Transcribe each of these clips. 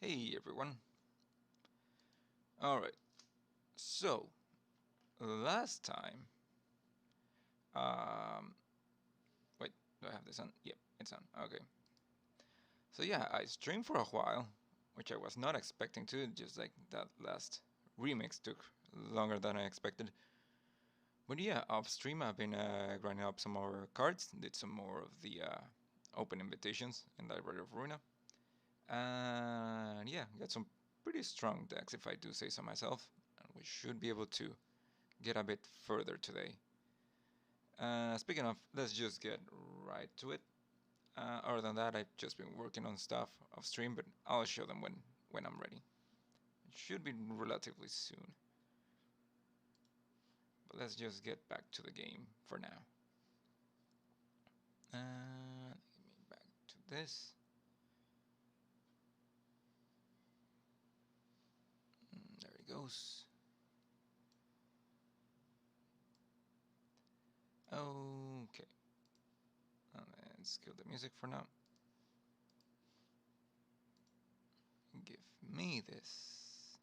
Hey everyone. Alright, so last time, um, wait, do I have this on? Yep, it's on. Okay. So yeah, I streamed for a while, which I was not expecting to, just like that last remix took longer than I expected. But yeah, off stream I've been grinding up some more cards, did some more of the open invitations in the Library of Ruina. And yeah, got some pretty strong decks if I do say so myself, and we should be able to get a bit further today. Speaking of, let's just get right to it. Other than that, I've just been working on stuff off stream, but I'll show them when I'm ready. It should be relatively soon. But let's just get back to the game for now. Let me back to this. There he goes. Okay. Let's kill the music for now. Give me this.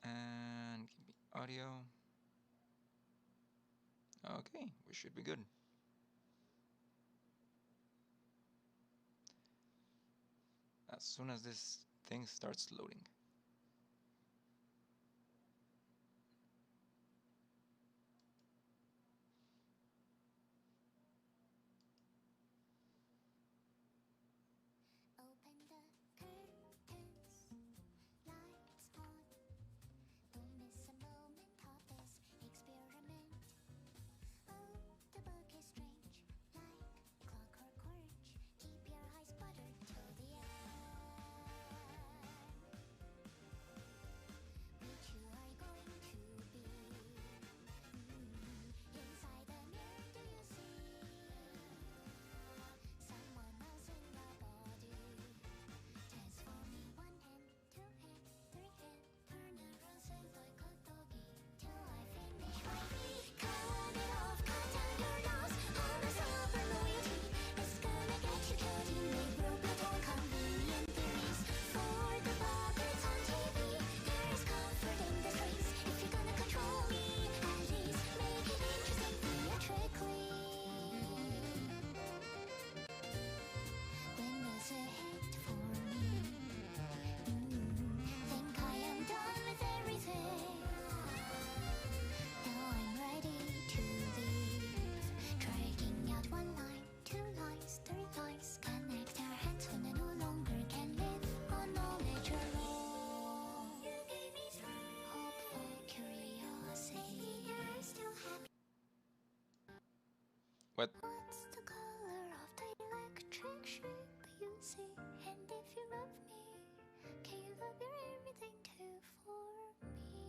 And give me audio. Okay, we should be good. As soon as this thing starts loading. What? What's the color of the electric shape you see? And if you love me, can you love your everything too for me?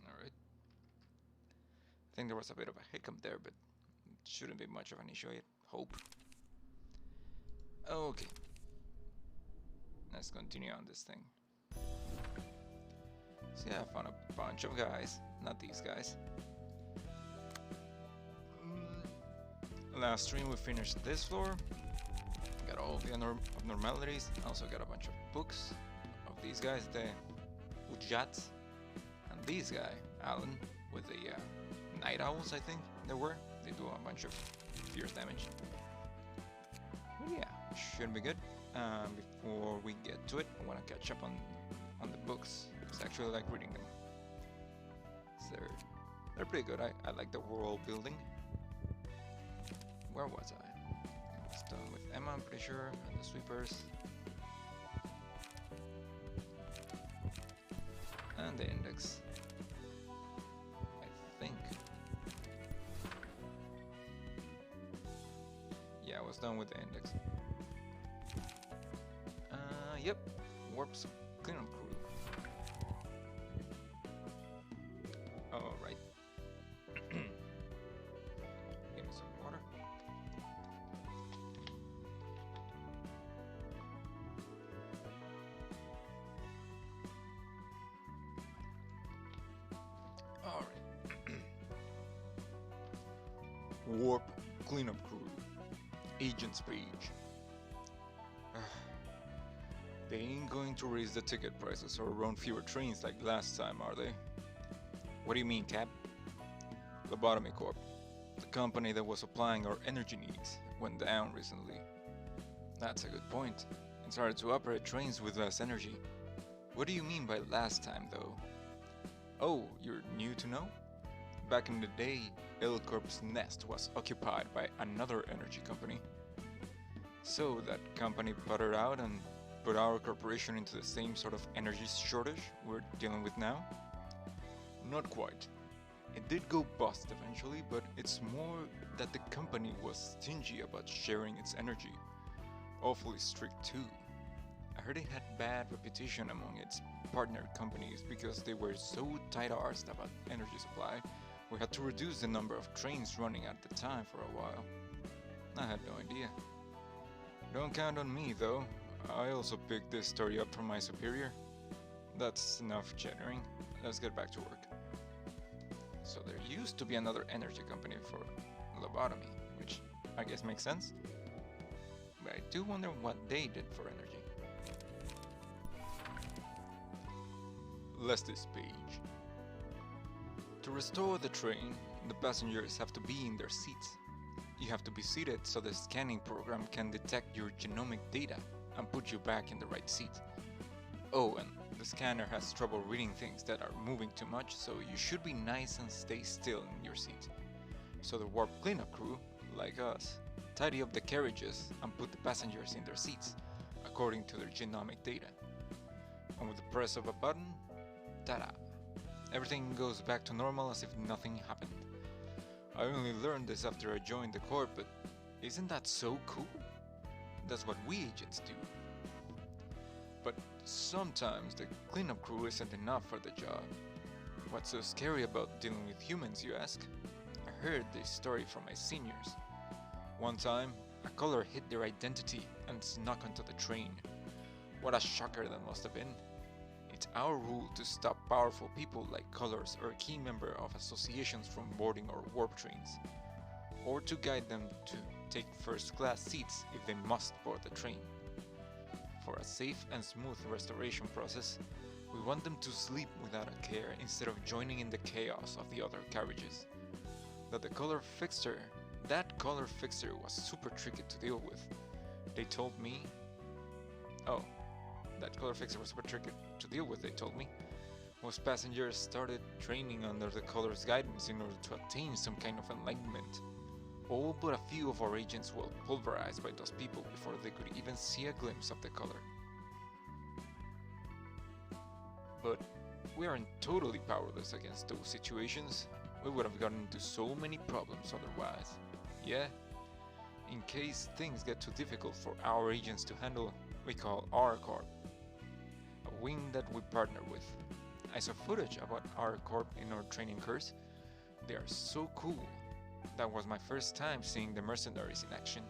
Alright. I think there was a bit of a hiccup there, but it shouldn't be much of an issue, I hope. Okay. Let's continue on this thing. So yeah, I found a bunch of guys, not these guys. Last stream we finished this floor, got all the abnormalities, also got a bunch of books of these guys, the Ujats, and these guy, Alan, with the Night Owls, I think they were. They do a bunch of fierce damage. But yeah, should be good. Before we get to it, I want to catch up on the books, because I actually like reading them. So they're pretty good. I like the world building. Where was I? I was done with Emma, I'm pretty sure, and the sweepers. And the index. I think. Yeah, I was done with the index. Yep. Warps clean up crew. Alright. Give me some water. Alright. Warp Cleanup Crew. Agents page. They ain't going to raise the ticket prices or run fewer trains like last time, are they? What do you mean, Cap? Lobotomy Corp, the company that was supplying our energy needs, went down recently. That's a good point. It's hard to operate trains with less energy. What do you mean by last time, though? Oh, you're new to know? Back in the day, L Corp's nest was occupied by another energy company. So that company puttered out and put our corporation into the same sort of energy shortage we're dealing with now? Not quite. It did go bust eventually, but it's more that the company was stingy about sharing its energy. Awfully strict too. I heard it had bad reputation among its partner companies because they were so tight-arsed about energy supply, we had to reduce the number of trains running at the time for a while. I had no idea. Don't count on me though. I also picked this story up from my superior. That's enough chattering. Let's get back to work. So there used to be another energy company for lobotomy, which I guess makes sense. But I do wonder what they did for energy. Leslie's page. To restore the train, the passengers have to be in their seats. You have to be seated so the scanning program can detect your genomic data and put you back in the right seat. Oh, and the scanner has trouble reading things that are moving too much, so you should be nice and stay still in your seat. So the warp cleanup crew, like us, tidy up the carriages and put the passengers in their seats, according to their genomic data. And with the press of a button, ta-da! Everything goes back to normal as if nothing happened. I only learned this after I joined the Corps, but isn't that so cool? That's what we agents do. But sometimes the cleanup crew isn't enough for the job. What's so scary about dealing with humans, you ask? I heard this story from my seniors. One time, a caller hid their identity and snuck onto the train. What a shocker that must have been. It's our rule to stop powerful people like callers or a key member of associations from boarding our warp trains, or to guide them to take first-class seats if they must board the train. For a safe and smooth restoration process, we want them to sleep without a care instead of joining in the chaos of the other carriages. That color fixture was super tricky to deal with. They told me... That color fixer was super tricky to deal with, they told me. Most passengers started training under the color's guidance in order to attain some kind of enlightenment. All but a few of our agents were pulverized by those people before they could even see a glimpse of the color. But we aren't totally powerless against those situations. We would have gotten into so many problems otherwise. Yeah, in case things get too difficult for our agents to handle, we call our Corp, a wing that we partner with. I saw footage about our Corp in our training course. They are so cool. That was my first time seeing the mercenaries in action.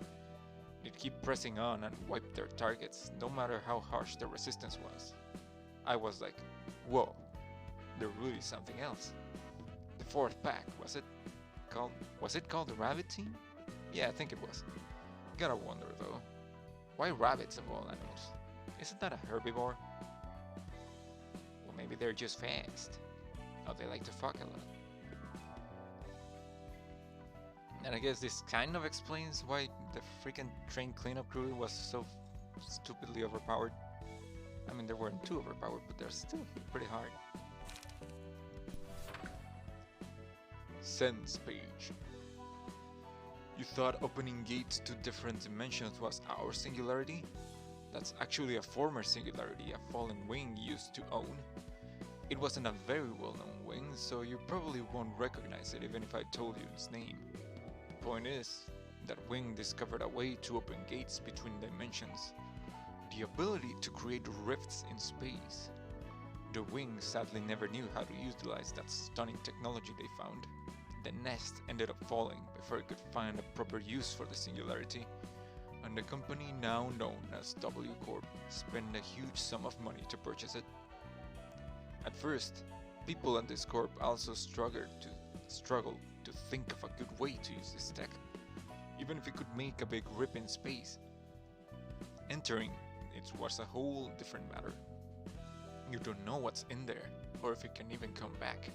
They'd keep pressing on and wipe their targets, no matter how harsh the resistance was. I was like, whoa, they're really something else. The fourth pack, was it called the Rabbit Team? Yeah, I think it was. Gotta wonder though, why rabbits of all animals? Isn't that a herbivore? Well, maybe they're just fast. Or they like to fuck a lot. And I guess this kind of explains why the freaking train cleanup crew was so stupidly overpowered. I mean, they weren't too overpowered, but they're still pretty hard. Sense page. You thought opening gates to different dimensions was our singularity? That's actually a former singularity a fallen wing used to own. It wasn't a very well-known wing, so you probably won't recognize it even if I told you its name. The point is, that wing discovered a way to open gates between dimensions. The ability to create rifts in space. The wing sadly never knew how to utilize that stunning technology they found. The nest ended up falling before it could find a proper use for the singularity, and the company now known as W Corp spent a huge sum of money to purchase it. At first, people at this corp also struggled to think of a good way to use this tech, even if it could make a big rip in space. Entering it was a whole different matter. You don't know what's in there, or if it can even come back.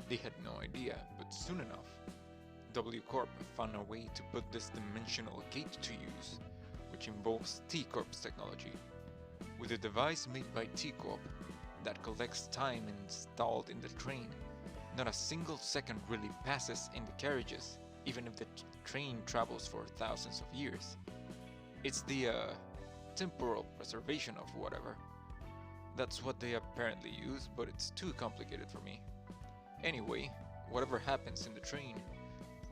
They had no idea, but soon enough, W Corp found a way to put this dimensional gate to use, which involves T Corp's technology. With a device made by T Corp that collects time installed in the train, not a single second really passes in the carriages, even if the train travels for thousands of years. It's the temporal preservation of whatever. That's what they apparently use, but it's too complicated for me. Anyway, whatever happens in the train,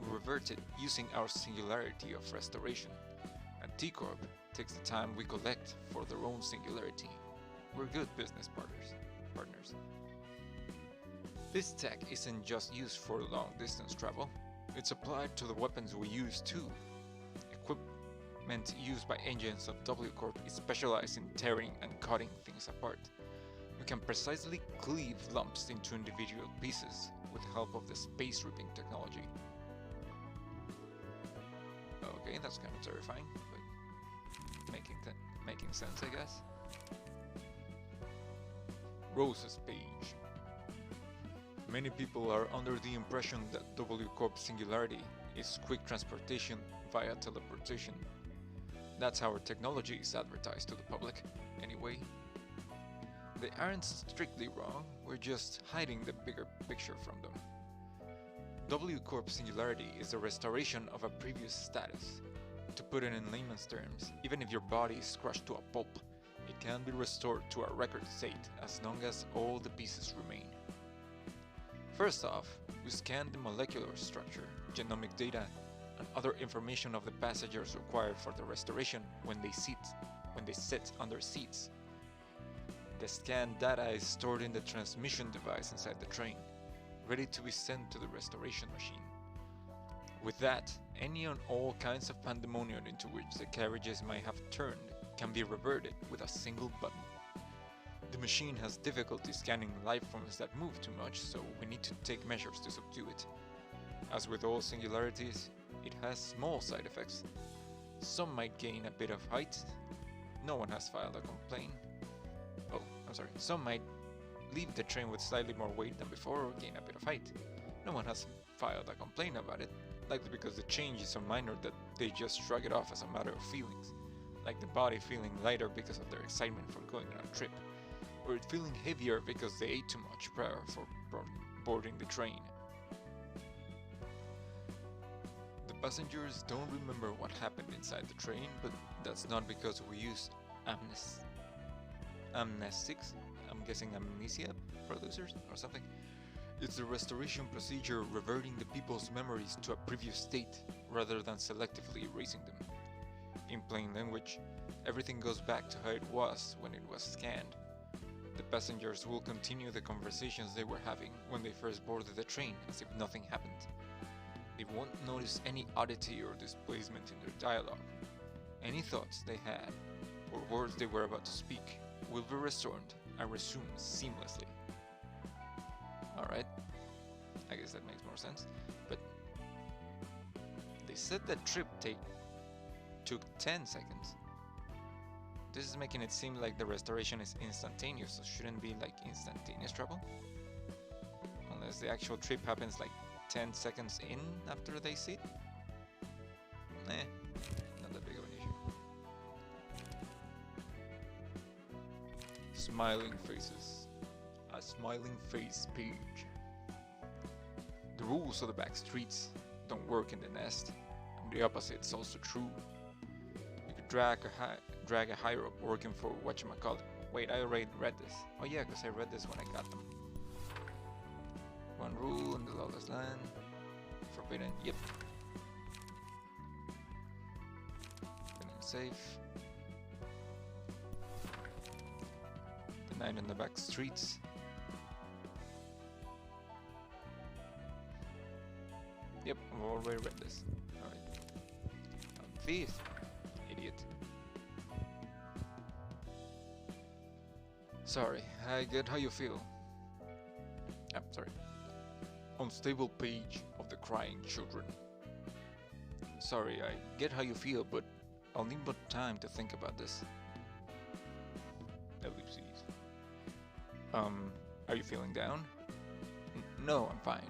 we revert it using our singularity of restoration, and T Corp takes the time we collect for their own singularity. We're good business partners. This tech isn't just used for long distance travel, it's applied to the weapons we use too. Equipment used by engines of W Corp is specialized in tearing and cutting things apart. We can precisely cleave lumps into individual pieces with the help of the space ripping technology. Okay, that's kind of terrifying, but making sense, I guess. Rose's page. Many people are under the impression that W Corp's singularity is quick transportation via teleportation. That's how our technology is advertised to the public, anyway. They aren't strictly wrong, we're just hiding the bigger picture from them. W Corp's singularity is the restoration of a previous status. To put it in layman's terms, even if your body is crushed to a pulp, it can be restored to a record state as long as all the pieces remain. First off, we scan the molecular structure, genomic data, and other information of the passengers required for the restoration when they sit on their seats. The scanned data is stored in the transmission device inside the train, ready to be sent to the restoration machine. With that, any and all kinds of pandemonium into which the carriages might have turned can be reverted with a single button. The machine has difficulty scanning life forms that move too much, so we need to take measures to subdue it. As with all singularities, it has small side effects. Some might gain a bit of height. No one has filed a complaint. Some might leave the train with slightly more weight than before or gain a bit of height. No one has filed a complaint about it, likely because the change is so minor that they just shrug it off as a matter of feelings, like the body feeling lighter because of their excitement for going on a trip, or it feeling heavier because they ate too much prior for boarding the train. The passengers don't remember what happened inside the train, but that's not because we use amnestics, I'm guessing amnesia producers or something. It's the restoration procedure reverting the people's memories to a previous state rather than selectively erasing them. In plain language, everything goes back to how it was when it was scanned. The passengers will continue the conversations they were having when they first boarded the train as if nothing happened. They won't notice any oddity or displacement in their dialogue. Any thoughts they had or words they were about to speak will be restored and resumed seamlessly. Alright, I guess that makes more sense, but they said that trip took 10 seconds. This is making it seem like the restoration is instantaneous, so shouldn't be like instantaneous travel? Unless the actual trip happens like 10 seconds in after they sit? Not that big of an issue. Smiling faces. A smiling face page. The rules of the back streets don't work in the nest, and the opposite's also true. You could drag a higher up working for whatchamacallit. Wait, I already read this. Oh yeah, because I read this when I got them. One rule in the lawless land. Forbidden, yep. Forbidden safe. The night in the back streets. Yep, I've already read this. Alright. Thief. Idiot. Sorry, I get how you feel. Sorry. Unstable page of of the crying children. Sorry, I get how you feel, but I'll need more time to think about this. Ellipses. Are you feeling down? No, I'm fine.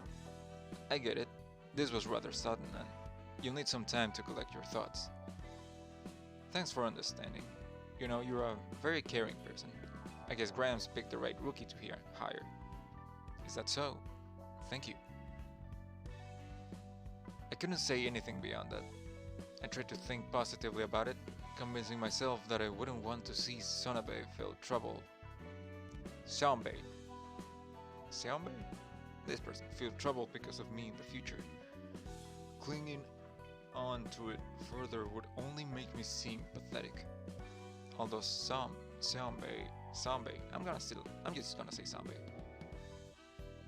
I get it. This was rather sudden and you'll need some time to collect your thoughts. Thanks for understanding. You know, you're a very caring person. I guess Grams picked the right rookie to hire. Is that so? Thank you. I couldn't say anything beyond that. I tried to think positively about it, convincing myself that I wouldn't want to see Sonabe feel trouble. Xiaombe. Xiaombe? This person feel trouble because of me in the future. Clinging on to it further would only make me seem pathetic. Although Xiaombe, I'm just gonna say Xiaombe,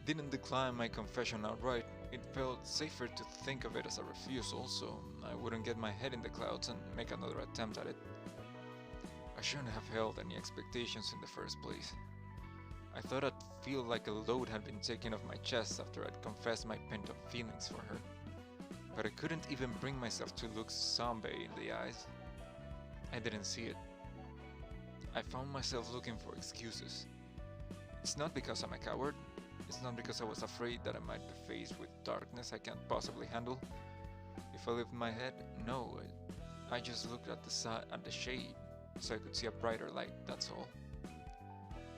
didn't decline my confession outright, it felt safer to think of it as a refusal, so I wouldn't get my head in the clouds and make another attempt at it. I shouldn't have held any expectations in the first place. I thought I'd feel like a load had been taken off my chest after I'd confessed my pent-up feelings for her. But I couldn't even bring myself to look Sambe in the eyes. I didn't see it. I found myself looking for excuses. It's not because I'm a coward. It's not because I was afraid that I might be faced with darkness I can't possibly handle. If I lifted my head, no, I just looked at the shade so I could see a brighter light, that's all.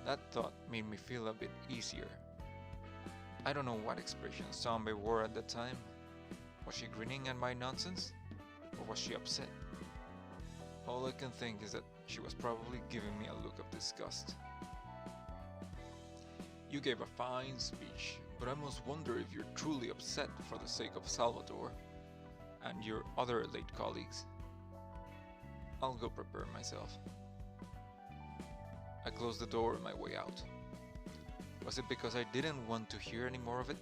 That thought made me feel a bit easier. I don't know what expression Sambe wore at the time. Was she grinning at my nonsense? Or was she upset? All I can think is that she was probably giving me a look of disgust. You gave a fine speech, but I must wonder if you're truly upset for the sake of Salvador and your other late colleagues. I'll go prepare myself. I closed the door on my way out. Was it because I didn't want to hear any more of it?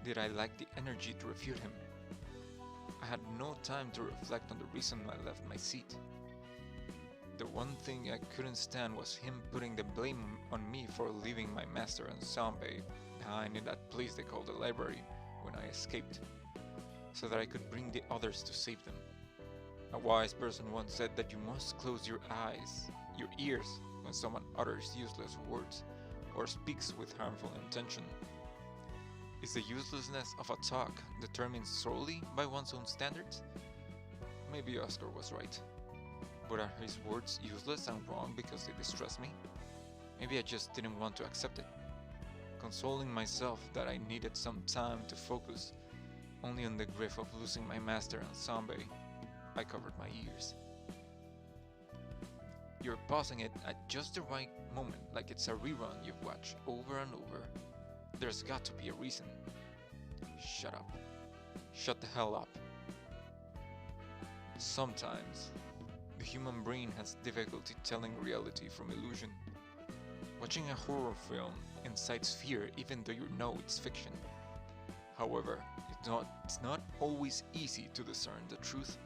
Did I lack the energy to refute him? I had no time to reflect on the reason I left my seat. The one thing I couldn't stand was him putting the blame on me for leaving my master and Sambe behind in that place they called the library when I escaped, so that I could bring the others to save them. A wise person once said that you must close your ears, when someone utters useless words or speaks with harmful intention. Is the uselessness of a talk determined solely by one's own standards? Maybe Oscar was right. But are his words useless and wrong because they distress me? Maybe I just didn't want to accept it. Consoling myself that I needed some time to focus only on the grief of losing my master and Sambe, I covered my ears. You're pausing it at just the right moment, like it's a rerun you've watched over and over. There's got to be a reason. Shut up. Shut the hell up. Sometimes, the human brain has difficulty telling reality from illusion. Watching a horror film incites fear even though you know it's fiction. However, it's not always easy to discern the truth.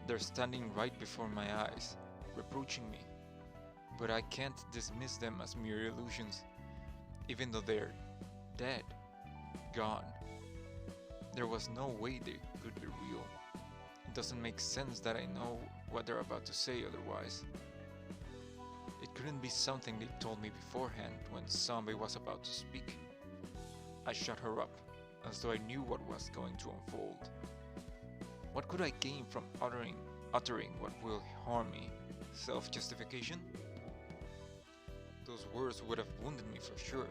They're standing right before my eyes, reproaching me, but I can't dismiss them as mere illusions, even though they're dead, gone. There was no way they could be real. It doesn't make sense that I know what they're about to say otherwise. It couldn't be something they told me beforehand when Sambe was about to speak. I shut her up, as though I knew what was going to unfold. What could I gain from uttering what will harm me? Self-justification? Those words would have wounded me for sure,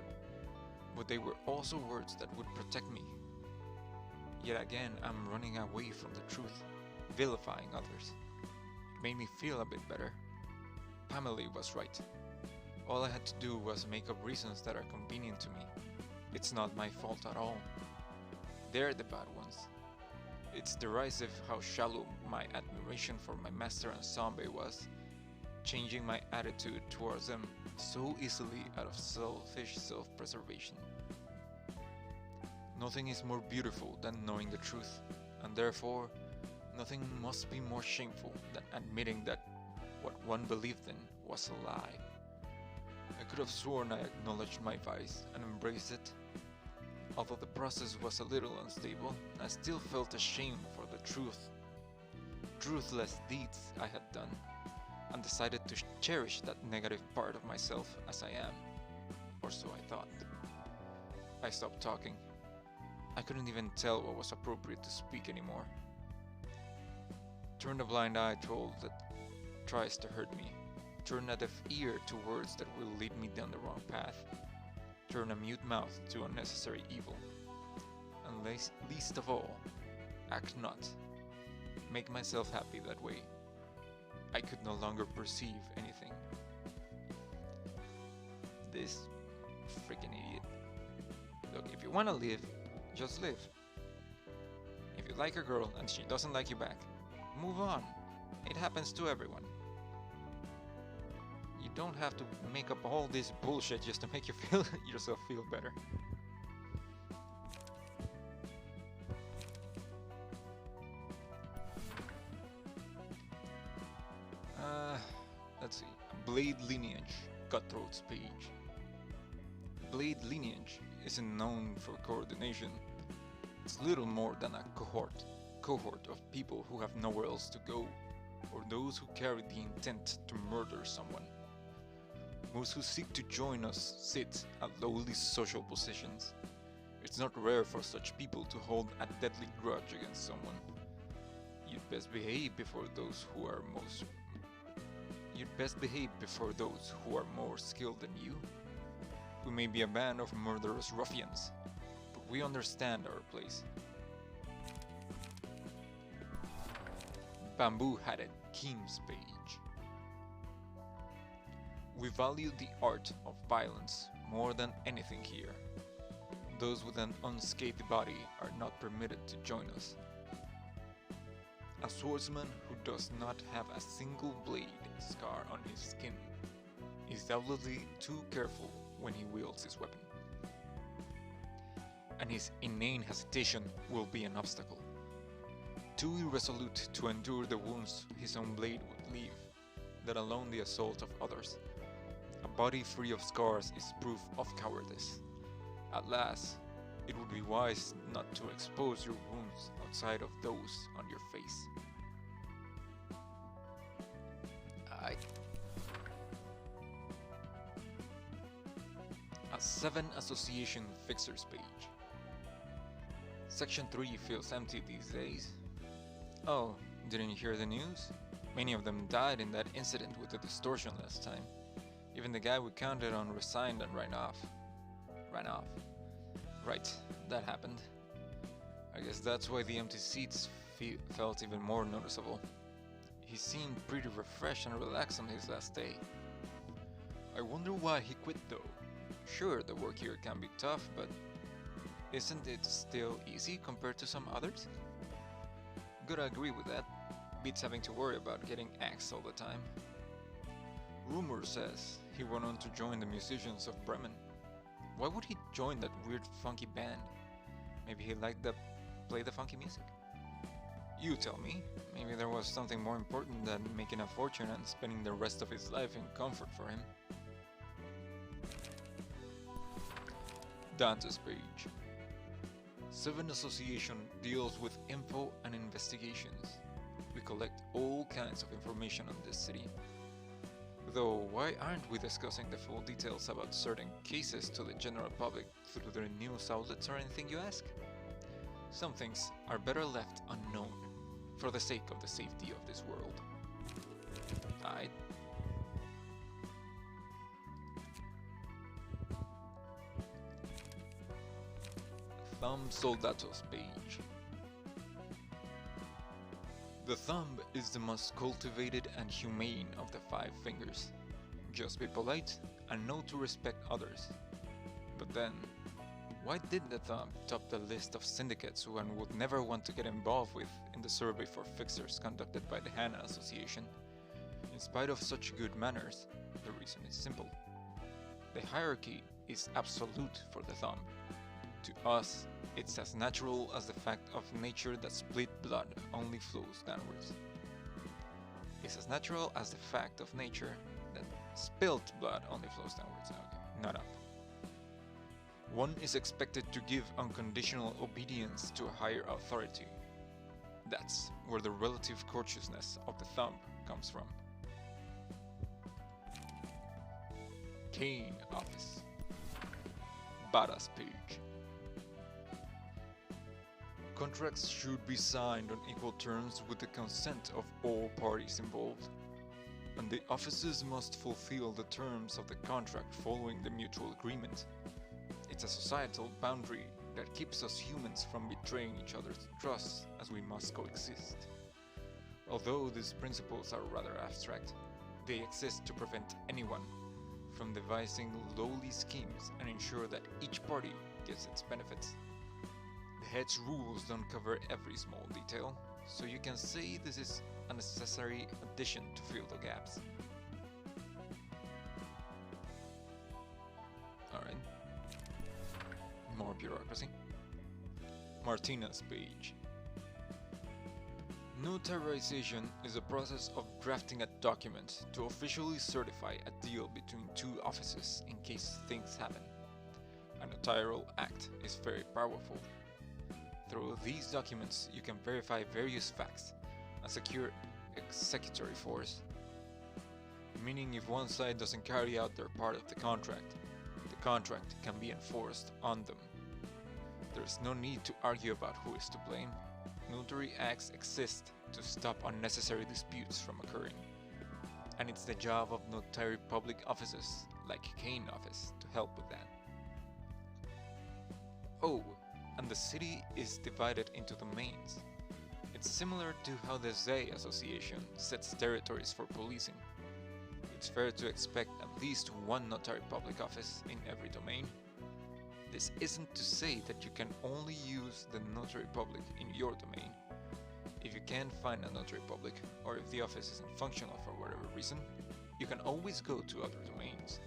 but they were also words that would protect me. Yet again, I'm running away from the truth, vilifying others. It made me feel a bit better. Pamela was right. All I had to do was make up reasons that are convenient to me. It's not my fault at all. They're the bad ones. It's derisive how shallow my admiration for my master and Sambe was, changing my attitude towards them so easily out of selfish self-preservation. Nothing is more beautiful than knowing the truth, and therefore, nothing must be more shameful than admitting that what one believed in was a lie. I could have sworn I acknowledged my vice and embraced it. Although the process was a little unstable, I still felt ashamed for the truthless deeds I had done, and decided to cherish that negative part of myself as I am, or so I thought. I stopped talking. I couldn't even tell what was appropriate to speak anymore. Turn a blind eye to all that tries to hurt me. Turn a deaf ear to words that will lead me down the wrong path. Turn a mute mouth to unnecessary evil. And least of all, act not. Make myself happy that way. I could no longer perceive anything. This freaking idiot. Look, if you wanna live, just live. If you like a girl and she doesn't like you back, move on. It happens to everyone. You don't have to make up all this bullshit just to make you feel yourself feel better. Let's see. Blade Lineage, Cutthroat's page. Blade Lineage isn't known for coordination. It's little more than a cohort of people who have nowhere else to go, or those who carry the intent to murder someone. Most who seek to join us sit at lowly social positions. It's not rare for such people to hold a deadly grudge against someone. You'd best behave before those who are more skilled than you. We may be a band of murderous ruffians, but we understand our place. Bamboo Hatted Kim's page. We value the art of violence more than anything here. Those with an unscathed body are not permitted to join us. A swordsman who does not have a single blade scar on his skin is doubtlessly too careful when he wields his weapon. And his inane hesitation will be an obstacle. Too irresolute to endure the wounds his own blade would leave, let alone the assault of others. A body free of scars is proof of cowardice. At last, it would be wise not to expose your wounds outside of those on your face. A 7 Association Fixers page. Section 3 feels empty these days. Oh, didn't you hear the news? Many of them died in that incident with the distortion last time. Even the guy we counted on resigned and ran off. Right, that happened. I guess that's why the empty seats felt even more noticeable. He seemed pretty refreshed and relaxed on his last day. I wonder why he quit though. Sure, the work here can be tough, but isn't it still easy compared to some others? Gotta agree with that. Beats having to worry about getting axed all the time. Rumor says he went on to join the musicians of Bremen. Why would he join that weird funky band? Maybe he liked to play the funky music? You tell me. Maybe there was something more important than making a fortune and spending the rest of his life in comfort for him. Dante's page. 7 Association deals with info and investigations. We collect all kinds of information on this city. Though why aren't we discussing the full details about certain cases to the general public through their news outlets or anything, you ask? Some things are better left unknown, for the sake of the safety of this world. Aight. Thumb Soldatos page. The thumb is the most cultivated and humane of the 5 fingers. Just be polite and know to respect others. But then, why did the thumb top the list of syndicates one would never want to get involved with in the survey for fixers conducted by the Hana Association? In spite of such good manners, the reason is simple. The hierarchy is absolute for the thumb. To us, it's as natural as the fact of nature that split blood only flows downwards. It's as natural as the fact of nature that spilt blood only flows downwards. Okay, not up. One is expected to give unconditional obedience to a higher authority. That's where the relative courteousness of the thumb comes from. Kane Office. Badass page. Contracts should be signed on equal terms with the consent of all parties involved, and the offices must fulfill the terms of the contract following the mutual agreement. It's a societal boundary that keeps us humans from betraying each other's trust as we must coexist. Although these principles are rather abstract, they exist to prevent anyone from devising lowly schemes and ensure that each party gets its benefits. The head's rules don't cover every small detail, so you can say this is a necessary addition to fill the gaps. Alright. More bureaucracy. Martina's page. Notarization is a process of drafting a document to officially certify a deal between two offices in case things happen. A notarial act is very powerful. Through these documents, you can verify various facts and secure executory force, meaning if one side doesn't carry out their part of the contract can be enforced on them. There's no need to argue about who is to blame. Notary acts exist to stop unnecessary disputes from occurring, and it's the job of notary public offices like Kane office to help with that. Oh, and the city is divided into domains. It's similar to how the Zay Association sets territories for policing. It's fair to expect at least one notary public office in every domain. This isn't to say that you can only use the notary public in your domain. If you can't find a notary public, or if the office isn't functional for whatever reason, you can always go to other domains.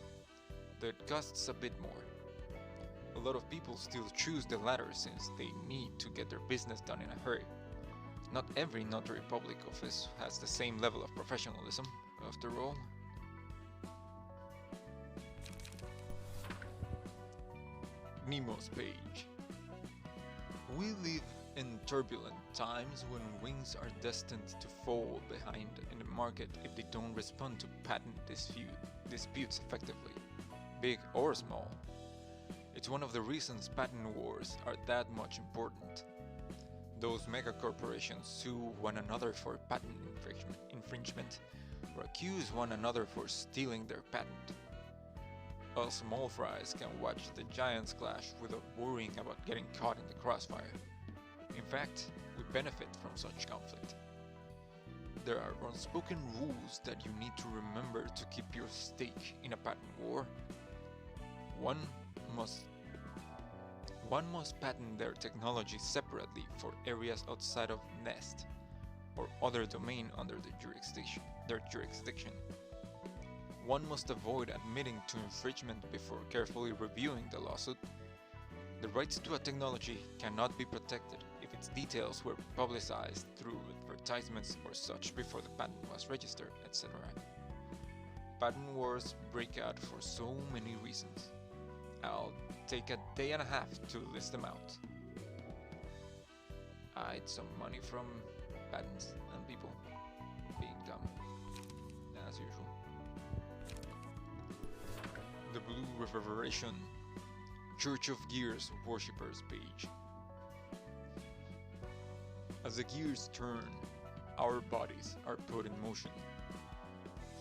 Though it costs a bit more. A lot of people still choose the latter since they need to get their business done in a hurry. Not every notary public office has the same level of professionalism, after all. Nemo's page. We live in turbulent times when wings are destined to fall behind in the market if they don't respond to patent disputes effectively, big or small. It's one of the reasons patent wars are that much important. Those megacorporations sue one another for patent infringement or accuse one another for stealing their patent. Us small fries can watch the giants clash without worrying about getting caught in the crossfire. In fact, we benefit from such conflict. There are unspoken rules that you need to remember to keep your stake in a patent war. One must patent their technology separately for areas outside of Nest or other domain under their jurisdiction. One must avoid admitting to infringement before carefully reviewing the lawsuit. The rights to a technology cannot be protected if its details were publicized through advertisements or such before the patent was registered, etc. Patent wars break out for so many reasons. I'll take a day and a half to list them out. I had some money from patents and people being dumb, as usual. The Blue Reverberation Church of Gears Worshippers page. As the gears turn, our bodies are put in motion.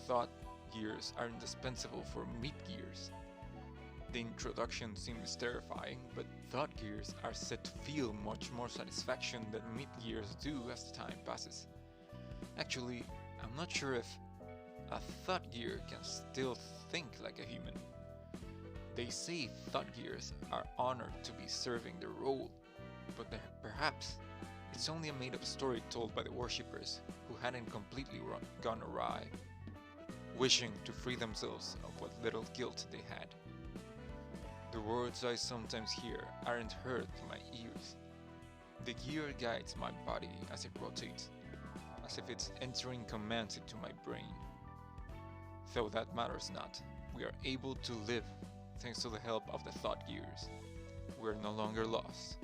Thought gears are indispensable for meat gears. The introduction seems terrifying, but thought gears are said to feel much more satisfaction than meat gears do as the time passes. Actually, I'm not sure if a thought gear can still think like a human. They say thought gears are honored to be serving their role, but perhaps it's only a made-up story told by the worshippers who hadn't completely gone awry, wishing to free themselves of what little guilt they had. The words I sometimes hear aren't heard through my ears. The gear guides my body as it rotates, as if it's entering commands into my brain. Though that matters not, we are able to live thanks to the help of the thought gears. we're no longer lost,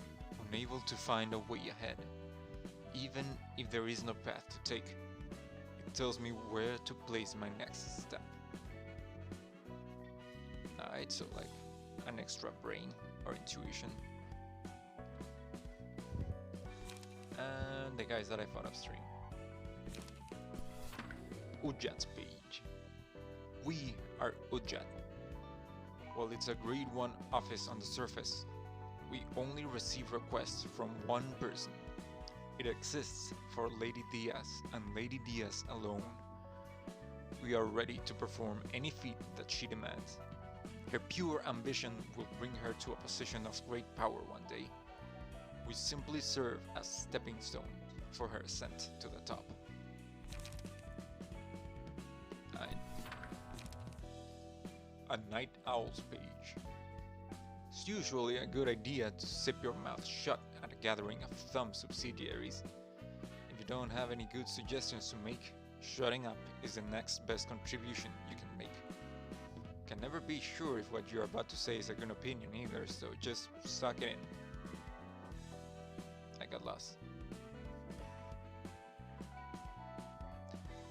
unable to find a way ahead. Even if there is no path to take, it tells me where to place my next step. Alright, so like an extra brain or intuition. And the guys that I fought upstream. Ujat's page. We are Ujat. While it's a grade 1 office on the surface, we only receive requests from one person. It exists for Lady Diaz and Lady Diaz alone. We are ready to perform any feat that she demands. Her pure ambition will bring her to a position of great power one day. We simply serve as stepping stones for her ascent to the top. A night owl's page. It's usually a good idea to zip your mouth shut at a gathering of thumb subsidiaries. If you don't have any good suggestions to make, shutting up is the next best contribution you can make. Can never be sure if what you're about to say is a good opinion either, so just suck it in. I got lost.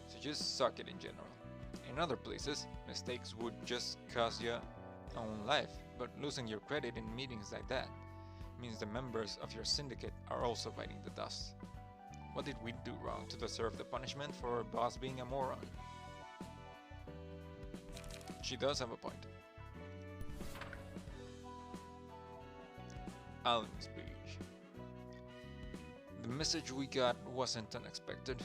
So just suck it in general. In other places, mistakes would just cost your own life, but losing your credit in meetings like that means the members of your syndicate are also biting the dust. What did we do wrong to deserve the punishment for our boss being a moron? She does have a point. Alan's page. The message we got wasn't unexpected.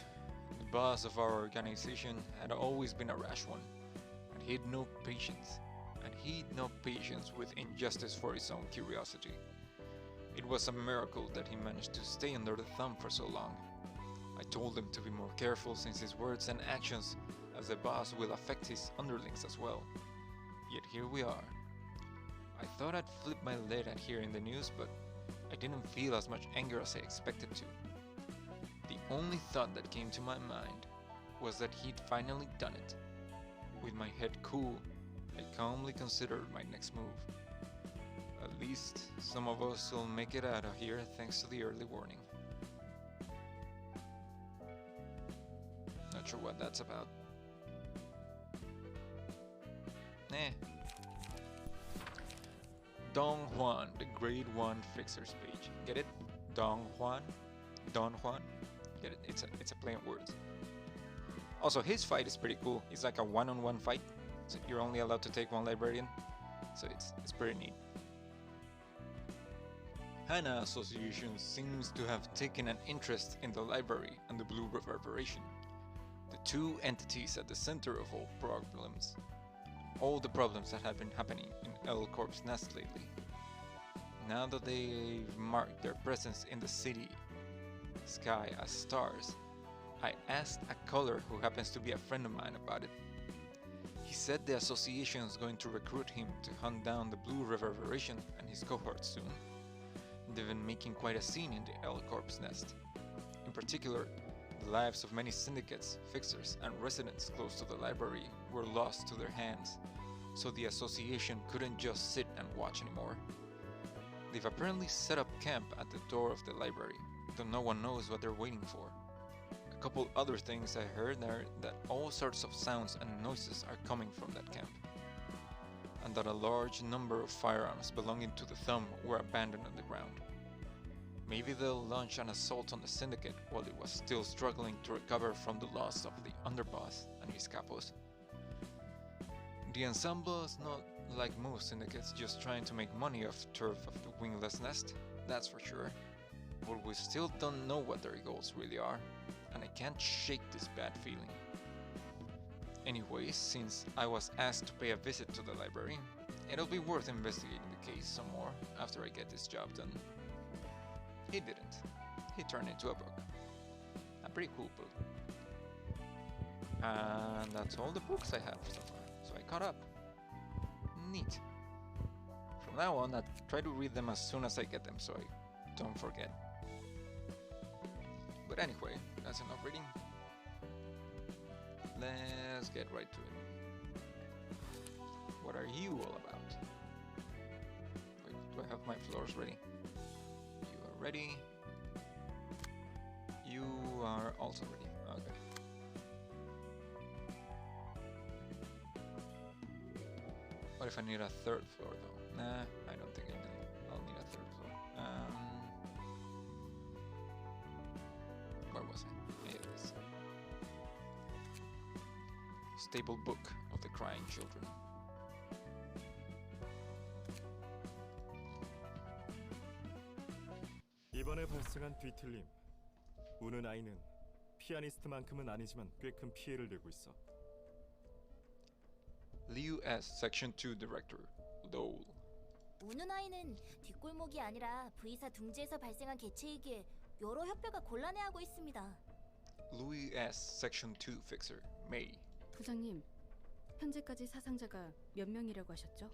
The boss of our organization had always been a rash one, and he'd no patience with injustice for his own curiosity. It was a miracle that he managed to stay under the thumb for so long. I told him to be more careful since his words and actions as a boss will affect his underlings as well. Yet here we are. I thought I'd flip my lid at hearing the news, but I didn't feel as much anger as I expected to. The only thought that came to my mind was that he'd finally done it. With my head cool, I calmly considered my next move. At least some of us will make it out of here thanks to the early warning. Not sure what that's about. Don Juan, the grade 1 fixers page. Get it? Don Juan? Don Juan? Get it? It's a play on words. Also, his fight is pretty cool. It's like a one-on-one fight, so you're only allowed to take one librarian. So it's pretty neat. Hana Association seems to have taken an interest in the library and the Blue Reverberation, the two entities at the center of all problems. All the problems that have been happening in L Corp's nest lately. Now that they've marked their presence in the city sky as stars, I asked a caller who happens to be a friend of mine about it. He said the association is going to recruit him to hunt down the Blue Reverberation and his cohorts soon. They've been making quite a scene in the L Corp's nest. In particular, the lives of many syndicates, fixers, and residents close to the library were lost to their hands, so the association couldn't just sit and watch anymore. They've apparently set up camp at the door of the library, though no one knows what they're waiting for. A couple other things I heard are that all sorts of sounds and noises are coming from that camp, and that a large number of firearms belonging to the Thumb were abandoned on the ground. Maybe they'll launch an assault on the syndicate while it was still struggling to recover from the loss of the underboss and his capos. The ensemble is not like most syndicates just trying to make money off turf of the wingless nest, that's for sure. But we still don't know what their goals really are, and I can't shake this bad feeling. Anyways, since I was asked to pay a visit to the library, it'll be worth investigating the case some more after I get this job done. He didn't. He turned into a book. A pretty cool book. And that's all the books I have so far, so I caught up. Neat. From now on, I try to read them as soon as I get them so I don't forget. But anyway, that's enough reading. Let's get right to it. What are you all about? Wait, Do I have my floors ready? You are ready. You are also ready. Okay. What if I need a third floor though? Nah, I don't think I'll need a third floor. Where was I? Here it is. Stable Book of the Crying Children. 이번에 발생한 뒤틀림. 우는 아이는 피아니스트만큼은 아니지만 꽤 큰 피해를 내고 있어. Liu S. Section 2 Director. LOL. 우는 아이는 뒷골목이 아니라 V사 둥지에서 발생한 개체이기에 여러 협회가 곤란해하고 있습니다. Louis S. Section 2 Fixer. May. 부장님, 현재까지 사상자가 몇 명이라고 하셨죠?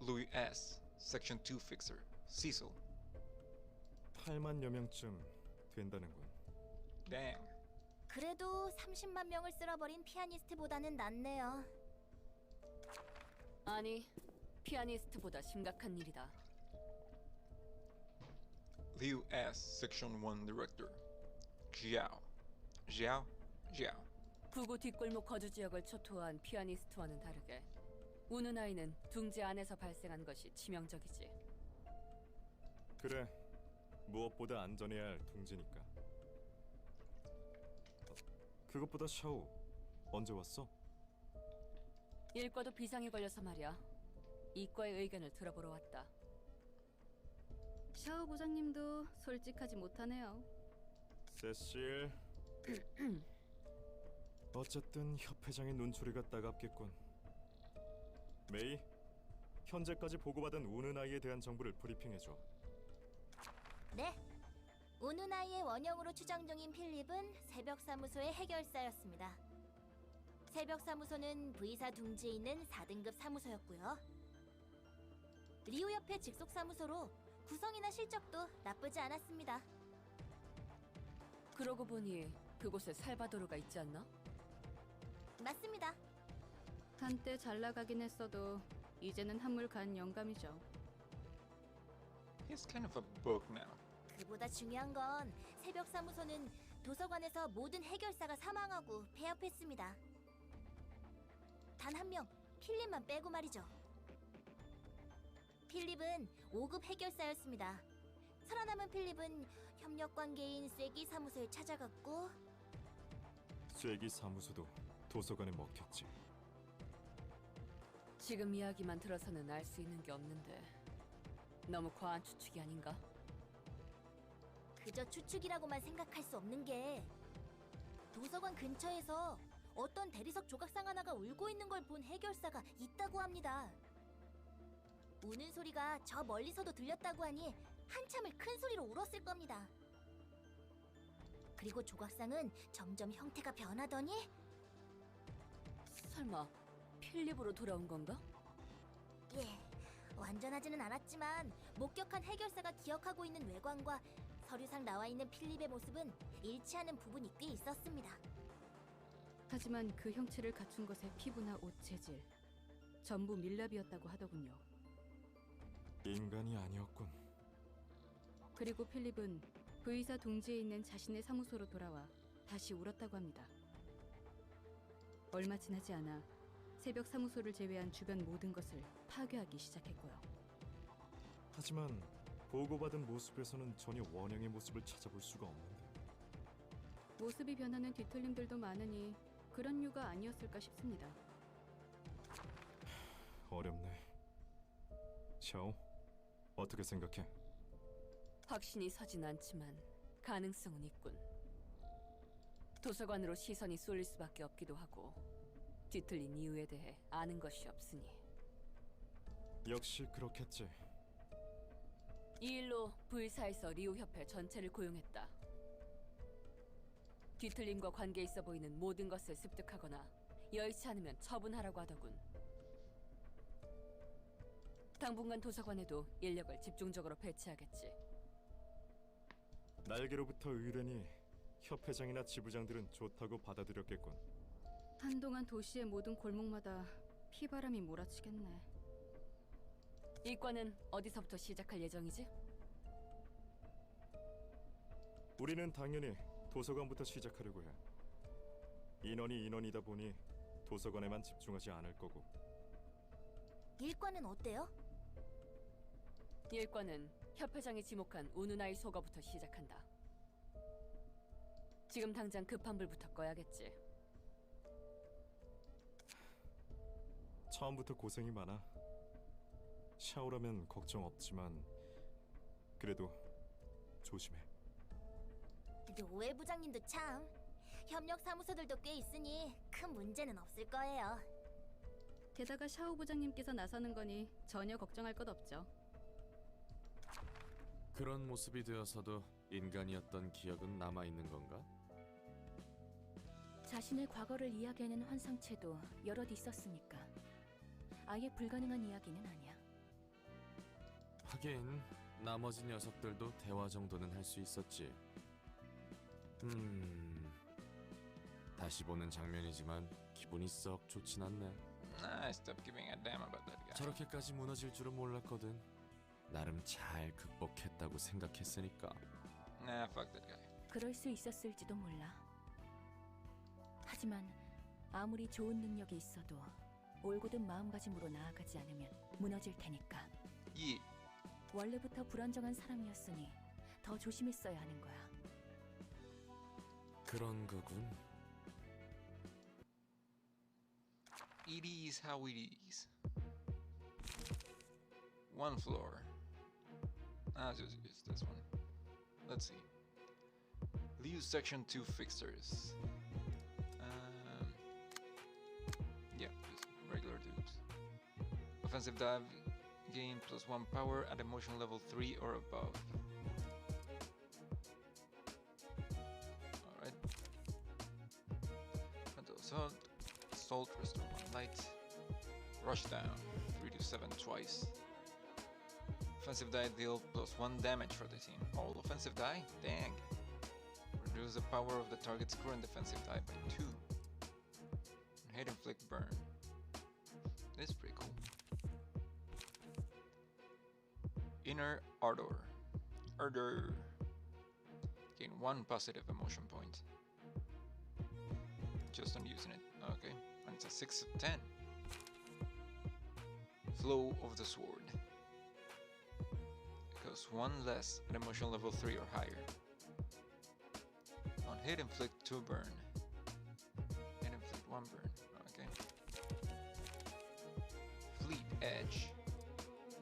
Louis S. Section 2 Fixer. Cecil. 8만여 명쯤 된다는군. Dang. 그래도 30만 명을 쓸어버린 피아니스트보다는 낫네요. 아니, 피아니스트보다 심각한 일이다. Liu S. Section 1 Director. Xiao. Xiao. Xiao. 구구 뒷골목 거주 지역을 초토화한 피아니스트와는 다르게 우는 아이는 둥지 안에서 발생한 것이 치명적이지. 그래, 무엇보다 안전해야 할 둥지니까. 그것보다 샤오, 언제 왔어? 일과도 비상이 걸려서 말이야. 이과의 의견을 들어보러 왔다. 샤오 부장님도 솔직하지 못하네요. 세실. 어쨌든 협회장의 눈초리가 따갑겠군. 메이, 현재까지 보고받은 우는 아이에 대한 정보를 브리핑해줘. 네. 우는 아이의 원형으로 추정 중인 필립은 새벽사무소의 해결사였습니다. 새벽사무소는 V사 둥지에 있는 4등급 사무소였고요. 리우 협회 직속사무소로 구성이나 실적도 나쁘지 않았습니다. 그러고 보니 그곳에 살바도르가 있지 않나? 맞습니다. 한때 잘 나가긴 했어도 이제는 한물 간 영감이죠. He's kind of a book now. 그보다 중요한 건 새벽사무소는 도서관에서 모든 해결사가 사망하고 폐업했습니다. 단 한 명, 필립만 빼고 말이죠. 필립은 5급 해결사였습니다. 살아남은 필립은 협력관계인 쐐기 사무소에 찾아갔고 쐐기 사무소도 도서관에 먹혔지. 지금 이야기만 들어서는 알 수 있는 게 없는데 너무 과한 추측이 아닌가? 그저 추측이라고만 생각할 수 없는 게 도서관 근처에서 어떤 대리석 조각상 하나가 울고 있는 걸 본 해결사가 있다고 합니다. 우는 소리가 저 멀리서도 들렸다고 하니 한참을 큰 소리로 울었을 겁니다. 그리고 조각상은 점점 형태가 변하더니 설마 필립으로 돌아온 건가? 예, 완전하지는 않았지만 목격한 해결사가 기억하고 있는 외관과 서류상 나와 있는 필립의 모습은 일치하는 부분이 꽤 있었습니다. 하지만 그 형체를 갖춘 것의 피부나 옷 재질 전부 밀랍이었다고 하더군요. 인간이 아니었군. 그리고 필립은 V사 둥지에 있는 자신의 사무소로 돌아와 다시 울었다고 합니다. 얼마 지나지 않아 새벽 사무소를 제외한 주변 모든 것을 파괴하기 시작했고요. 하지만 보고받은 모습에서는 전혀 원형의 모습을 찾아볼 수가 없는데. 모습이 변하는 뒤틀림들도 많으니 그런 류가 아니었을까 싶습니다. 어렵네. 샤오, 어떻게 생각해? 확신이 서진 않지만 가능성은 있군. 도서관으로 시선이 쏠릴 수밖에 없기도 하고 뒤틀린 이유에 대해 아는 것이 없으니. 역시 그렇겠지. 이 일로 V사에서 리우 협회 전체를 고용했다. 뒤틀림과 관계 있어 보이는 모든 것을 습득하거나 여의치 않으면 처분하라고 하더군. 당분간 도서관에도 인력을 집중적으로 배치하겠지. 날개로부터 의뢰니 협회장이나 지부장들은 좋다고 받아들였겠군. 한동안 도시의 모든 골목마다 피바람이 몰아치겠네. 이과는 어디서부터 시작할 예정이지? 우리는 당연히 도서관부터 시작하려고 해. 인원이 인원이다 보니 도서관에만 집중하지 않을 거고. 일과는 어때요? 일과는 협회장이 지목한 우누나이 소거부터 시작한다. 지금 당장 급한 불부터 꺼야겠지. 처음부터 고생이 많아. 샤오라면 걱정 없지만 그래도 조심해. 노예 부장님도 참. 협력 사무소들도 꽤 있으니 큰 문제는 없을 거예요. 게다가 샤오 부장님께서 나서는 거니 전혀 걱정할 것 없죠. 그런 모습이 되어서도 인간이었던 기억은 남아있는 건가? 자신의 과거를 이야기하는 환상체도 여럿 있었으니까 아예 불가능한 이야기는 아니야. 하긴 나머지 녀석들도 대화 정도는 할 수 있었지. 다시 보는 장면이지만 기분이 썩 좋진 않네. I stopped giving a damn about that guy. 저렇게까지 무너질 줄은 몰랐거든. 나름 잘 극복했다고 생각했으니까. Nah, fuck that guy. 그럴 수 있었을지도 몰라. 하지만 아무리 좋은 능력이 있어도 올곧은 마음가짐으로 나아가지 않으면 무너질 테니까. Yeah. 원래부터 불안정한 사람이었으니 더 조심했어야 하는 거야. 그런 거군. It is how it is. One floor. It's this one. Let's see. Leave section 2 fixers. Yeah, just regular dudes. Offensive dive, gain +1 power at emotion level 3 or above. Alright. Frontal assault, assault, restore 1 light. Rush down, 3 to 7 twice. Offensive die deal +1 damage for the team. All offensive die? Dang. Reduce the power of the target's current defensive die by 2. And hit inflict burn. This is pretty cool. Inner Ardor. Ardor. Gain 1 positive emotion point. Just on using it. Okay. And it's a 6 of 10. Flow of the Sword. Goes 1 less at emotion level 3 or higher. On hit, inflict 2 burn. And inflict 1 burn. Okay. Fleet Edge.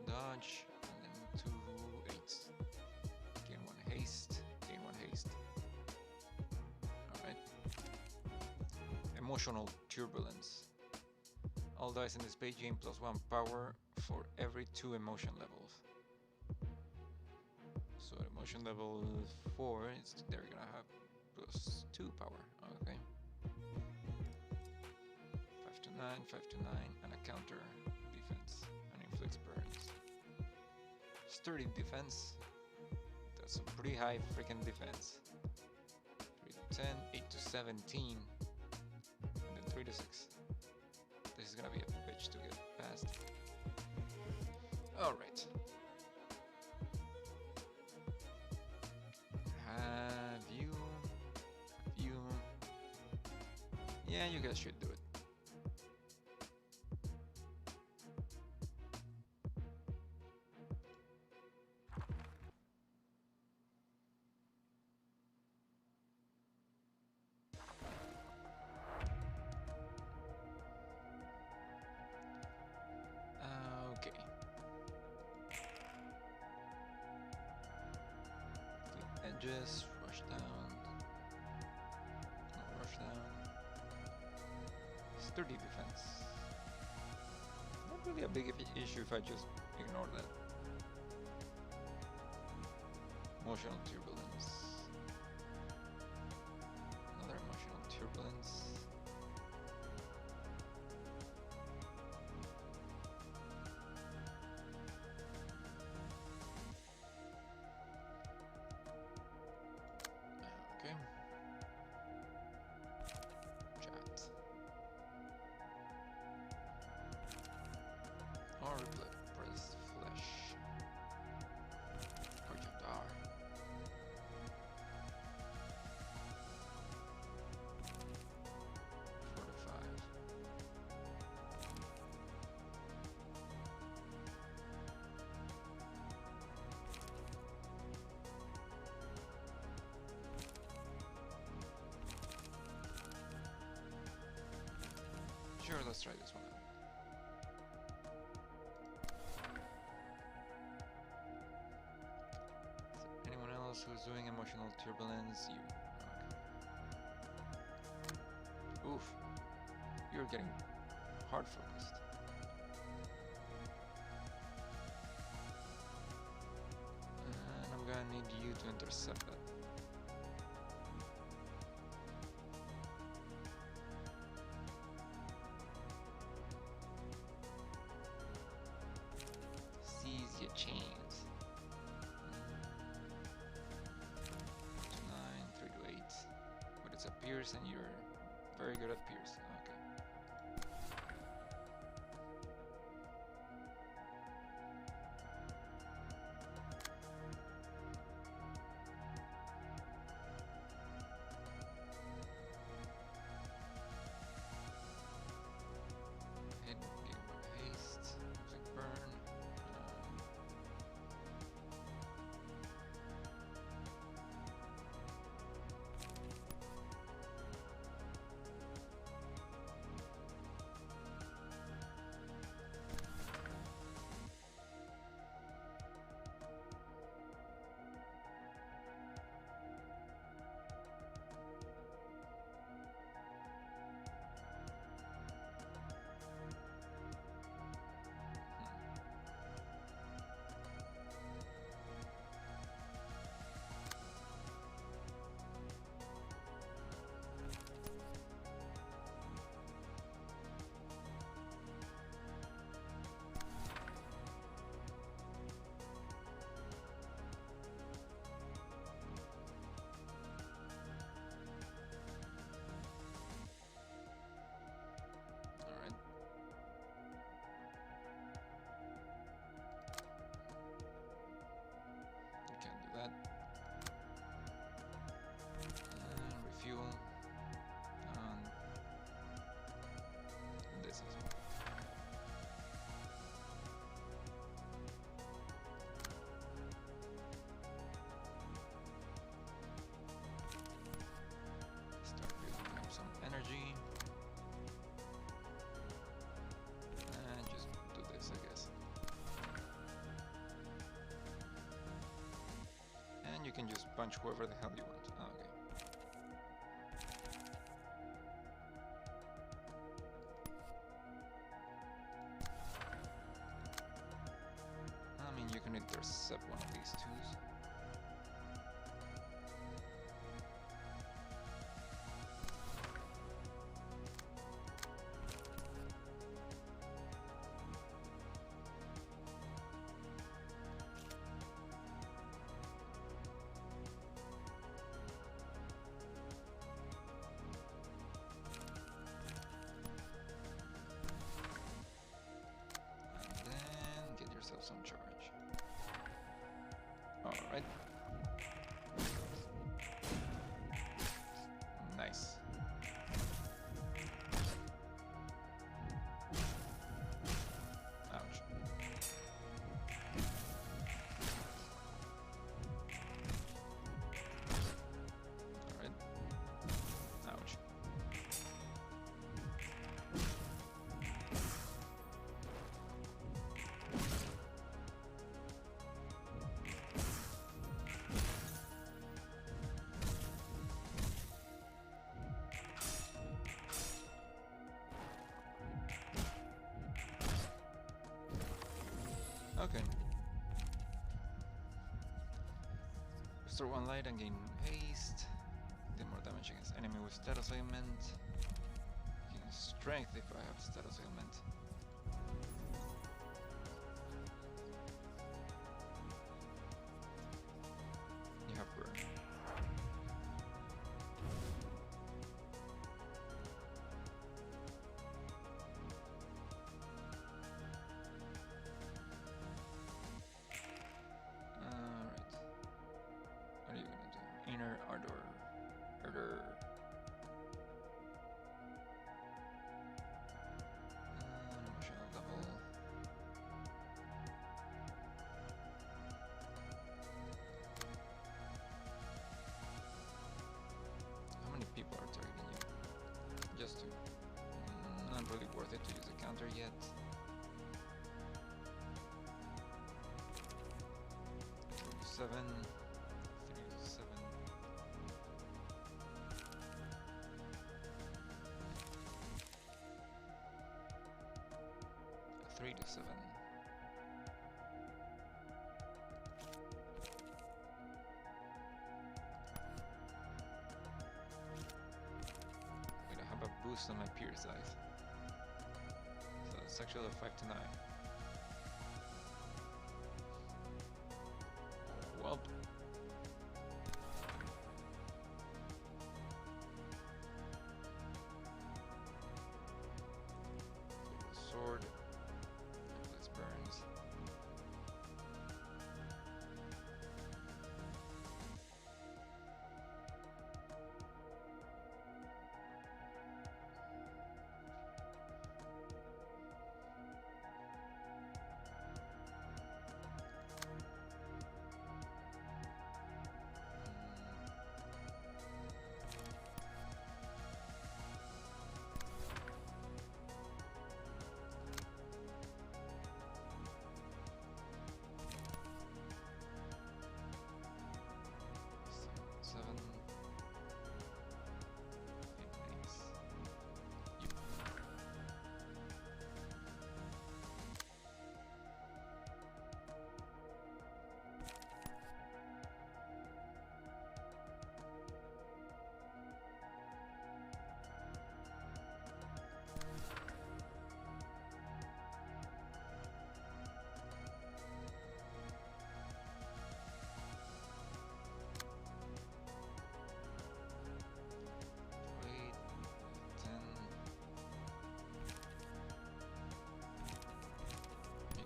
Dodge. And then 2 8s. Gain 1 haste. Gain 1 haste. Alright. Emotional Turbulence. All dice in this page gain +1 power for every 2 emotion levels. So at emotion level 4, they're gonna have +2 power. Okay. 5 to 9, 5 to 9, and a counter defense, and inflicts burns. Sturdy defense. That's a pretty high freaking defense. 3 to 10, 8 to 17, and then 3 to 6. This is gonna be a bitch to get past. Alright. Have you? Yeah, you guys should do it. Okay. Clean edges, rush down. No rush down. Sturdy defense. Not really a big issue if I just ignore that. Emotional turbulence. Another emotional turbulence. Okay. Chat. Or press flash. Sure, let's try this one out. Is there anyone else who's doing emotional turbulence? You. Okay. Oof. You're getting hard focused. And I'm gonna need you to intercept that. Seize your chains. 9, 3 to 8. But it's a pierce and you're very good at pierce. Okay. Hit, give haste, music burn. Alright. You can do that. And refuel. And this as well. Start building up some energy. And just do this, I guess. And you can just punch whoever the hell you want. Okay. I mean, you can intercept one of these twos. And then get yourself some charge. Alright. Nice. Ouch. Alright. Ouch. Okay. Restore 1 light and gain haste. Do more damage against enemy with status ailment. Gain strength if I have status ailment. You have burn. Alright. What are you gonna do? Inner ardor. really worth it to use a counter yet. 7, 3, 7. 3 to 7. Wait, I have a boost on my peer size. So it's actually a 5 to 9. Well. Sword. Let's burns.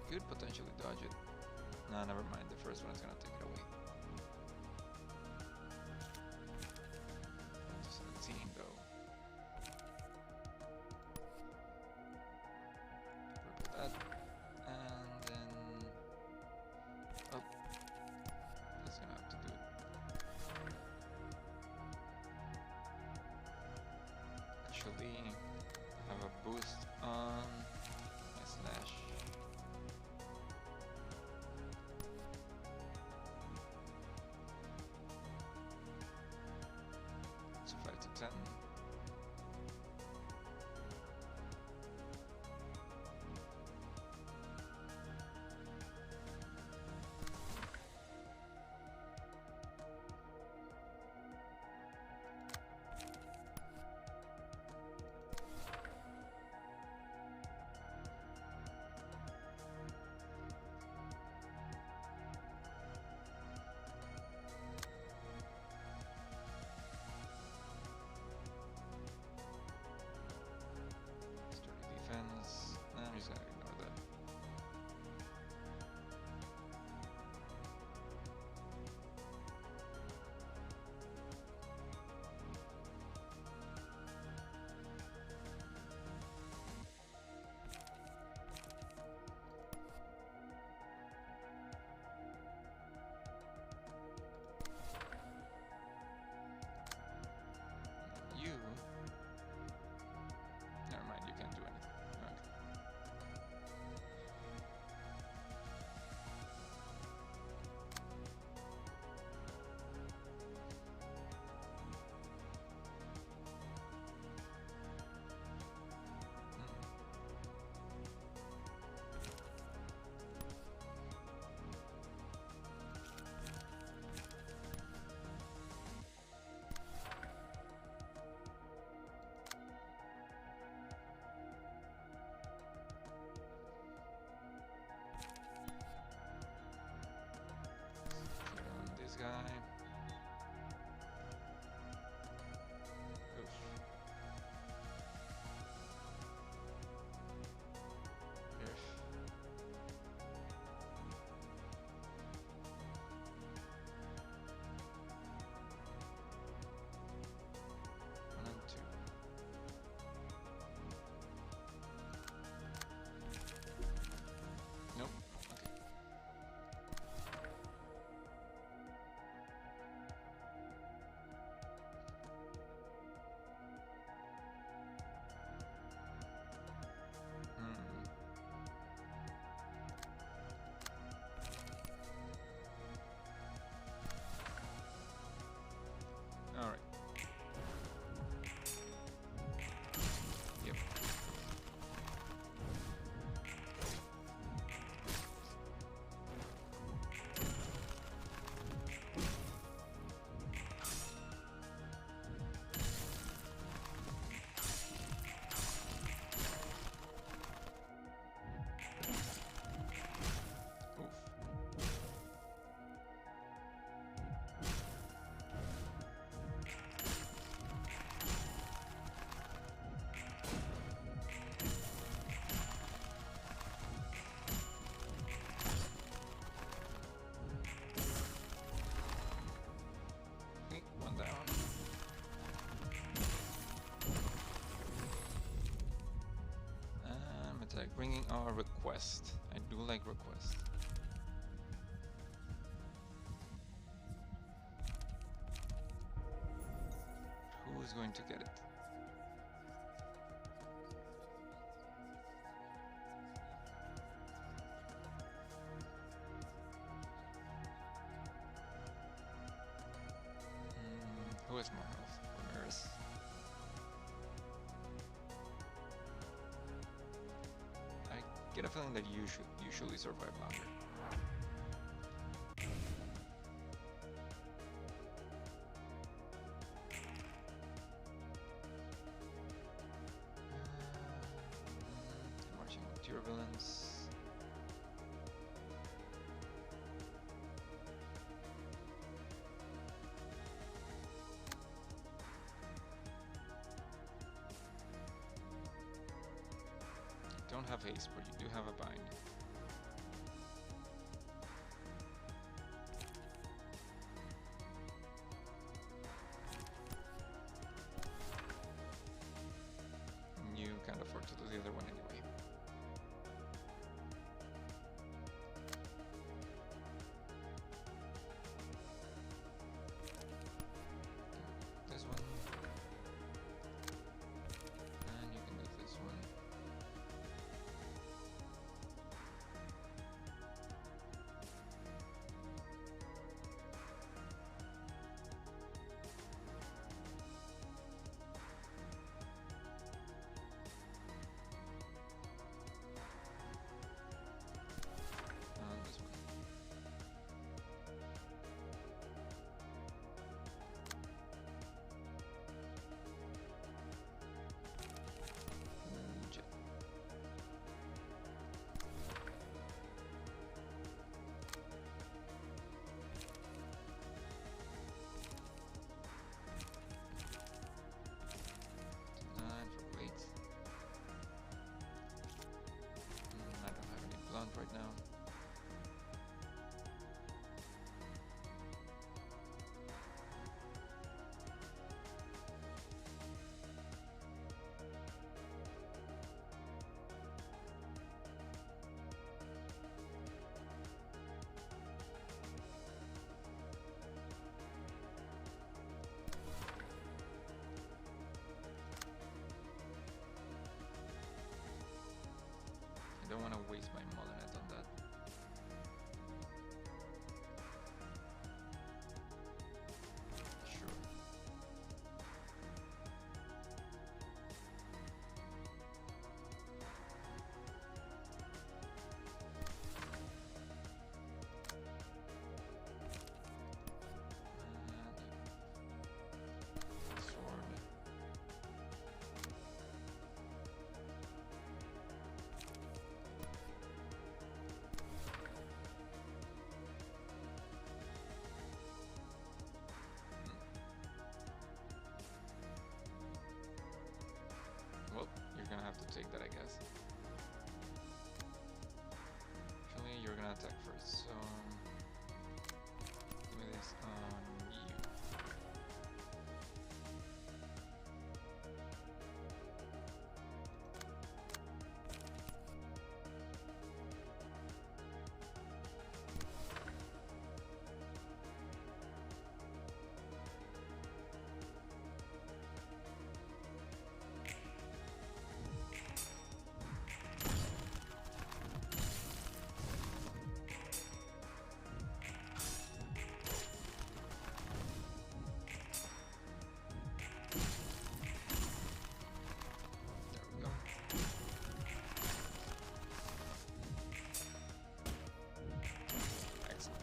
Could potentially dodge it. Nah, never mind. The first one is gonna take it away. 17 though. Purple that, and then oh, that's gonna have to do it. Actually, I have a boost on my slash. So 5 to 10. bringing our request. I do like request. Who is going to get it? Who has more health? Ramirez. I get a feeling that you should usually survive longer. Marching with your villains. Don't have haste, but you do have a bind. You can't afford to do the other one anyway. This one. And you can do this one. This one. Jet. Nine for weight. I don't have any blunt right now. I don't want to waste my Molinet on that. Sure. Sword. Well, you're gonna have to take that, I guess. Actually, you're gonna attack first, so give me this on you. There we go. Excellent.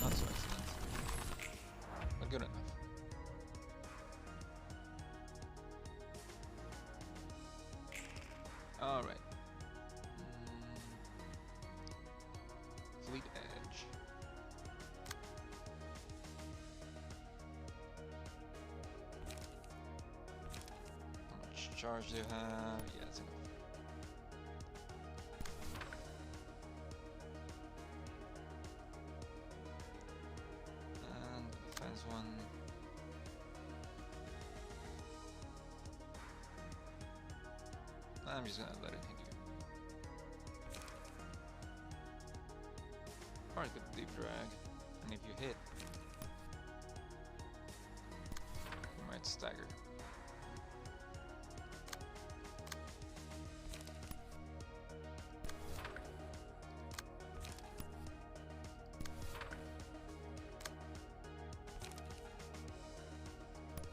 Not so excellent, but good enough. All right. Fleet Edge. How much charge do you have? Yeah, it's enough. I'm just gonna let it hit you. Or I could deep drag, and if you hit, you might stagger.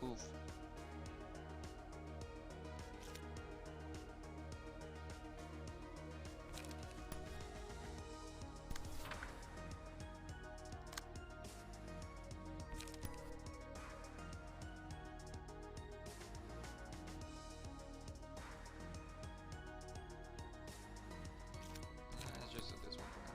Oof. Let's just do this one for now.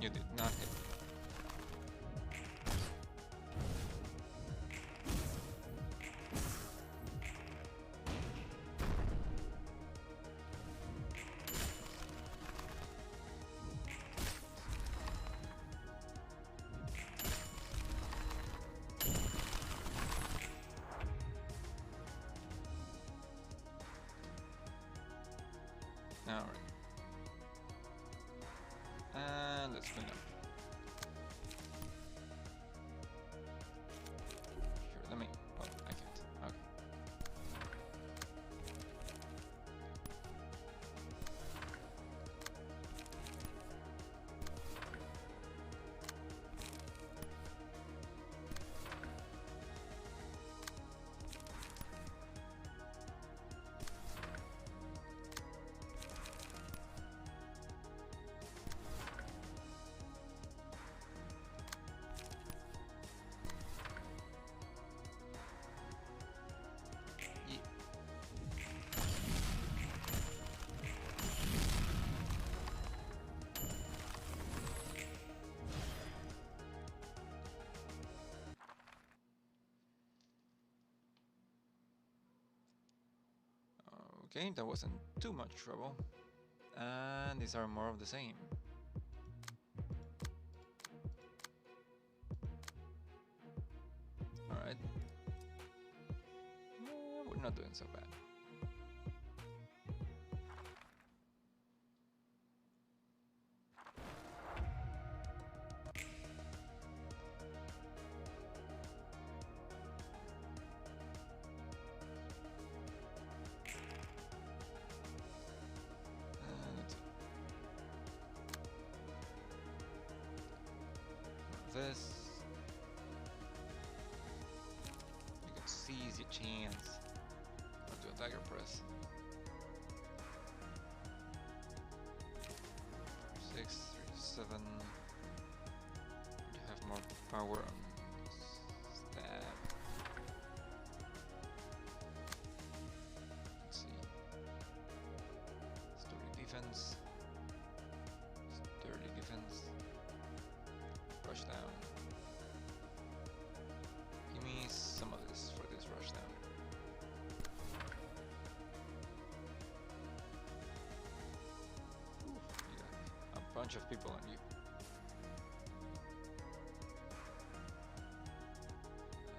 You did not hit. Alright. And let's clean up. Sure, let me. Oh, I can't. Okay. Okay, that wasn't too much trouble. And these are more of the same. Alright. We're not doing so bad. This, you could seize your chance or do a dagger press. 6, 3, 7. Would you have more power on stab? Let's see. Sturdy defense. Sturdy defense. Rush down. Give me some of this for this rush down. Ooh, you got a bunch of people on you.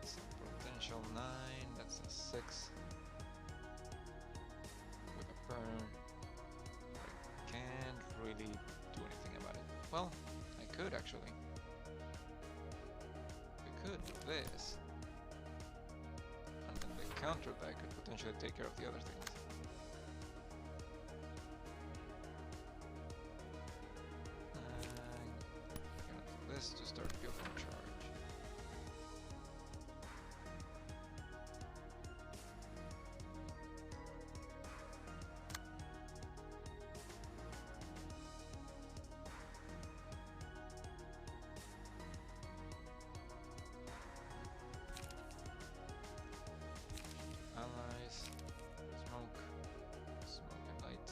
That's a potential 9, that's a 6. With a burn. I can't really do anything about it. Well, I could actually. Could do this, and then the counter that could potentially take care of the other things. I'm gonna do this to start building charge. Allies, smoke, smoke and light.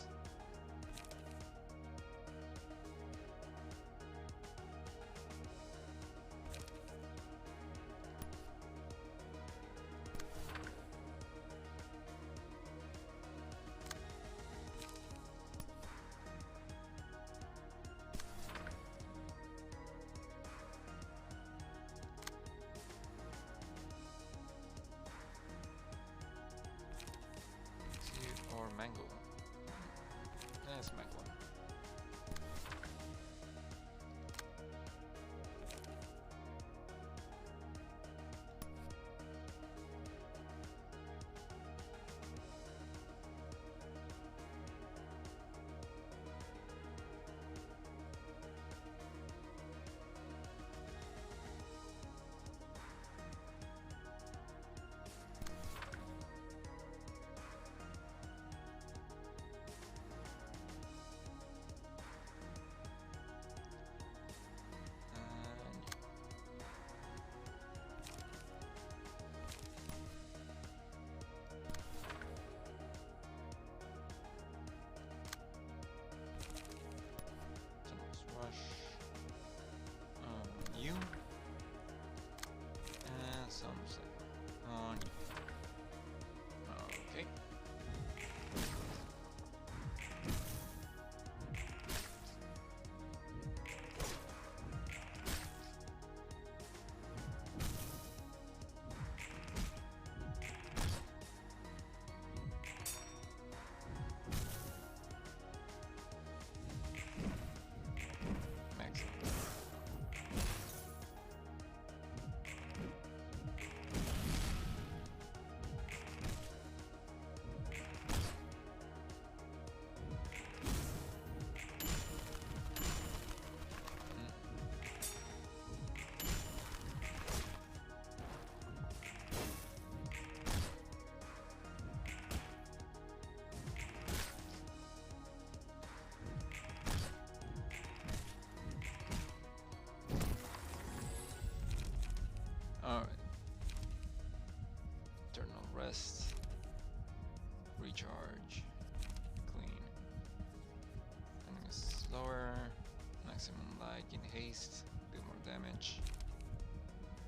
maximum like in haste, do more damage.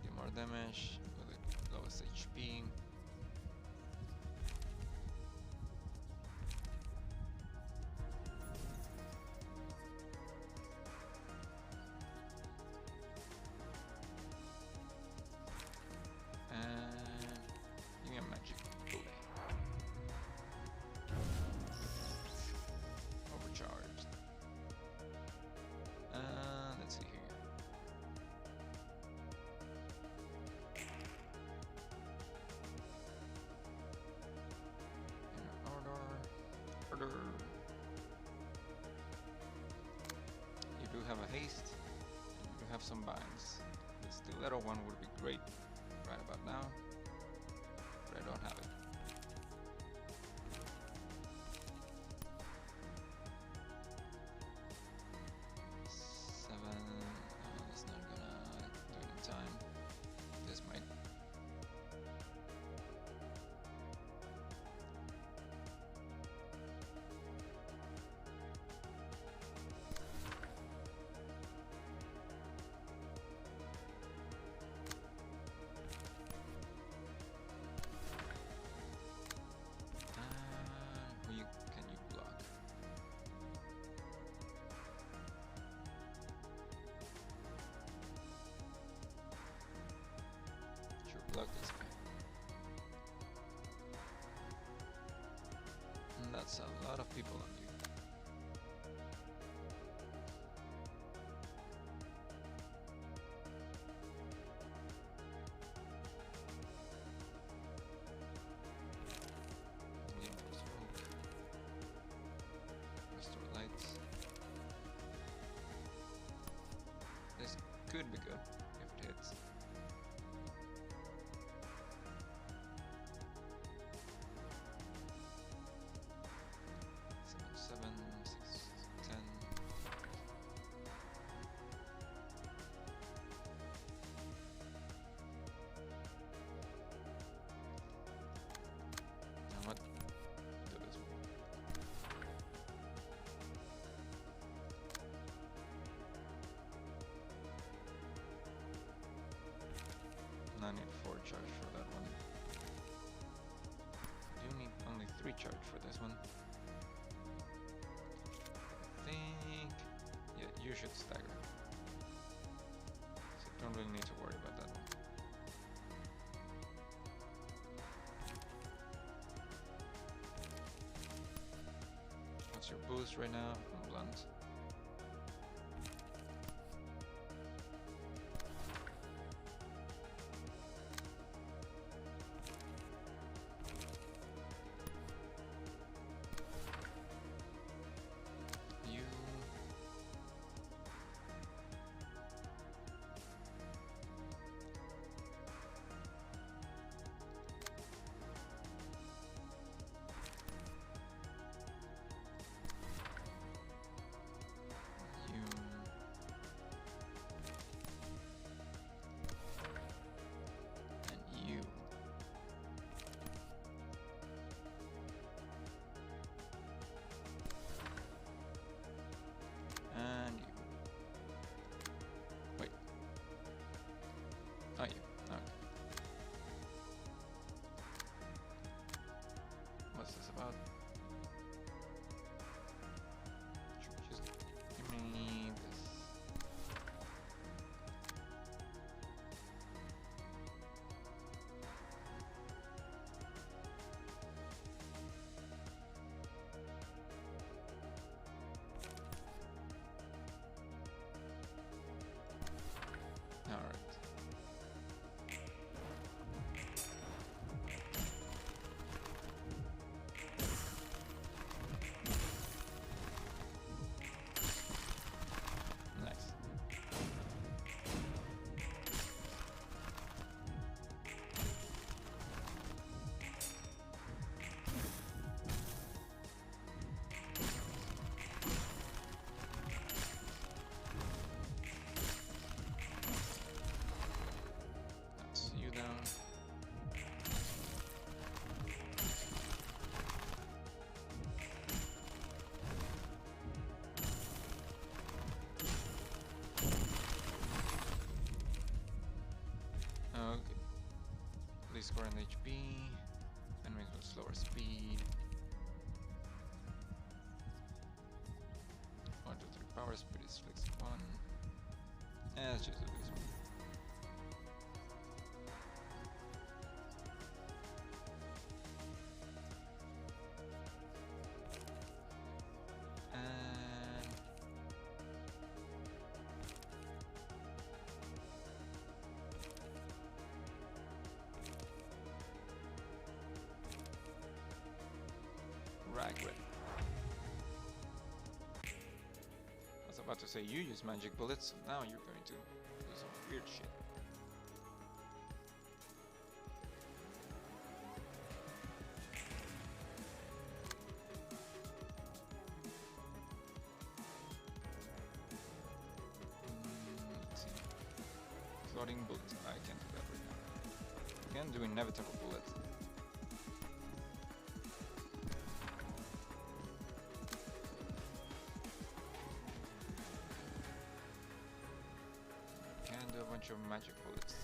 Do more damage with the lowest HP. And give me a magic bullet. Overcharged. Let's see here. In order. You do have a haste. And you do have some binds. The stiletto one would be great right about now, but I don't have it. Seven. It's not gonna do it in time. This might. Can you block? Sure, block this guy. And that's a lot of people on you. Yeah, smoke. Restore lights. This could be good if it hits. Seven, 6, 10. Now what? Do this one. And I need 4 charge for that one. You need only 3 charge for this one. I think... yeah, you should stagger. So don't really need to worry about that one. What's your boost right now? I'm blunt. You... score and HP. Enemies with slower speed. 1, 2, 3 power speed is flex 1. Let's just do this one. Ragrid. I was about to say you use magic bullets, now you're going to do some weird shit. Let's see. Floating bullets, I can't do that right now. Can do inevitable bullets. Of magic bullets.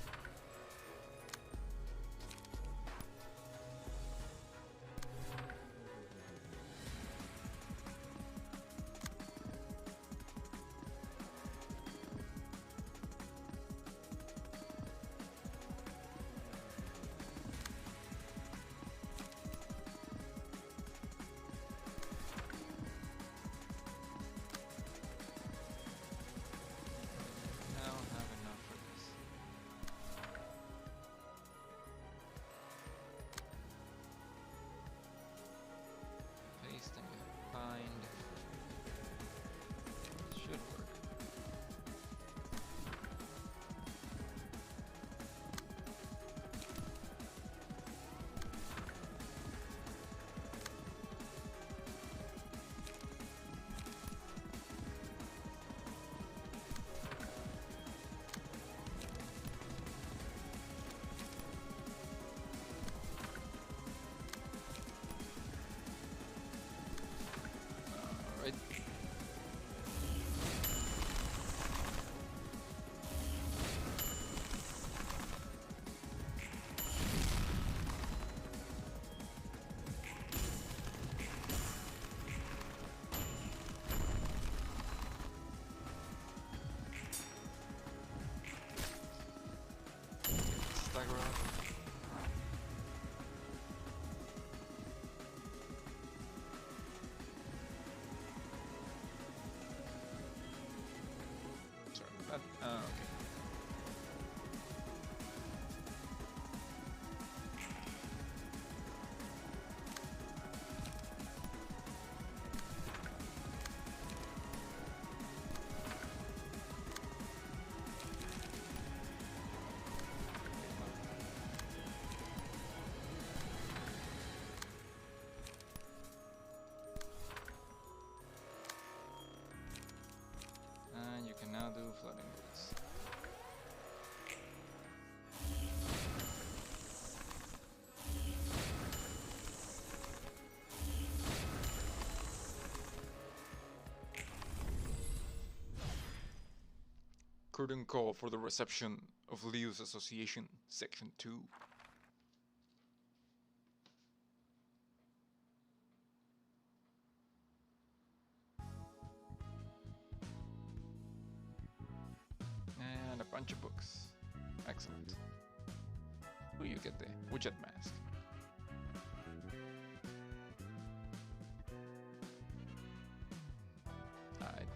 Okay. And you can now do floating bullets. Curtain call for the reception of Leo's Association, Section 2. And a bunch of books. Excellent. Ooh, you get the widget mask. Alright.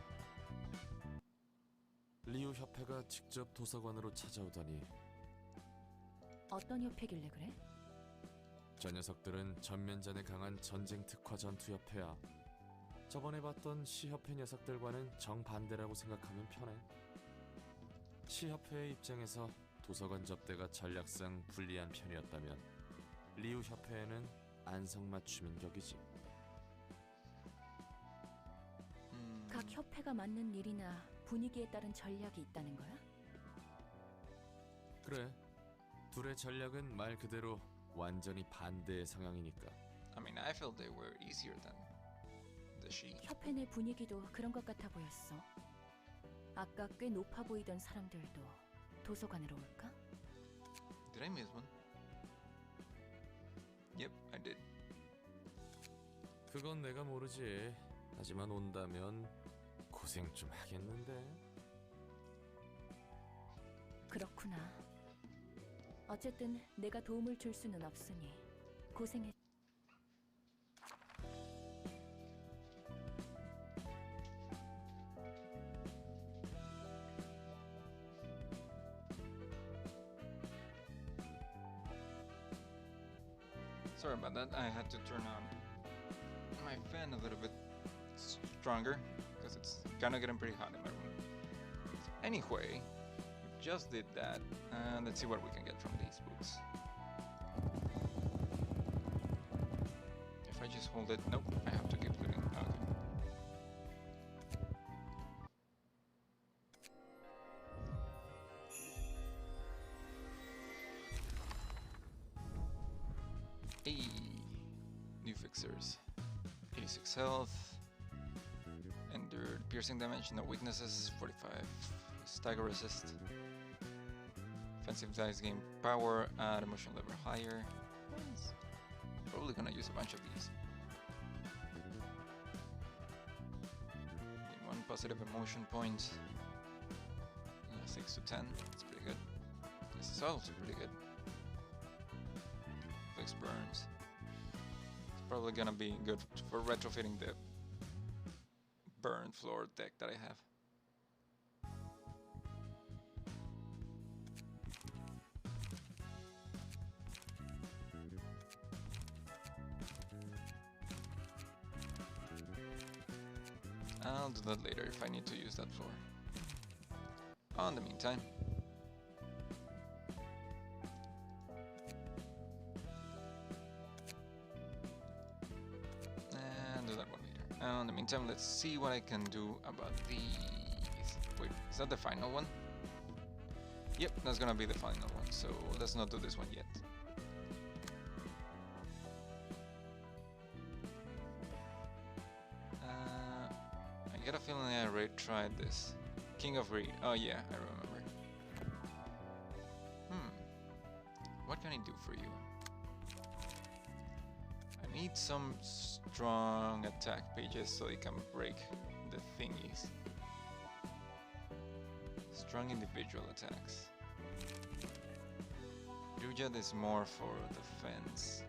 리우 협회가 직접 도서관으로 찾아오더니 어떤 협회길래 그래? 저 녀석들은 전면전에 강한 전쟁 특화 전투 협회야. 저번에 봤던 시협회 녀석들과는 정반대라고 생각하면 편해. 시협회의 입장에서 도서관 접대가 전략상 불리한 편이었다면 리우 협회에는 안성맞춤인 격이지. 각 협회가 맡는 일이나 분위기에 따른 전략이 있다는 거야? 그래. 둘의 전략은 말 그대로 완전히 반대의 성향이니까. I mean, I felt they were easier than the she. 협회 내 분위기도 그런 것 같아 보였어. 아까 꽤 높아 보이던 사람들도 도서관으로 올까? Did I miss one? Yep, I did. 그건 내가 모르지. 하지만 온다면 고생 좀 하겠는데. 그렇구나. 어쨌든 내가 도움을 줄 수는 없으니 고생했. Sorry about that. I had to turn on my fan a little bit stronger because it's kind of getting pretty hot in my room. Anyway, we just did that, and let's see what we can get from these boots. If I just hold it, nope, I have to keep looting. Okay. Hey, new fixers. 86 health, endured piercing damage, no weaknesses, 45 stagger resist, offensive dice gain power, add emotion level higher. Probably gonna use a bunch of these. Need 1 positive emotion point. 6 to 10, that's pretty good. This is also pretty good. Flex burns. It's probably gonna be good for retrofitting the burn floor deck that I have. I'll do that later if I need to use that floor. In the meantime, and do that one later. In the meantime, let's see what I can do about these. Wait, is that the final one? Yep, that's gonna be the final one, so let's not do this one yet. I get a feeling I already tried this. King of Reed. Oh yeah, I remember. What can I do for you? I need some strong attack pages so they can break the thingies. Strong individual attacks. Rujad is more for defense.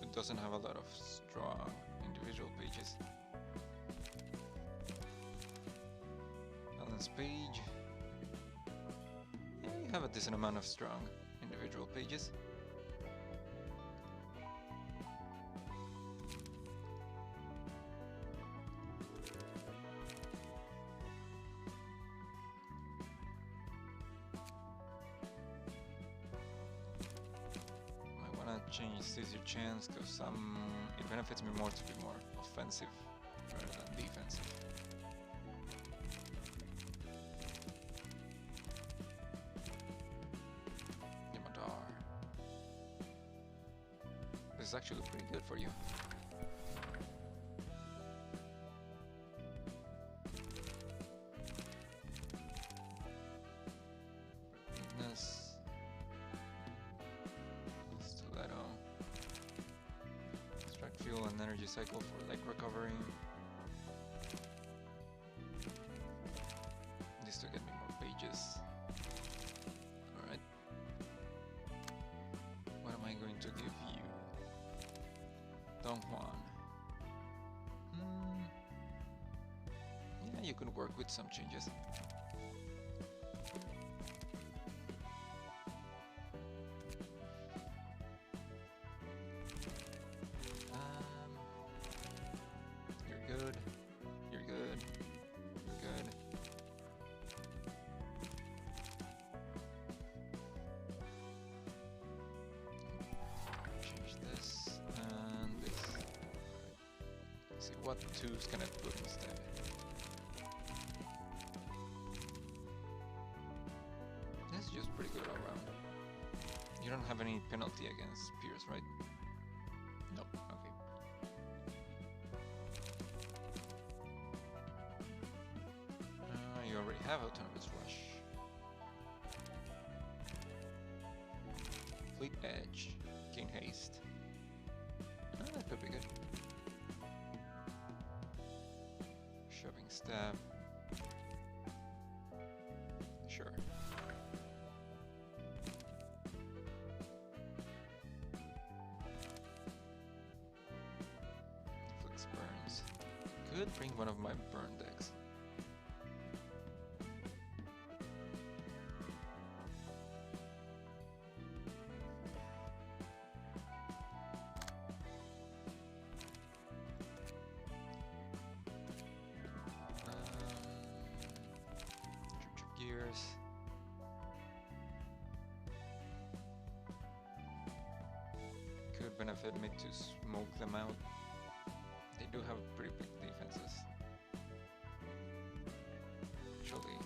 It doesn't have a lot of strong individual pages. Balance page. Yeah, you have a decent amount of strong individual pages. Might wanna change Seize Your Chance because it benefits me more to be more offensive rather than defensive. This is actually pretty good for you. Weakness. Stiletto. Extract fuel and energy cycle for leg recovery. This to get me more pages. Alright. What am I going to give you? Don Juan. Yeah, you can work with some changes. You're good. You're good. You're good. Change this and this. Let's see what twos can I put instead. This is just pretty good all around. You don't have any penalty against Pierce, right? Nope. Okay. You already have Autonomous Rush. Complete edge. Gain haste. Ah, that could be good. Shoving stab. Sure. Flicks burns. Could bring one of my burn decks. Gears. Could benefit me to smoke them out. They do have pretty big defenses. Actually,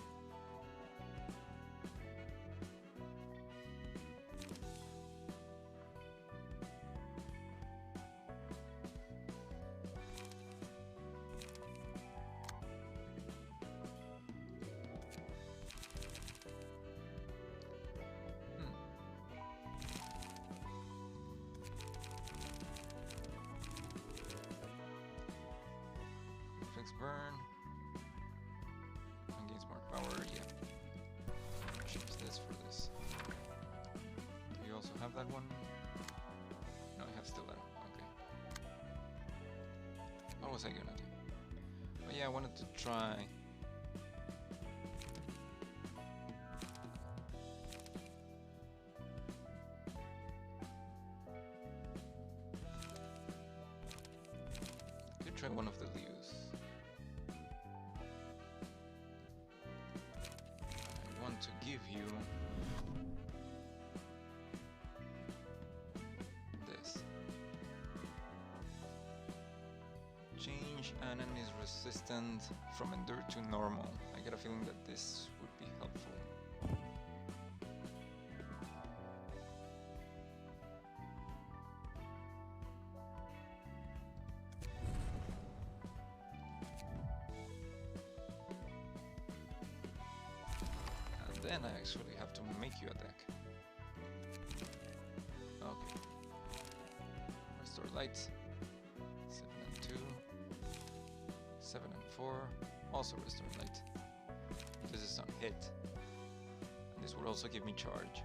fix burn. And gain smart power, yeah. Choose this for this. Do you also have that one? No, I have still that. Okay. What was I gonna do? Oh yeah, I wanted to try. Could try one of the leaves. I want to give you this. Change enemy's resistant from endure to normal. I get a feeling that this would be helpful. And then I actually have to make you a deck. Okay. Restore light. 7 and 2. 7 and 4. Also restore light. This is on hit. And this would also give me charge.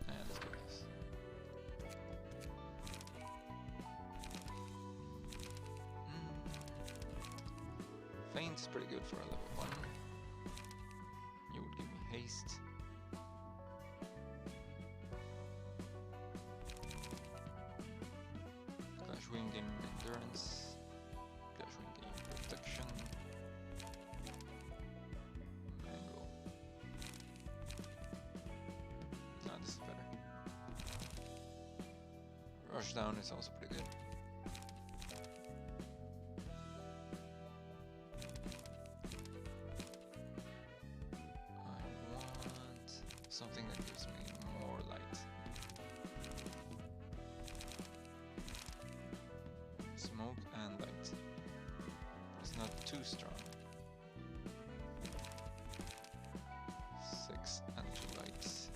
And let's do this. Feint's pretty good for a level 1. You would give me haste. Clash Wing gain endurance. Clash Wing gain protection. Mangle. No, this is better. Rush down is also pretty good. I want something that gives me more light. Smoke and light. It's not too strong. 6 and 2 lights.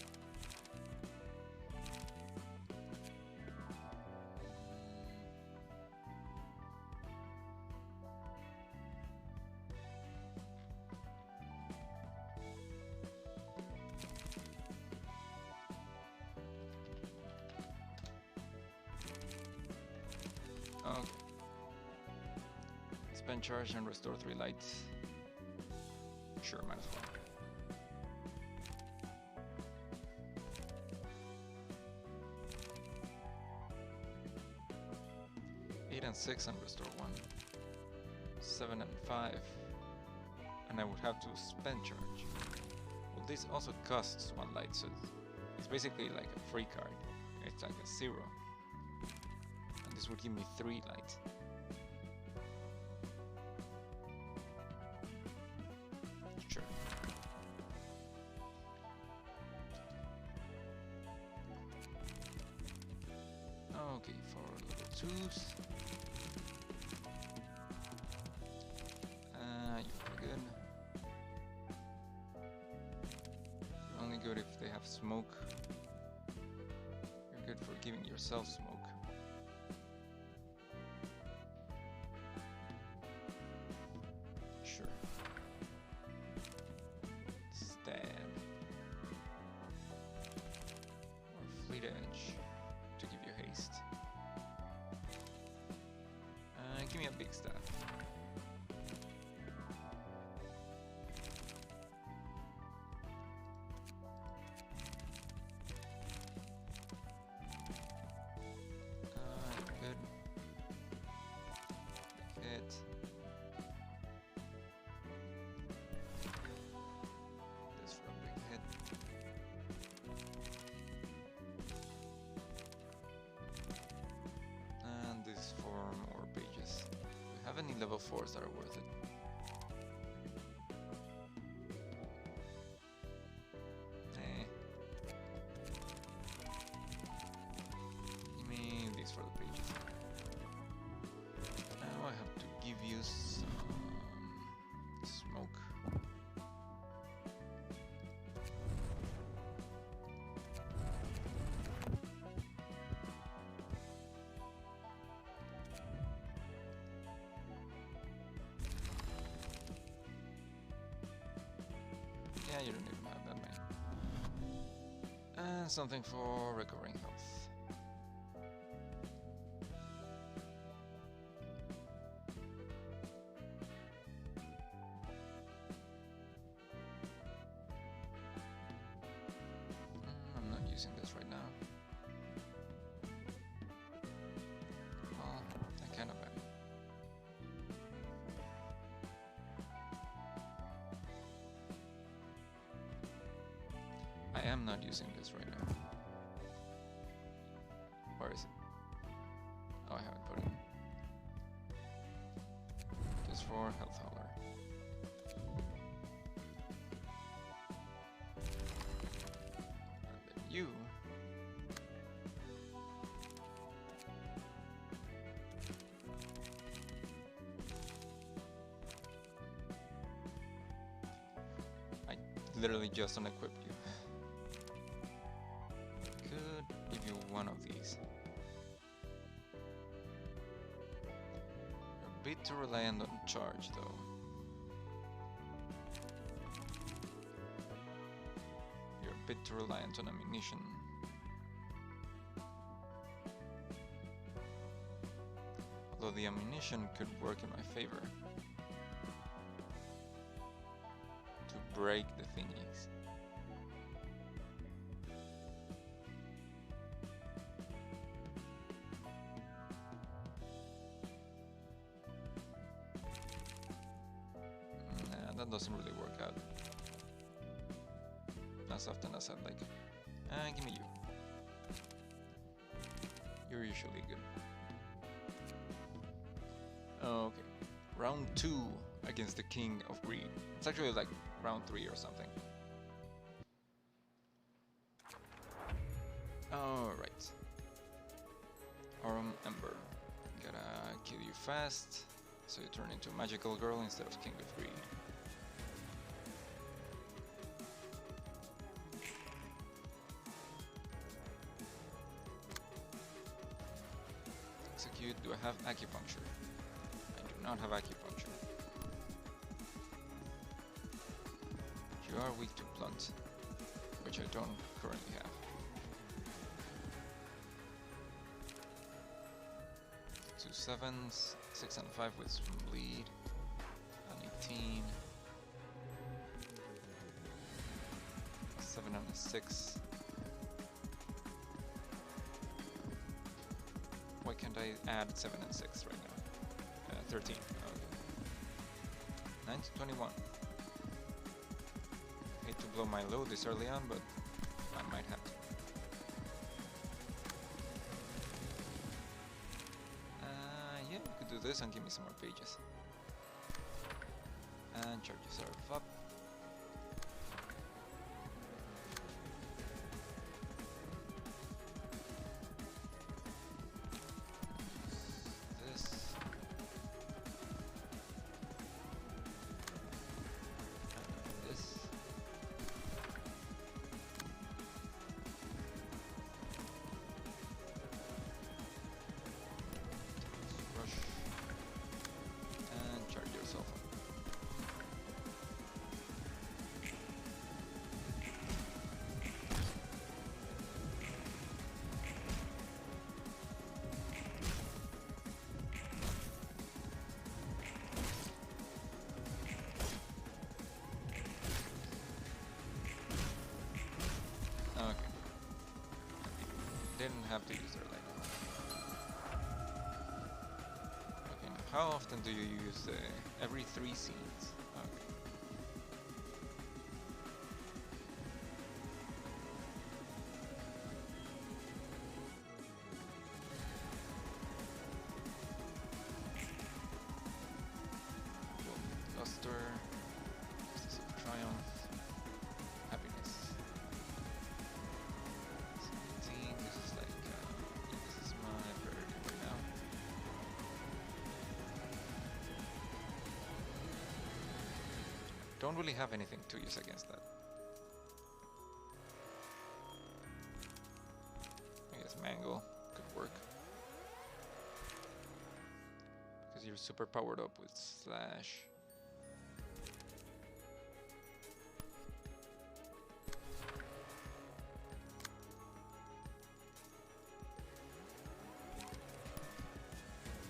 Okay. Spend charge and restore 3 lights. Sure, might as well. Eight and 6 and restore 1. 7 and 5. And I would have to spend charge. Well, this also costs 1 light, so it's basically like a free card. It's like a 0. And this would give me 3 light. Sure. Okay, for level 2s. You're pretty good. You're only of smoke. You're good for giving yourself smoke. Sure. Stab. Or fleet edge to give you haste. Give me a big staff. Good. Hit. This for a big hit. And this for more pages. Do we have any level 4s that are worth it? Give me these for the pages. Now I have to give you some smoke. Yeah, you don't even have that many. And something for recovering health. I'm not using this right now. Well, I kind of am. I am not using this right now. Where is it? Oh, I haven't put it. Just for health hauler. And then you. I literally just unequipped you. Could give you one of these. You're a bit too reliant on charge though. You're a bit too reliant on ammunition. Although the ammunition could work in my favor. To break the thingies. Nah, that doesn't really work out as often as I'd like. Give me you. You're usually good. Okay. Round 2 against the King of Greed. It's actually like round 3 or something. Alright. Aurum Ember. Gotta kill you fast, so you turn into a magical girl instead of King of Greed. Execute. Do I have acupuncture? I do not have acupuncture. You are weak to blunt, which I don't currently have. 2 7s, 6 and 5 with some bleed, an 18, a 7 and a 6. Why can't I add 7 and 6 right now? 13. Okay. 9 to 21. Hate to blow my load this early on, but I might have to. Yeah, you could do this and give me some more pages. And charge yourself up. This. This. have to use their light. Okay, now how often do you use every 3 scenes? Okay. Luster, Justice of Triumph, Happiness. 17, this is like, yeah, this is my priority right now. Don't really have anything to use against that. I guess Mangle could work. Because you're super powered up with Slash.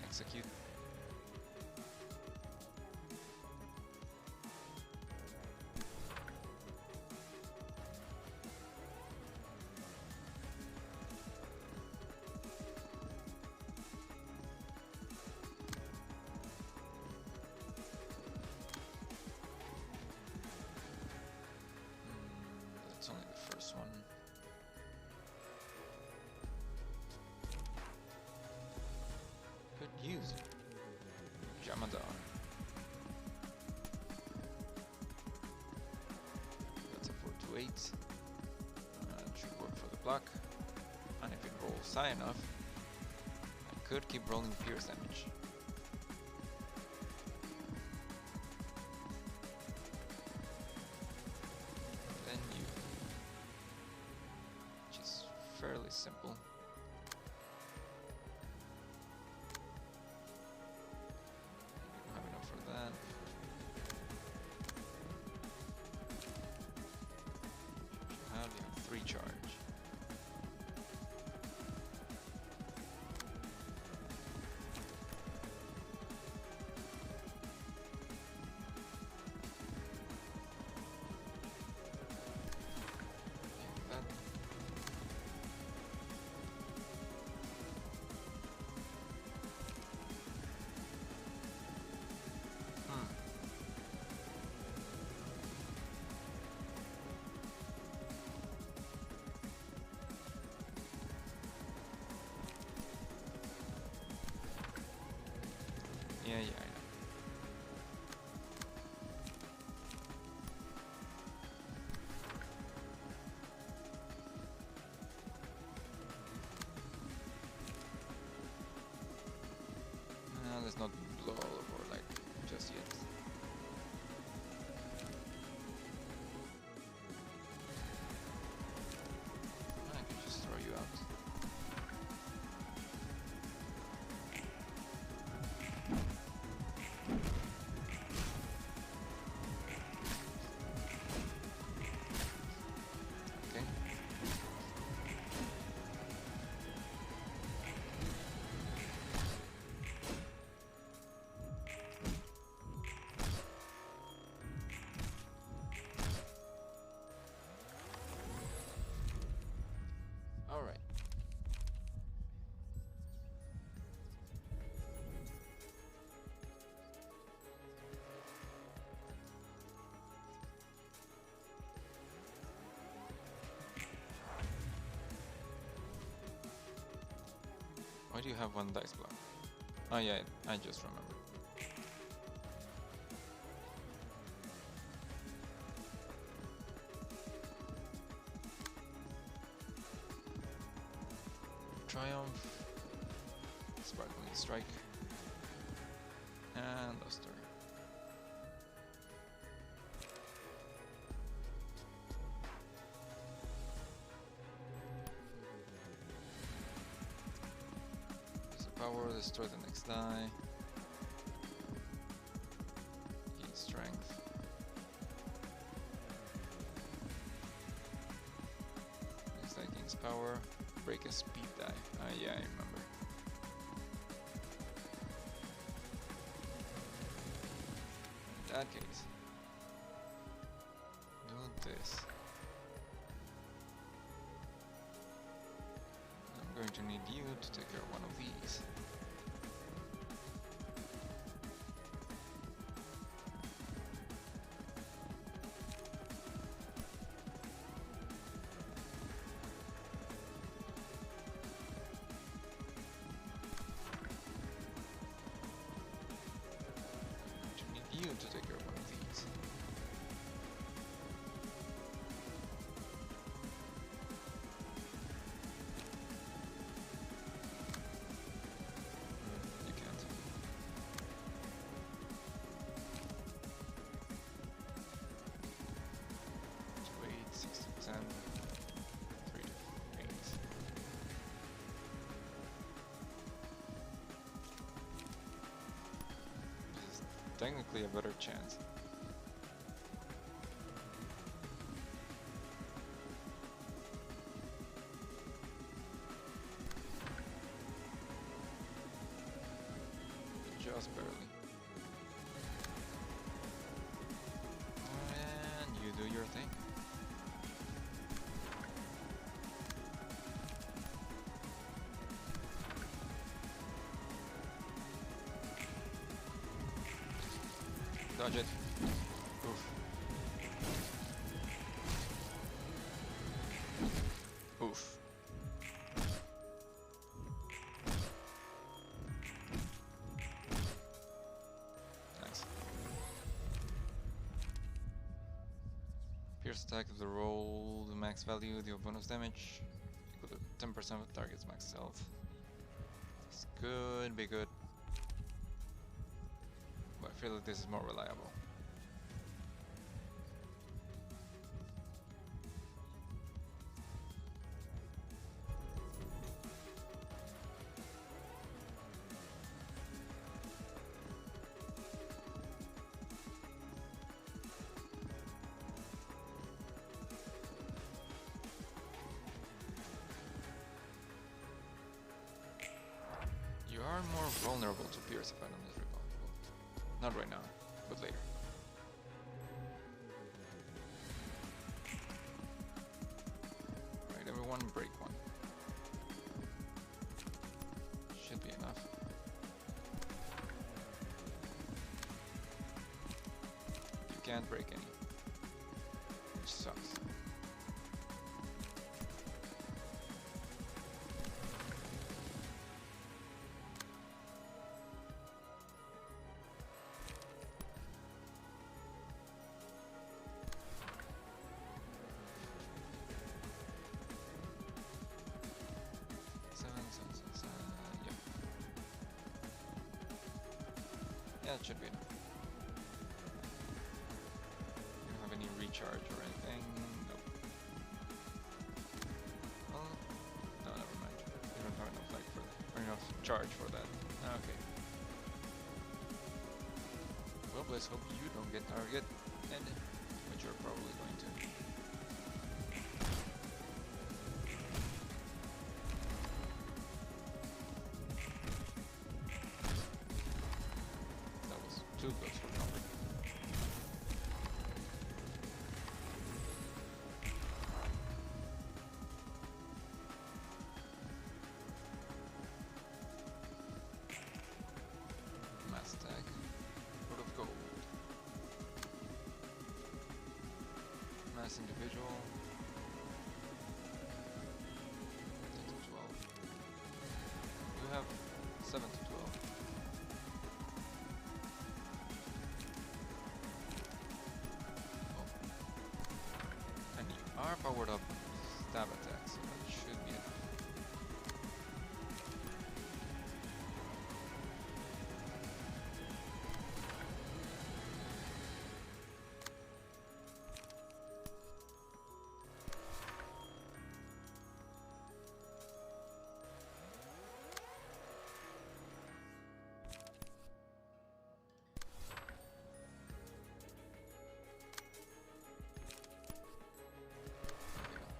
Execute. That's only the first one. Could use Jamadar. That's a 4-8. Should work for the block. And if it rolls high enough, I could keep rolling pierce damage. Then you, which is fairly simple. You don't have enough for that. You have 3 charge. That. Yeah, I know. Let's not blow all over like just yet. I can just throw you out. Okay. All right. Why do you have 1 dice block? Oh yeah, I just remembered. Triumph, Sparkling Strike, and Luster. Use a power, destroy the next die. Gain strength. Next die gains power. Break a speed die. Yeah, I remember. In that case, do this. I'm going going to need you to take care of one of these. You to take care of one of these. You can't. Just wait, 6 to 10, 3 to 8. This is technically a better chance. Just barely. And you do your thing. Dodge it. Oof. Oof. Nice. Pierce attack of the roll, the max value, the bonus damage, equal to 10% of the target's max health. This could be good. But I feel like this is more reliable. You are more vulnerable to pierce if I don't misrecall. Not right now, but later. Alright, everyone break one. Should be enough. You can't break any. Which sucks. Yeah, it should be enough. You don't have any recharge or anything? Nope. Well, no, never mind. You don't have enough life for that, or enough charge for that. Okay. Well, let's hope you don't get targeted, which you're probably going to. Too close for comfort. Mass attack. Pot of gold. Mass individual. 10 to 12. You have 7 to 12. Are powered up stab attacks, so that should be enough.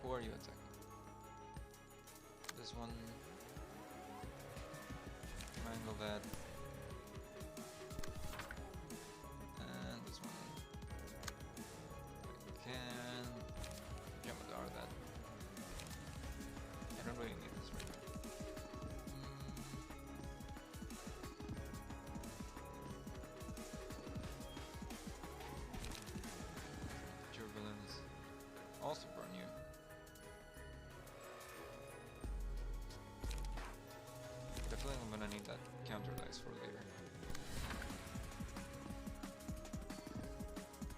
Who are you attacking? counter dice for later.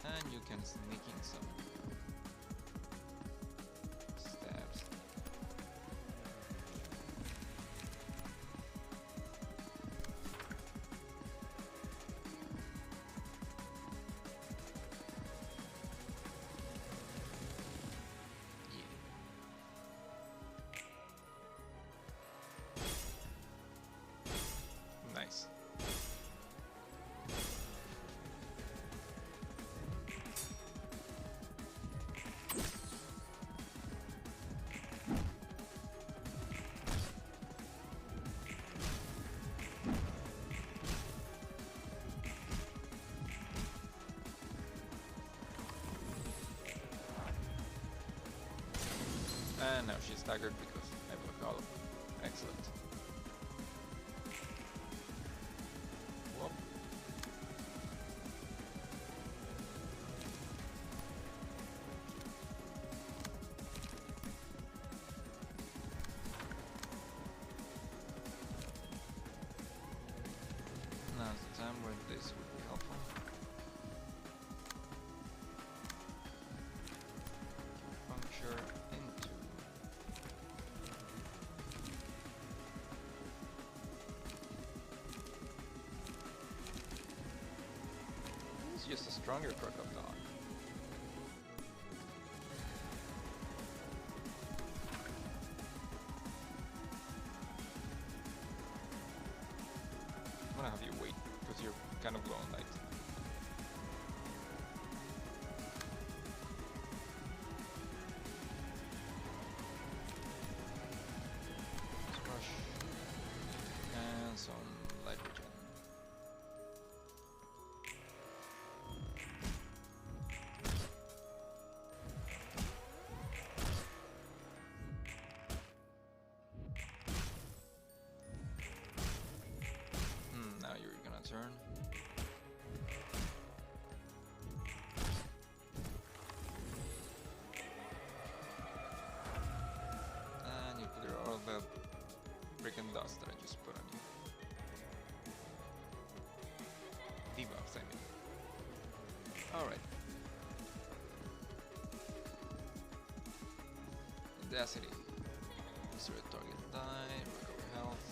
And you can sneak in some stabs. Nice. And now she's staggered because I blocked all of them. Excellent. Whoop. Now's the time where this would be helpful. Puncture into. This is just a stronger crocodile. I'm gonna have you wait, because you're kind of low on light. Crush. And some light regen. Now you're gonna turn. And you clear all the freaking dust that I just put on you. Debuffs, I mean. Alright. Audacity. Insert target die, recover health.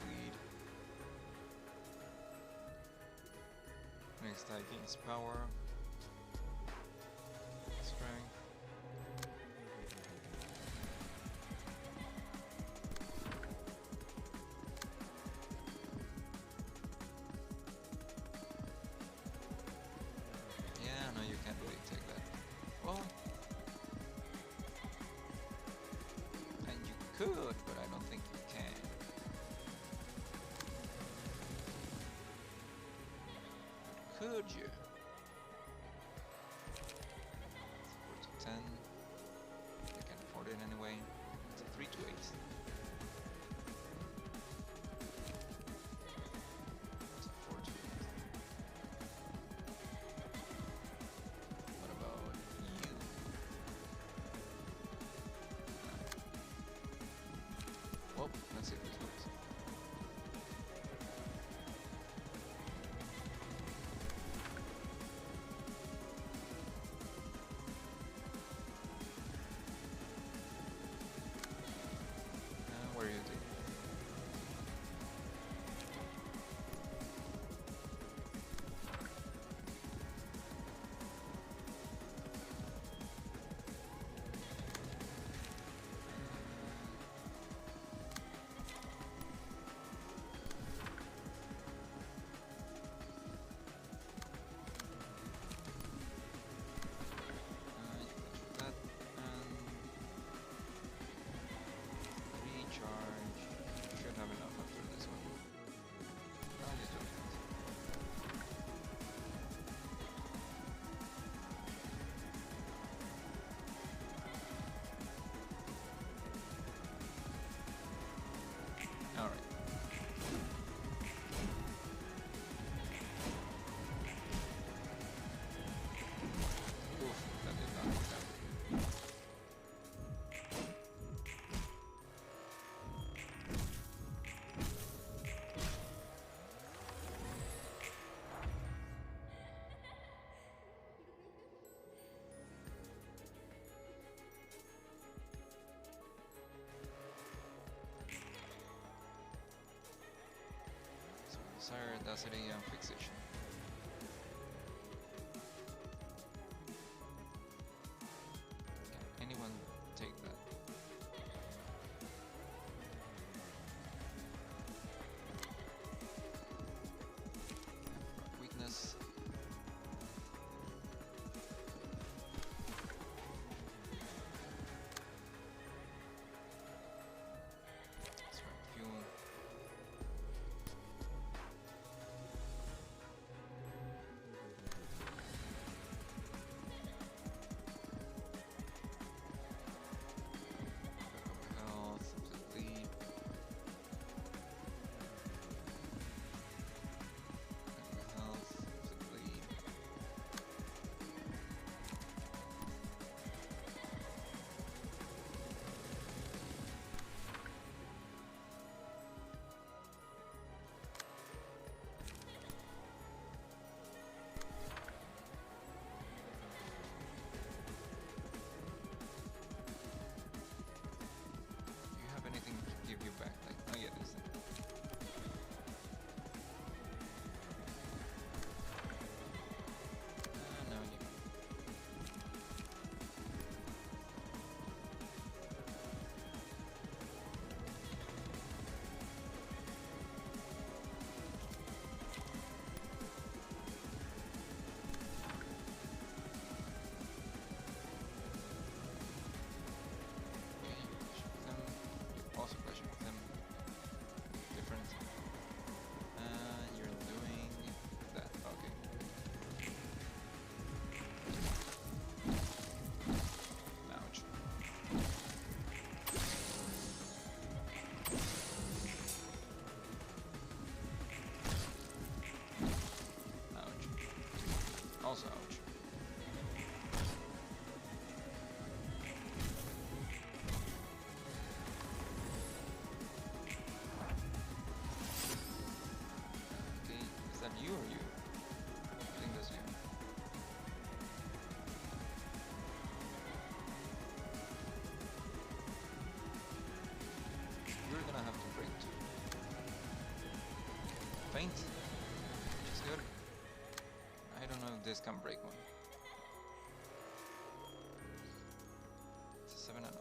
Bleed. Next die gains power. Strength. Yeah, no, you can't really take that. Well, and you could, but I don't think you can. Could you? 4 to 10. I can afford it anyway. It's a 3 to 8. It's a 4 to 8. What about you? Well, let's see if this works. Audacity and fixation. Can anyone take that? Weakness. That's right, fuel. Health, sleep. Health, sleep. Do you have anything to give you back? Like, oh yeah, this thing. No, you. Okay, you clash with them. You're also clashing with them. Different. You're doing that. Okay. Ouch. Ouch. Also ouch. Okay, is that you or you? I think that's you. You're gonna have to break too. Faint, which is good. I don't know if this can break one. It's a 7 and a 4.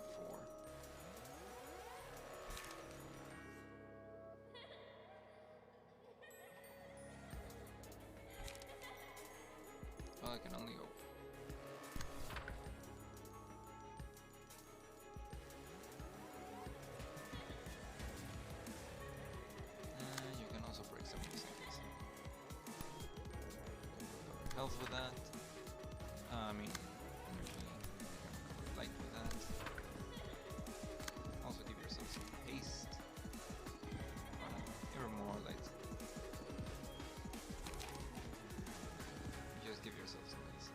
Well, I can only hope. You can also break some of these things. Health with that. I mean, energy. Light with that. Also give yourself some haste. Oh no, even more light. Just give yourself some haste.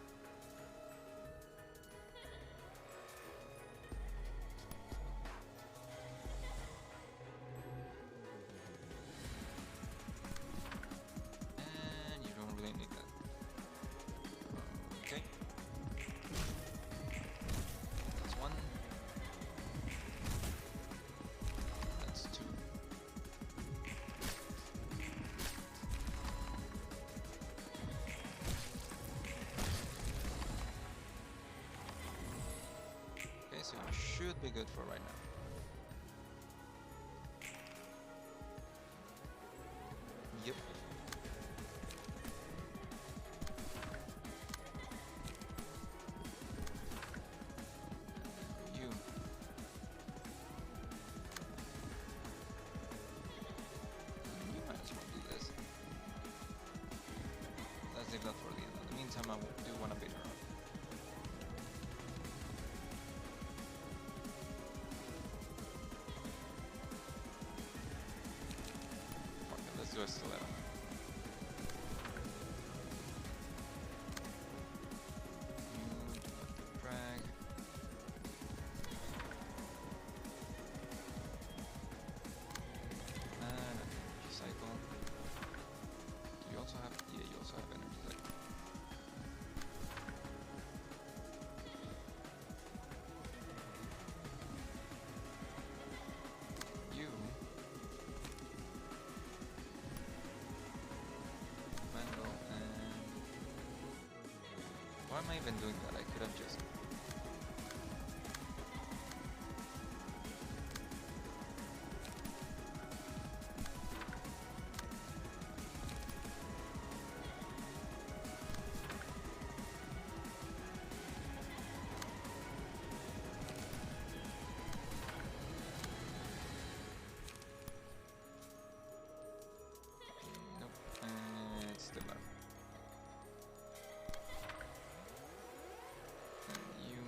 And you don't really need that. Okay. That's 1. That's 2. Okay, so you should be good for right now. Yep. You. You might as well do this. Let's leave that for the end. In the meantime, I do want to beat her up. Fuck it, let's do a stiletto. You do not do drag. And an energy cycle. Do you also have? Yeah, you also have energy cycle. You am I even doing that? I could have just... Nope, it's still not. And you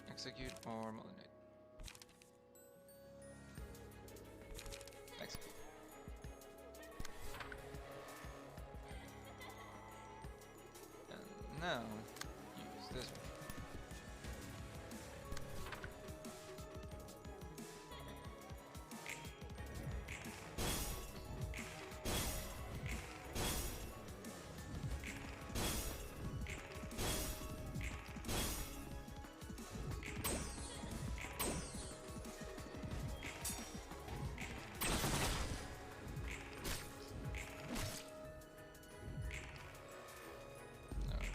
execute or malignate. Execute. And now use this one.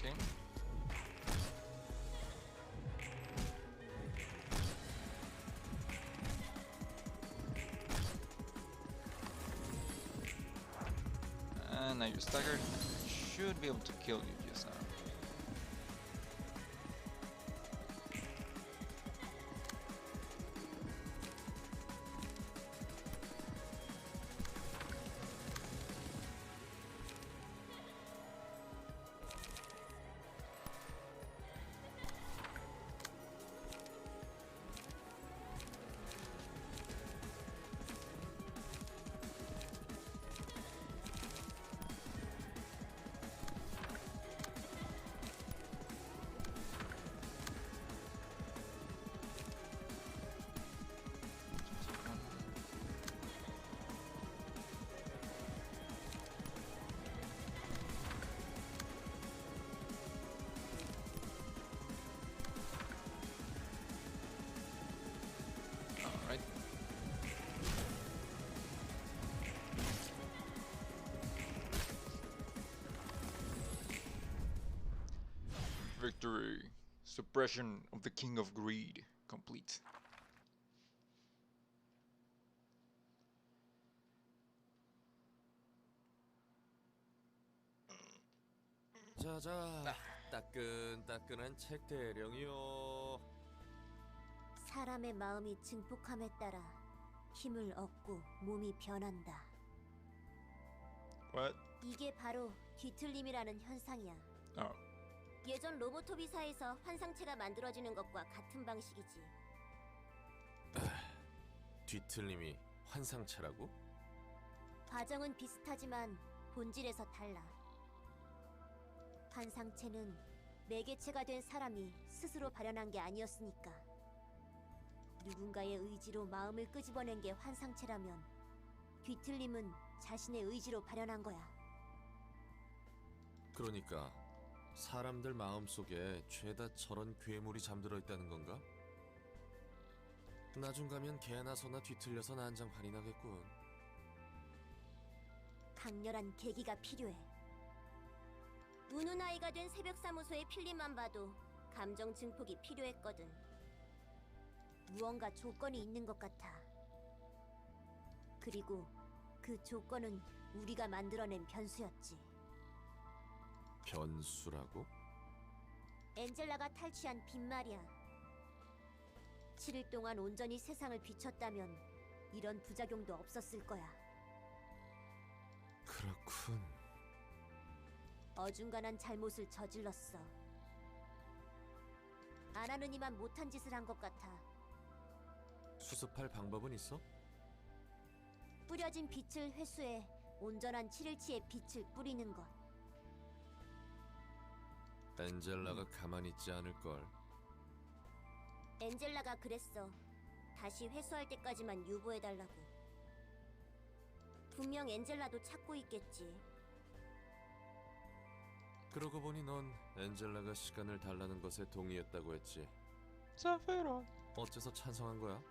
Okay. And now you're staggered. Should be able to kill you just now. Alright. Victory. Suppression of the King of Greed. Complete. 자자, 따끈따끈한 책 대령이요. 사람의 마음이 증폭함에 따라 힘을 얻고 몸이 변한다. What? 이게 바로 뒤틀림이라는 현상이야. Oh. 예전 로보토비사에서 환상체가 만들어지는 것과 같은 방식이지. 뒤틀림이 환상체라고? 과정은 비슷하지만 본질에서 달라. 환상체는 매개체가 된 사람이 스스로 발현한 게 아니었으니까. 누군가의 의지로 마음을 끄집어낸 게 환상체라면 뒤틀림은 자신의 의지로 발현한 거야. 그러니까 사람들 마음속에 죄다 저런 괴물이 잠들어 있다는 건가? 나중 가면 개나 소나 뒤틀려서 난장판이 나겠군. 강렬한 계기가 필요해. 우는 아이가 된 새벽사무소의 필름만 봐도 감정 증폭이 필요했거든. 무언가 조건이 있는 것 같아. 그리고 그 조건은 우리가 만들어낸 변수였지. 변수라고? 엔젤라가 탈취한 빛 말이야. 7일 동안 온전히 세상을 비췄다면 이런 부작용도 없었을 거야. 그렇군. 어중간한 잘못을 저질렀어. 안 하느니만 못한 짓을 한 것 같아. 수습할 방법은 있어? 뿌려진 빛을 회수해 온전한 7일치의 빛을 뿌리는 것. 엔젤라가 가만히 있지 않을걸. 엔젤라가 그랬어. 다시 회수할 때까지만 유보해달라고. 분명 엔젤라도 찾고 있겠지. 그러고 보니 넌 엔젤라가 시간을 달라는 것에 동의했다고 했지. 사페론. 어째서 찬성한 거야?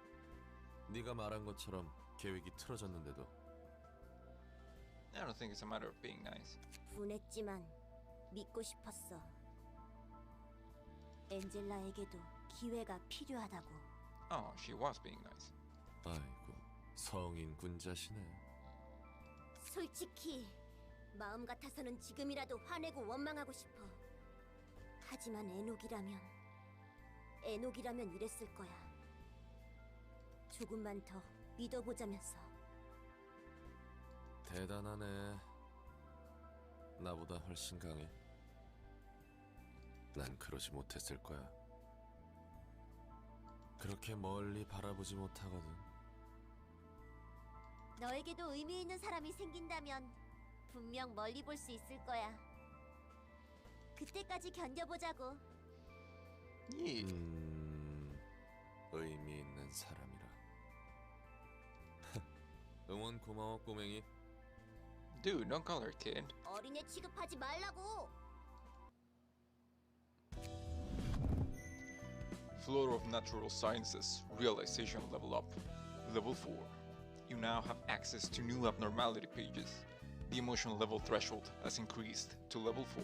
네가 말한 것처럼 계획이 틀어졌는데도. I don't think it's a matter of being nice. 분했지만 믿고 싶었어. 엔젤라에게도 기회가 필요하다고. Oh, she was being nice. 아이고, 성인 군자시네. 솔직히 마음 같아서는 지금이라도 화내고 원망하고 싶어. 하지만 에녹이라면 이랬을 거야. 조금만 더 믿어보자면서. 대단하네. 나보다 훨씬 강해. 난 그러지 못했을 거야. 그렇게 멀리 바라보지 못하거든. 너에게도 의미 있는 사람이 생긴다면 분명 멀리 볼 수 있을 거야. 그때까지 견뎌보자고. Yeah. 의미 있는 사람이라. 응원 고마워, 꼬맹이. Dude, don't call her kid. 어린애 취급하지 말라고. Floor of Natural Sciences, Realization Level Up. Level 4. You now have access to new abnormality pages. The emotional level threshold has increased to level 4.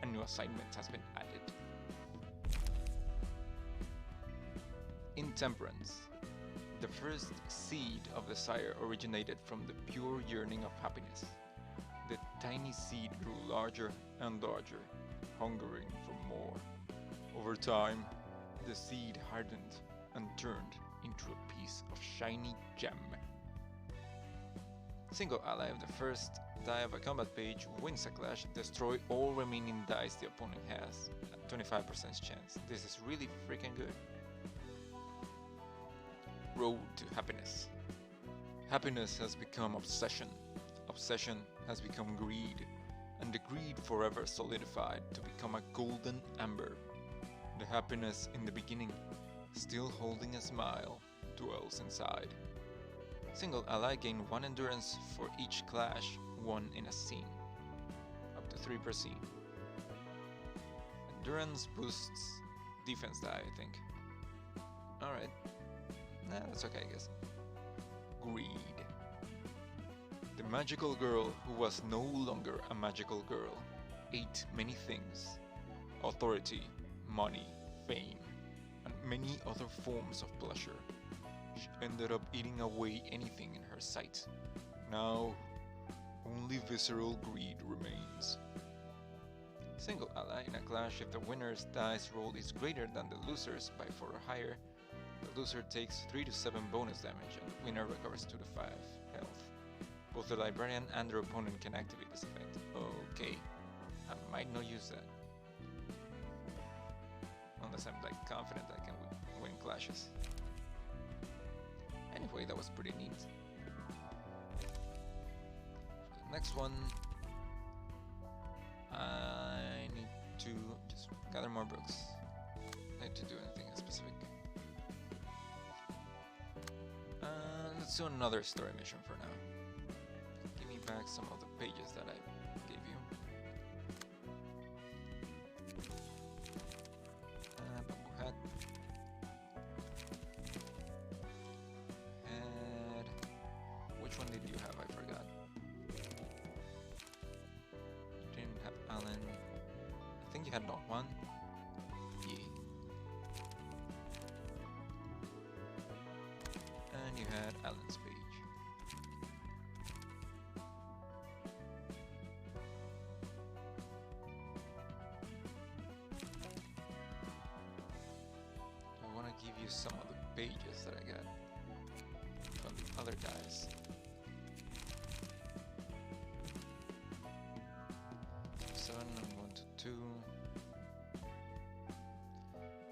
A new assignment has been added. Intemperance. The first seed of desire originated from the pure yearning of happiness. The tiny seed grew larger and larger, hungering for more. Over time, the seed hardened and turned into a piece of shiny gem. Single ally of the first die of a combat page wins a clash. Destroy all remaining dice the opponent has at 25% chance. This is really freaking good. Road to happiness. Happiness has become obsession. Obsession has become greed, and the greed forever solidified to become a golden amber. The happiness in the beginning, still holding a smile, dwells inside. Single ally gain 1 endurance for each clash won in a scene, up to 3 per scene. Endurance boosts defense die, I think. Alright. Nah, that's okay, I guess. Greed. The magical girl who was no longer a magical girl ate many things. Authority, money, fame, and many other forms of pleasure. She ended up eating away anything in her sight. Now, only visceral greed remains. Single ally in a clash, if the winner's dice roll is greater than the loser's by 4 or higher, the loser takes 3 to 7 bonus damage and the winner recovers 2 to 5 health. Both the librarian and their opponent can activate this effect. Okay, I might not use that. Unless I'm like confident I can win clashes. Anyway, that was pretty neat. For the next one, I need to just gather more books. I need to do anything specific. Let's do another story mission for now. Give me back some of the pages that I gave you. Bamboo hat. And which one did you have? I forgot. You didn't have Alan. I think you had not one. Yeah. And you had Alan's page. I want to give you some of the pages that I got from the other guys. Seven and 1 to 2.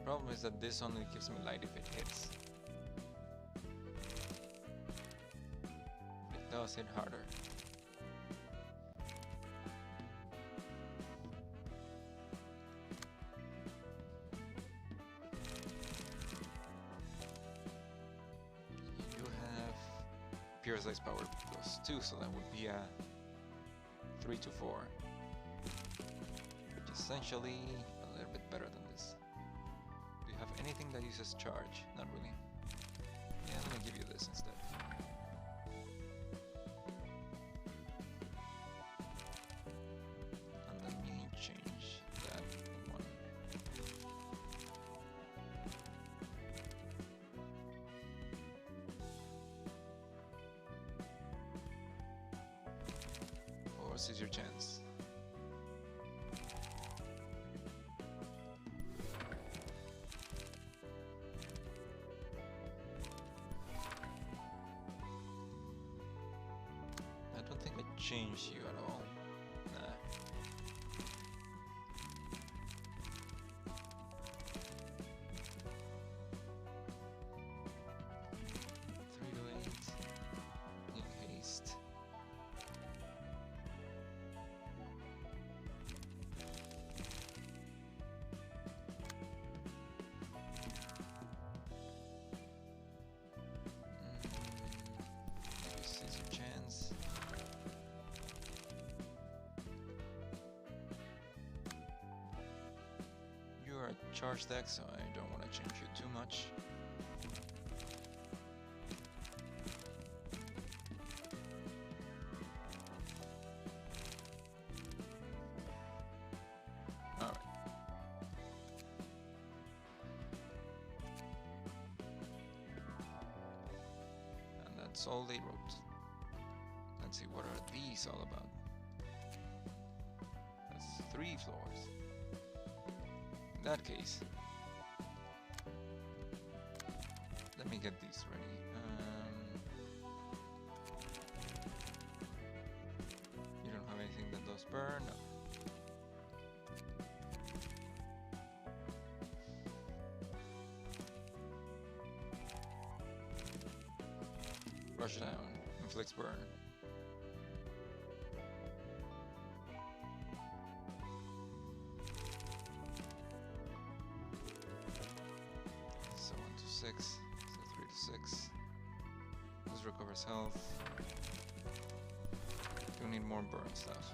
Problem is that this only gives me light if it hits. It does hit harder. You do have Pure Size Power plus 2, so that would be a 3 to 4. Which is essentially a little bit better than this. Do you have anything that uses charge? Not really. Yeah, let me give you this instead. And let me change that one. seize your chance. I don't think I changed you at all. Nah. Haste. This is a chance. You are a charge deck, so I don't want to change you too much. Alright. And that's all they wrote. Let's see, what are these all about? That's 3 floors. In that case, let me get these ready. You don't have anything that does burn? No. Rush down, inflicts burn. So 1 to 6, so 3 to 6. This recovers health. Do need more burn stuff.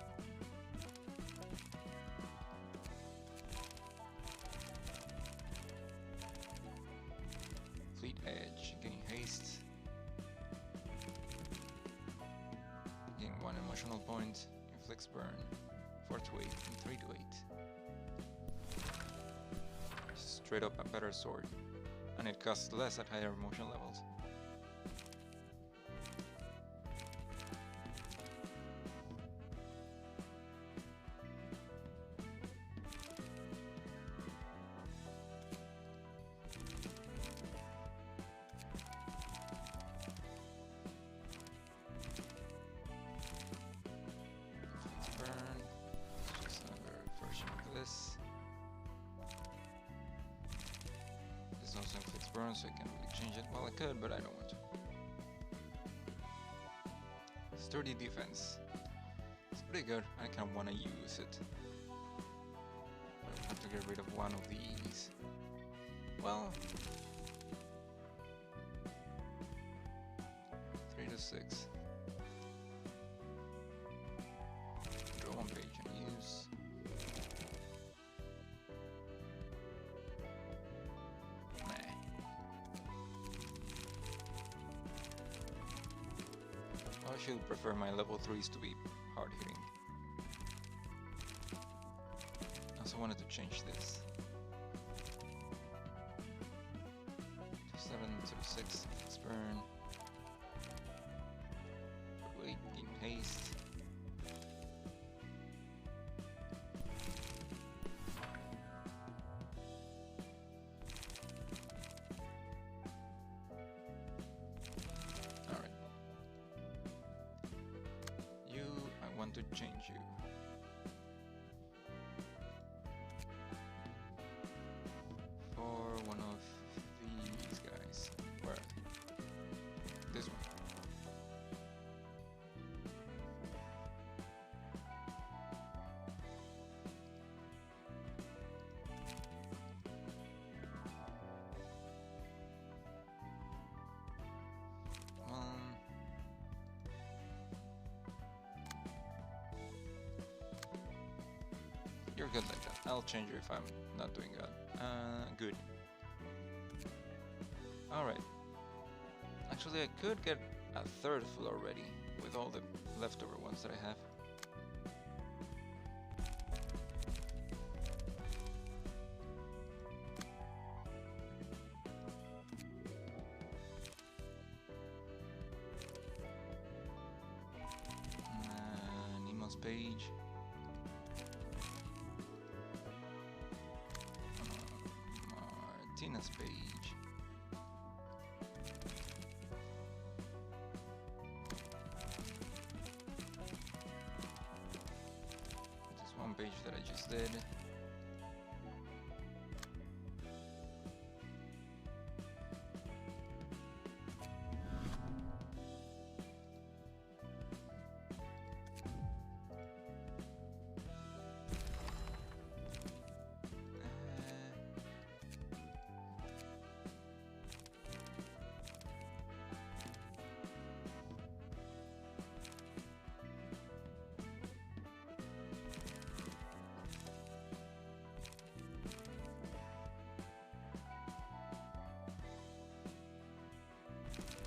Fleet Edge, gain haste. Gain 1 emotional point, inflicts burn. 4 to 8 and 3 to 8. Straight up a better sword. And it costs less at higher emotion levels. Let's burn. Just another version of this. This also inflicts burn, so I can't really change it. Well, I could, but I don't want to. Sturdy defense. It's pretty good. I kind of want to use it. But I have to get rid of one of these. Well, 3 to 6. Draw 1 page and use. I should prefer my level 3s to be hard hitting. I also wanted to change this. 7 to 6, let's burn. 8, gain haste. To change you. For one of these guys. Where? This one. You're good like that. I'll change you if I'm not doing that. Good. Alright. Actually, I could get a 3rd floor ready with all the leftover ones that I have. Nemo's Pit. page. Martina's page. This one page that I just did.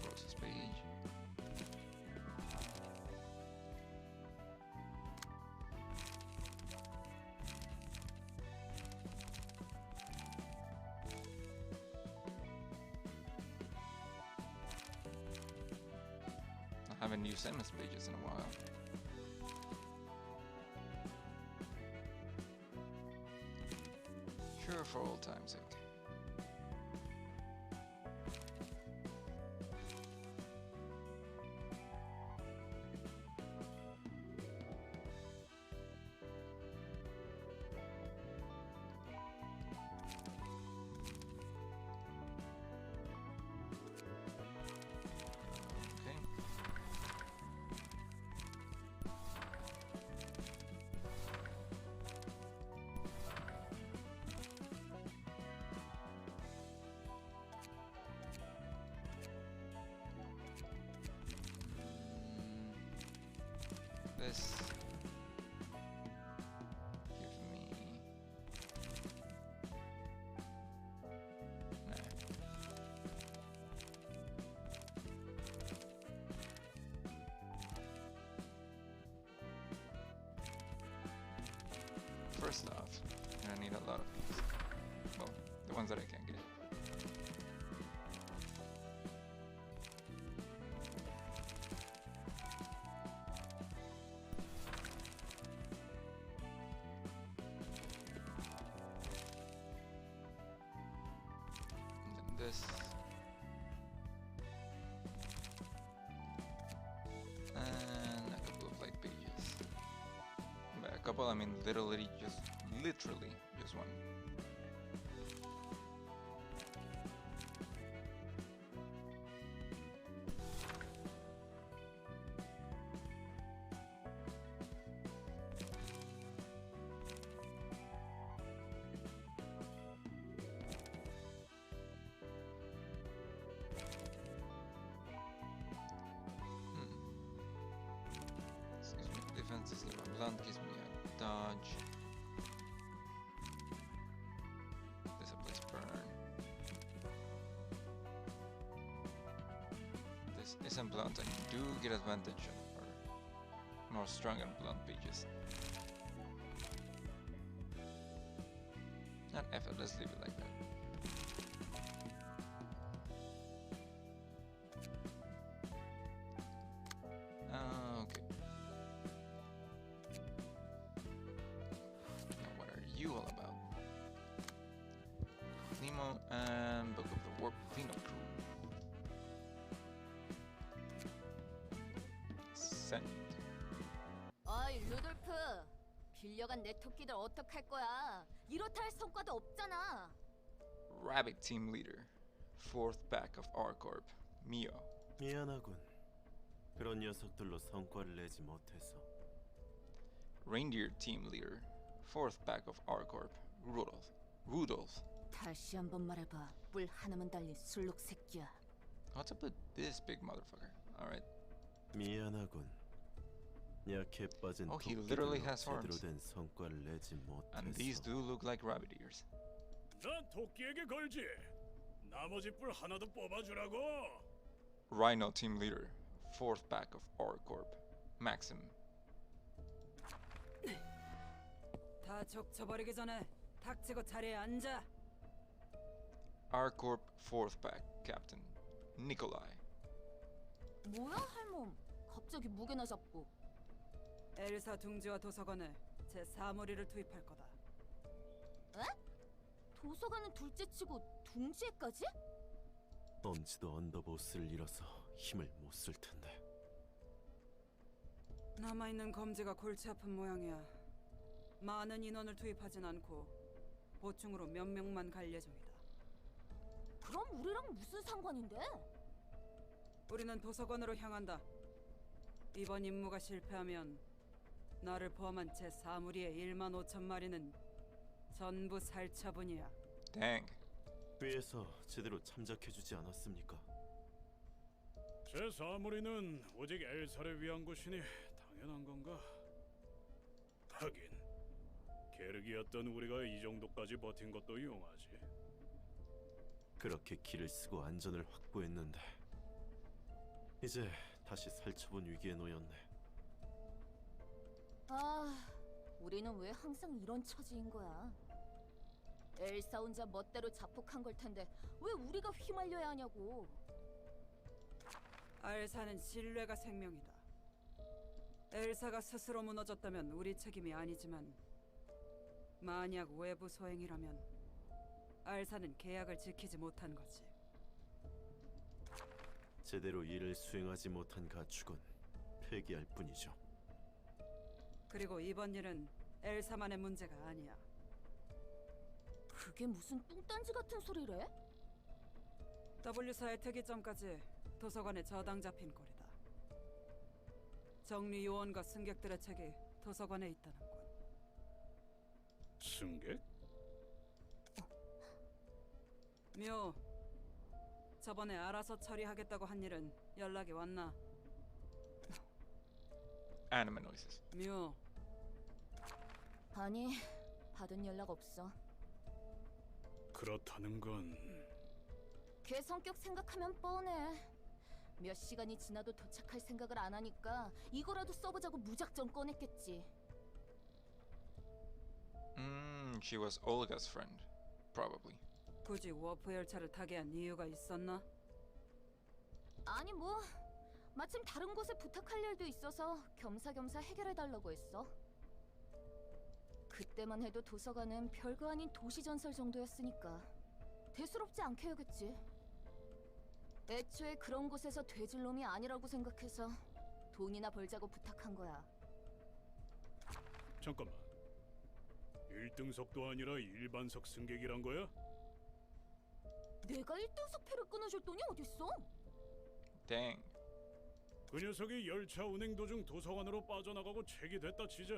Rose's page. I haven't used MS pages in a while. Sure, for old time's sake. Okay. This give me nah. First off, I'm gonna need a lot of these. Well, the ones that I can get. And then this. And a couple of light pages. By a couple, I mean literally just one. Excuse me, defense is level blunt, gives me a dodge. This applies burn. This isn't blunt, and you do get advantage or more strong and blunt pages. Not effort, let's leave it like that. Okay. Now what are you all about? Nemo and Book of the Warp Cleanup Crew. Send. 어이 루돌프, 빌려간 내 토끼들 어떡할 거야? 이렇다 할 성과도 없잖아. Rabbit Team Leader. 4th Pack of R-Corp. Mio. 미안하군. 그런 녀석들로 성과를 내지 못해서. Reindeer Team Leader. 4th Pack of R-Corp. Rudolph. 다시 한번 말해봐. 뿔 하나만 달린 술록 새끼야. What's up with this big motherfucker? Alright. 미안하군. 약해 빠진 Oh, he literally 토끼들로 has 제대로 horns. 된 성과를 내지 And these 못해서. do look like rabbit ears. 난 토끼에게 걸지. 나머지 뿔 하나도 뽑아주라고. Rhino Team Leader. 4th Pack of R-Corp. Maxim. 다 적쳐버리기 전에 닥치고 자리에 앉아. R-Corp 4th Pack Captain. Nikolai. 뭐야 할멈? 갑자기 무게나 잡고. 엘사 둥지와 도서관에 제 사무리를 투입할 거다. 에? 도서관은 둘째치고 둥지에까지? 엄지도 언더보스를 잃어서 힘을 못 쓸 텐데. 남아있는 검지가 골치 아픈 모양이야. 많은 인원을 투입하진 않고 보충으로 몇 명만 갈 예정이다. 그럼 우리랑 무슨 상관인데? 우리는 도서관으로 향한다. 이번 임무가 실패하면 나를 포함한 제 사무리의 1만 5천 마리는 전부 살처분이야. Dang. 회에서 제대로 참작해주지 않았습니까? 제 사무리는 오직 엘사를 위한 곳이니 당연한 건가? 하긴 게르기였던 우리가 이 정도까지 버틴 것도 용하지. 그렇게 길을 쓰고 안전을 확보했는데 이제 다시 살처분 위기에 놓였네. 아, 우리는 왜 항상 이런 처지인 거야? 엘사 혼자 멋대로 자폭한 걸 텐데 왜 우리가 휘말려야 하냐고. 엘사는 신뢰가 생명이다. 엘사가 스스로 무너졌다면 우리 책임이 아니지만 만약 외부 소행이라면 엘사는 계약을 지키지 못한 거지. 제대로 일을 수행하지 못한 가축은 폐기할 뿐이죠. 그리고 이번 일은 엘사만의 문제가 아니야. 그게 무슨 뚱딴지 같은 소리래? W사의 특이점까지 도서관에 저당 잡힌 꼴이다. 정리 요원과 승객들의 책이 도서관에 있다는군. 승객? 묘, 저번에 알아서 처리하겠다고 한 일은 연락이 왔나? Anime noises. 묘, 아니, 받은 연락 없어. 그렇다는 건 걔 성격 생각하면 뻔해. 몇 시간이 지나도 도착할 생각을 안 하니까 이거라도 써보자고 무작정 꺼냈겠지. She was Olga's friend, probably. 굳이 워프 열차를 타게 한 이유가 있었나? 아니 뭐, 마침 다른 곳에 부탁할 일도 있어서 겸사겸사 해결해달라고 했어. 그때만 해도 도서관은 별거 아닌 도시전설 정도였으니까 대수롭지 않게 여겼지. 애초에 그런 곳에서 돼질 놈이 아니라고 생각해서 돈이나 벌자고 부탁한 거야. 잠깐만. 1등석도 아니라 일반석 승객이란 거야? 내가 1등석 표를 끊어줄 돈이 어딨어? Dang. 그 녀석이 열차 운행 도중 도서관으로 빠져나가고 책이 됐다 치자.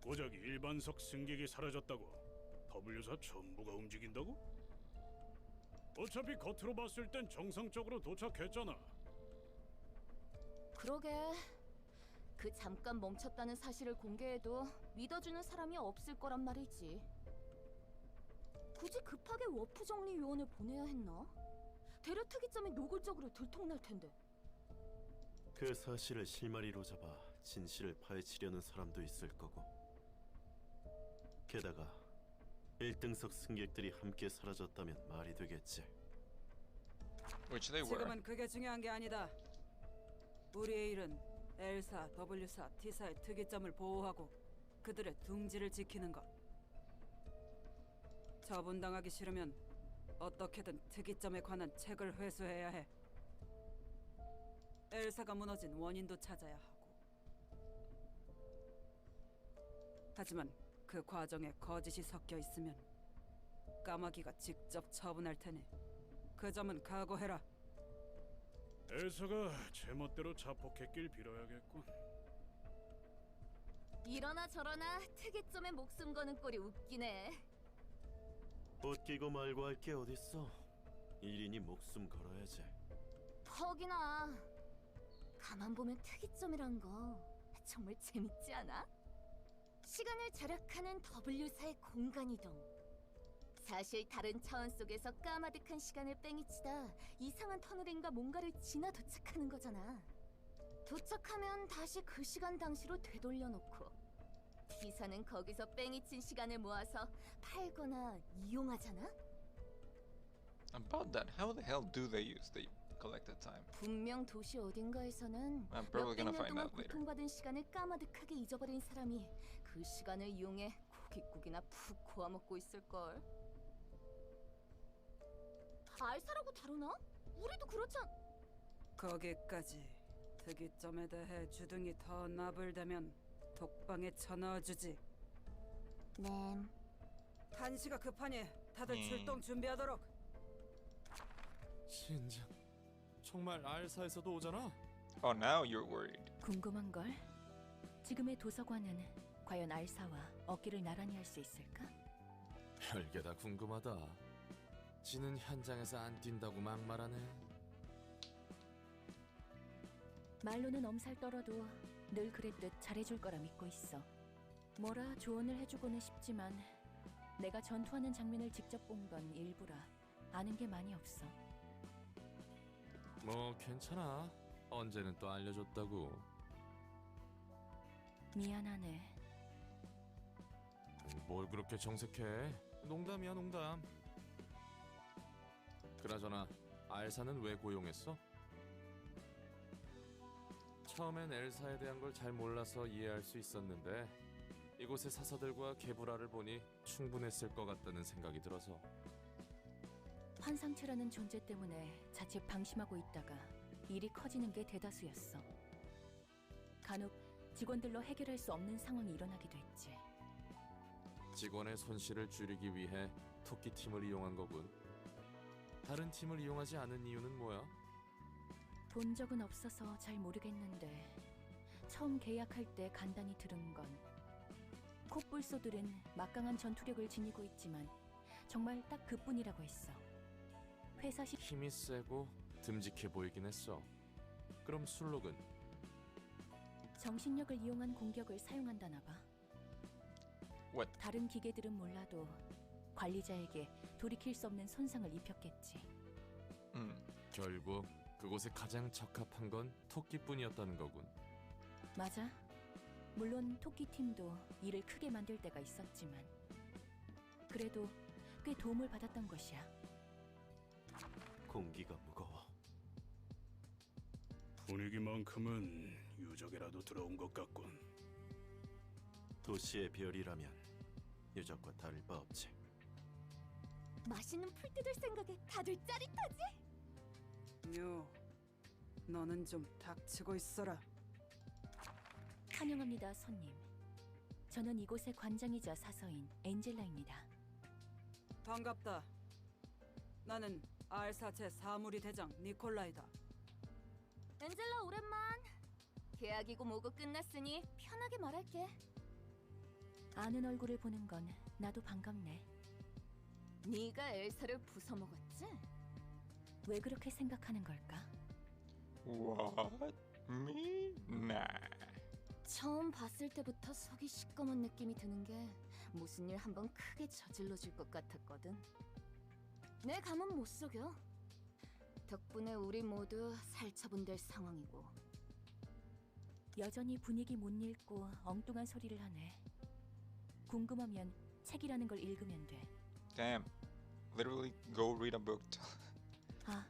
고작 일반석 승객이 사라졌다고 W사 전부가 움직인다고? 어차피 겉으로 봤을 땐 정상적으로 도착했잖아. 그러게. 그 잠깐 멈췄다는 사실을 공개해도 믿어주는 사람이 없을 거란 말이지. 굳이 급하게 워프 정리 요원을 보내야 했나? 대려 특이점이 노골적으로 들통날 텐데. 그 사실을 실마리로 잡아 진실을 파헤치려는 사람도 있을 거고. 게다가 1등석 승객들이 함께 사라졌다면 말이 되겠지. Which they were. 지금은 그게 중요한 게 아니다. 우리의 일은 L사, W사, T사의 특이점을 보호하고 그들의 둥지를 지키는 것. 처분당하기 싫으면 어떻게든 특이점에 관한 책을 회수해야 해. 엘사가 무너진 원인도 찾아야 하고. 하지만 그 과정에 거짓이 섞여 있으면 까마귀가 직접 처분할 테니 그 점은 각오해라. 엘사가 제멋대로 자폭했길 빌어야겠군. 이러나 저러나 특이점에 목숨 거는 꼴이 웃기네. 웃기고 말고 할 게 어딨어. 일이니 목숨 걸어야지. 퍽이나. 가만 보면 특이점이란 거 정말 재밌지 않아? 시간을 절약하는 W사의 공간이동. 사실 다른 차원 속에서 까마득한 시간을 뺑이치다 이상한 터널인가 뭔가를 지나 도착하는 거잖아. 도착하면 다시 그 시간 당시로 되돌려놓고 T사는 거기서 뺑이친 시간을 모아서 팔거나 이용하잖아? About that, how the hell do they use the collected time. 분명 도시 어딘가에서는 I'm probably gonna 몇백 년 find 동안 out later. 고통받은 시간을 까마득하게 잊어버린 사람이 그 시간을 이용해 고깃국이나 푹 고아먹고 있을걸. 알사라고 다루나? 우리도 그렇잖... 거기까지. 특이점에 대해 주둥이 더 나불대면 독방에 쳐넣어주지. 네. 한시가 급하니 다들 출동 준비하도록. 진작 정말 알사에서도 오잖아. Oh, now you're worried. 궁금한 걸. 지금의 도서관은 과연 알사와 어깨를 나란히 할 수 있을까? 별게 다 궁금하다. 지는 현장에서 안 뛴다고 막말하네. 말로는 엄살 떨어도 늘 그랬듯 잘해줄 거라 믿고 있어. 뭐라 조언을 해주고는 싶지만 내가 전투하는 장면을 직접 본 건 일부라 아는 게 많이 없어. 뭐 괜찮아. 언제는 또 알려줬다고. 미안하네. 뭘 그렇게 정색해. 농담이야 농담. 그나저나 알사는 왜 고용했어? 처음엔 엘사에 대한 걸 잘 몰라서 이해할 수 있었는데 이곳의 사서들과 게브라를 보니 충분했을 것 같다는 생각이 들어서. 환상체라는 존재 때문에 자칫 방심하고 있다가 일이 커지는 게 대다수였어. 간혹 직원들로 해결할 수 없는 상황이 일어나기도 했지. 직원의 손실을 줄이기 위해 토끼팀을 이용한 거군. 다른 팀을 이용하지 않은 이유는 뭐야? 본 적은 없어서 잘 모르겠는데 처음 계약할 때 간단히 들은 건 콧불소들은 막강한 전투력을 지니고 있지만 정말 딱 그뿐이라고 했어. 회사 힘이 세고 듬직해 보이긴 했어. 그럼 술록은? 정신력을 이용한 공격을 사용한다나 봐. What? 다른 기계들은 몰라도 관리자에게 돌이킬 수 없는 손상을 입혔겠지. 결국 그곳에 가장 적합한 건 토끼뿐이었다는 거군. 맞아. 물론 토끼팀도 일을 크게 만들 때가 있었지만 그래도 꽤 도움을 받았던 것이야. 공기가 무거워. 분위기만큼은 유적이라도 들어온 것 같군. 도시의 별이라면 유적과 다를 바 없지. 맛있는 풀 뜯을 생각에 다들 짜릿하지? 묘, 너는 좀 닥치고 있어라. 환영합니다, 손님. 저는 이곳의 관장이자 사서인 엔젤라입니다. 반갑다. 나는 알사체 사무리 대장 니콜라이다. 엔젤라 오랜만. 계약이고 뭐고 끝났으니 편하게 말할게. 아는 얼굴을 보는 건 나도 반갑네. 네가 엘사를 부숴먹었지? 왜 그렇게 생각하는 걸까? What? Me? Nah. 처음 봤을 때부터 속이 시꺼먼 느낌이 드는 게 무슨 일 한번 크게 저질러줄 것 같았거든. 내 감은 못 속여. 덕분에 우리 모두 살처분될 상황이고. 여전히 분위기 못 읽고 엉뚱한 소리를 하네. 궁금하면 책이라는 걸 읽으면 돼. Damn. Literally go read a book. 아,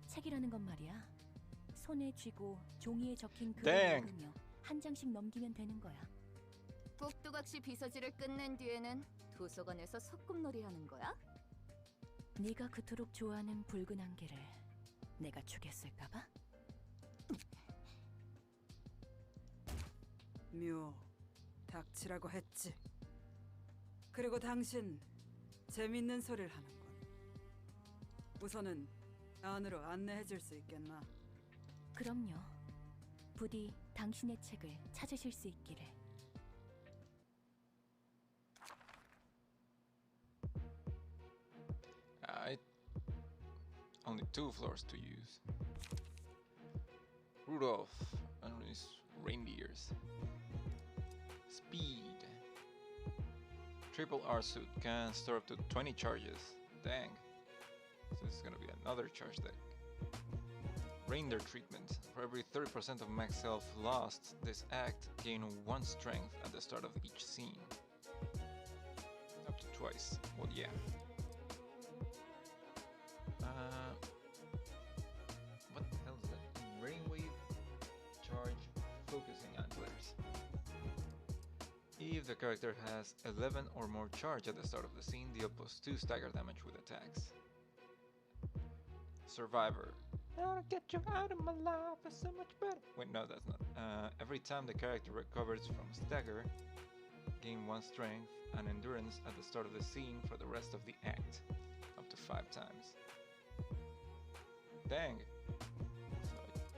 책이라는 건 말이야. 손에 쥐고 종이에 적힌 글을 Dang. 읽으며 한 장씩 넘기면 되는 거야. 꼭두각시 비서지를 끝낸 뒤에는 도서관에서 소꿉놀이 하는 거야? 네가 그토록 좋아하는 붉은 안개를 내가 죽였을까 봐? 묘, 닥치라고 했지. 그리고 당신 재밌는 소리를 하는군. 우선은 안으로 안내해 줄 수 있겠나? 그럼요. 부디 당신의 책을 찾으실 수 있기를. Only 2 floors to use. Rudolph and his reindeers. Speed. Triple R suit can store up to 20 charges. Dang. So this is gonna be another charge deck. Reindeer treatment. For every 30% of max health lost, this act gain 1 strength at the start of each scene. Up to twice. Well, yeah. If the character has 11 or more charge at the start of the scene, deal +2 stagger damage with attacks. Survivor. I'll get you out of my life, it's so much better. Wait, no, that's not. Every time the character recovers from stagger, gain 1 strength and endurance at the start of the scene for the rest of the act, up to 5 times. Dang.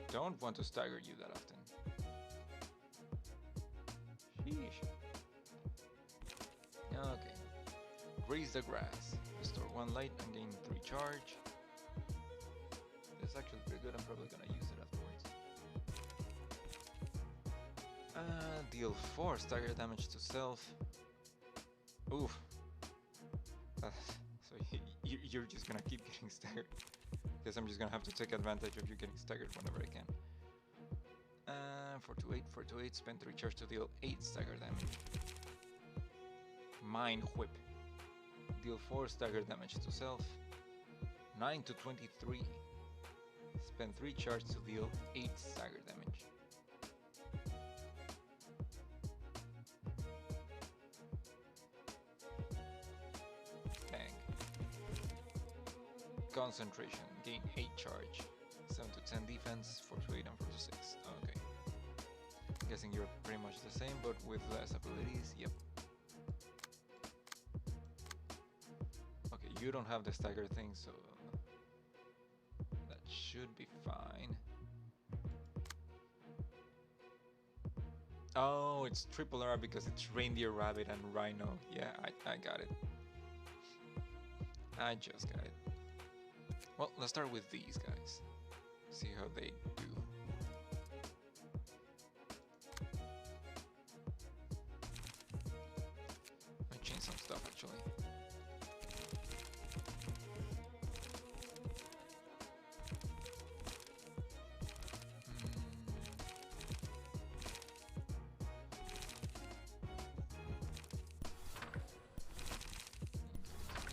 So I don't want to stagger you that often. Sheesh. Okay. Graze the grass. Restore 1 light and gain 3 charge. This is actually pretty good. I'm probably gonna use it afterwards. Deal 4 stagger damage to self. Oof. So you're just gonna keep getting staggered. Guess I'm just gonna have to take advantage of you getting staggered whenever I can. 4 to 8, spend 3 charge to deal 8 stagger damage. Mind Whip. Deal 4 stagger damage to self. 9 to 23. Spend 3 charge to deal 8 stagger damage. Bang. Concentration. Gain 8 charge. 7 to 10 defense, 4 to 8 and 4 to 6. Okay. Guessing you're pretty much the same, but with less abilities. Yep. Okay, you don't have the stagger thing, so that should be fine. Oh, it's triple R because it's reindeer, rabbit, and rhino. Yeah, I got it. I just got it. Well, let's start with these guys. See how they do. I changed some stuff actually.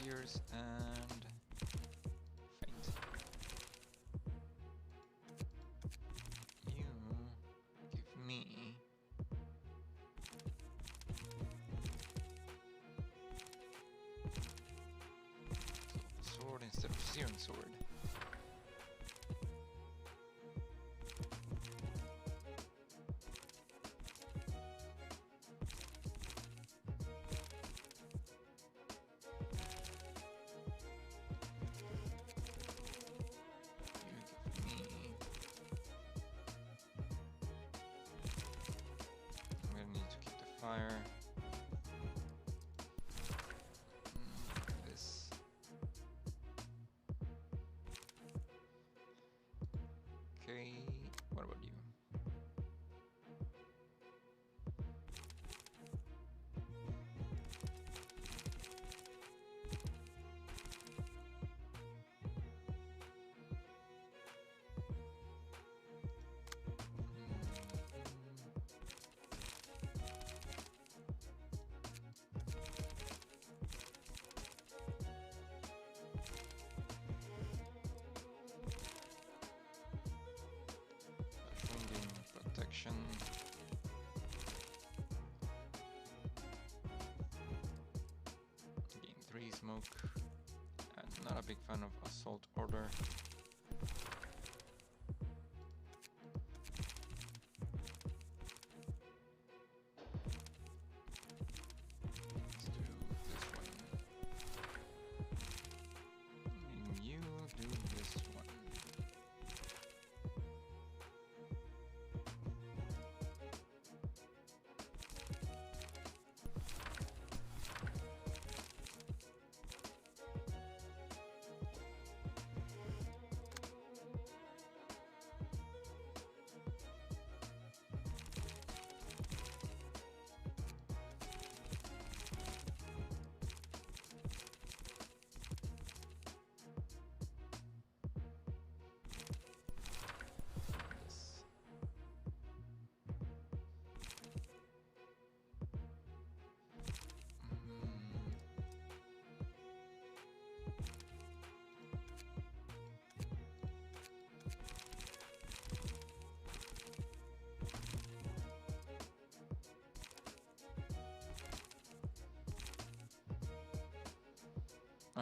Gears and faint. You give me sword instead of searing sword. Fire. This. Okay, what about you? Protection. Gain 3 smoke. I'm not a big fan of assault order. Let's do this one. And you do this one.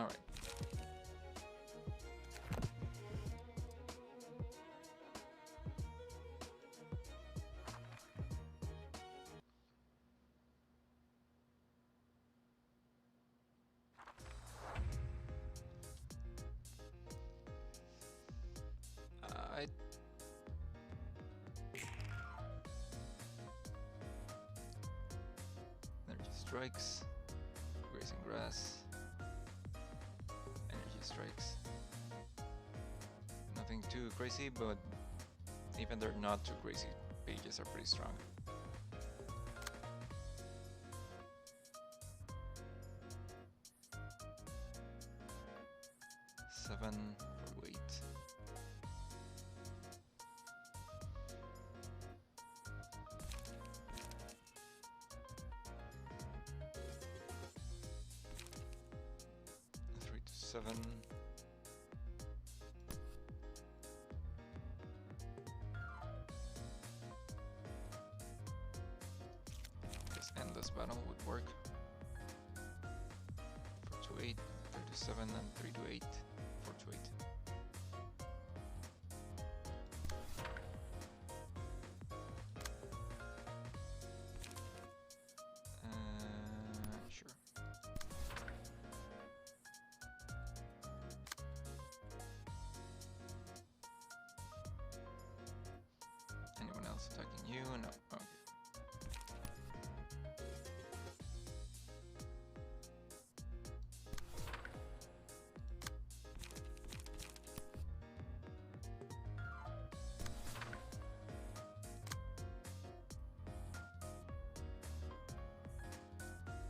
Alright. Energy strikes, grazing grass, energy strikes. Nothing too crazy, but even they're not too crazy, pages are pretty strong. Seven for weight. Three to seven. Guess endless battle would work. 4 to 8, 3 to 7, and 3 to 8. 4 to 8. Sure. Anyone else attacking you? No. Okay.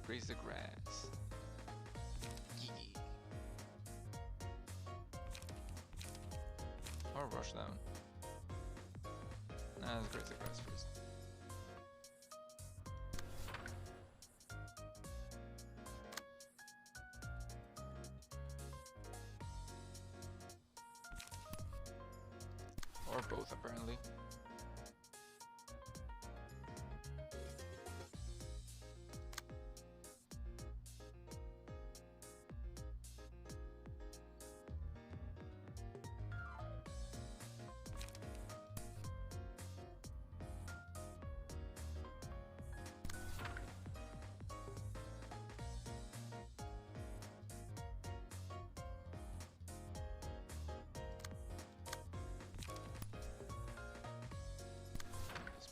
Graze the grass. Gee. Or rush down. Nah, let's graze the grass first. Or both, apparently.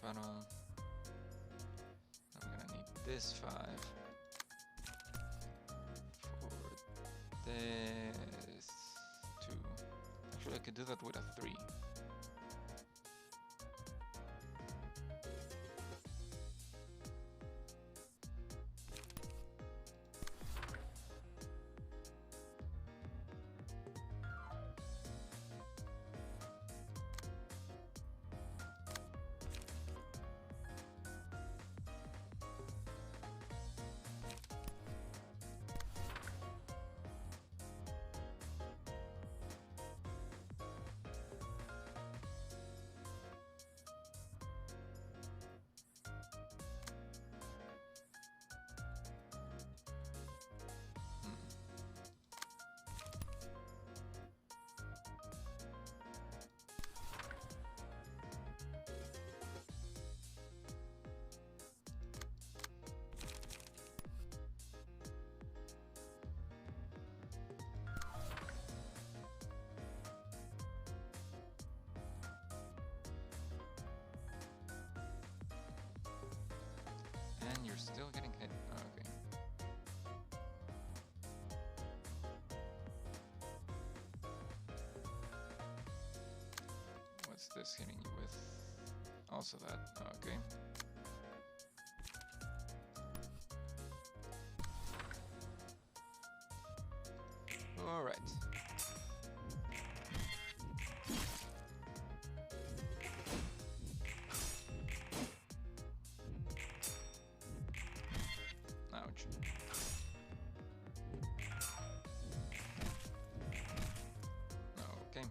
Battle. I'm gonna need this 5 for this 2. Actually, I could do that with a 3. And you're still getting hit. Okay. What's this hitting you with? Also that. Okay. All right. Ouch. Okay.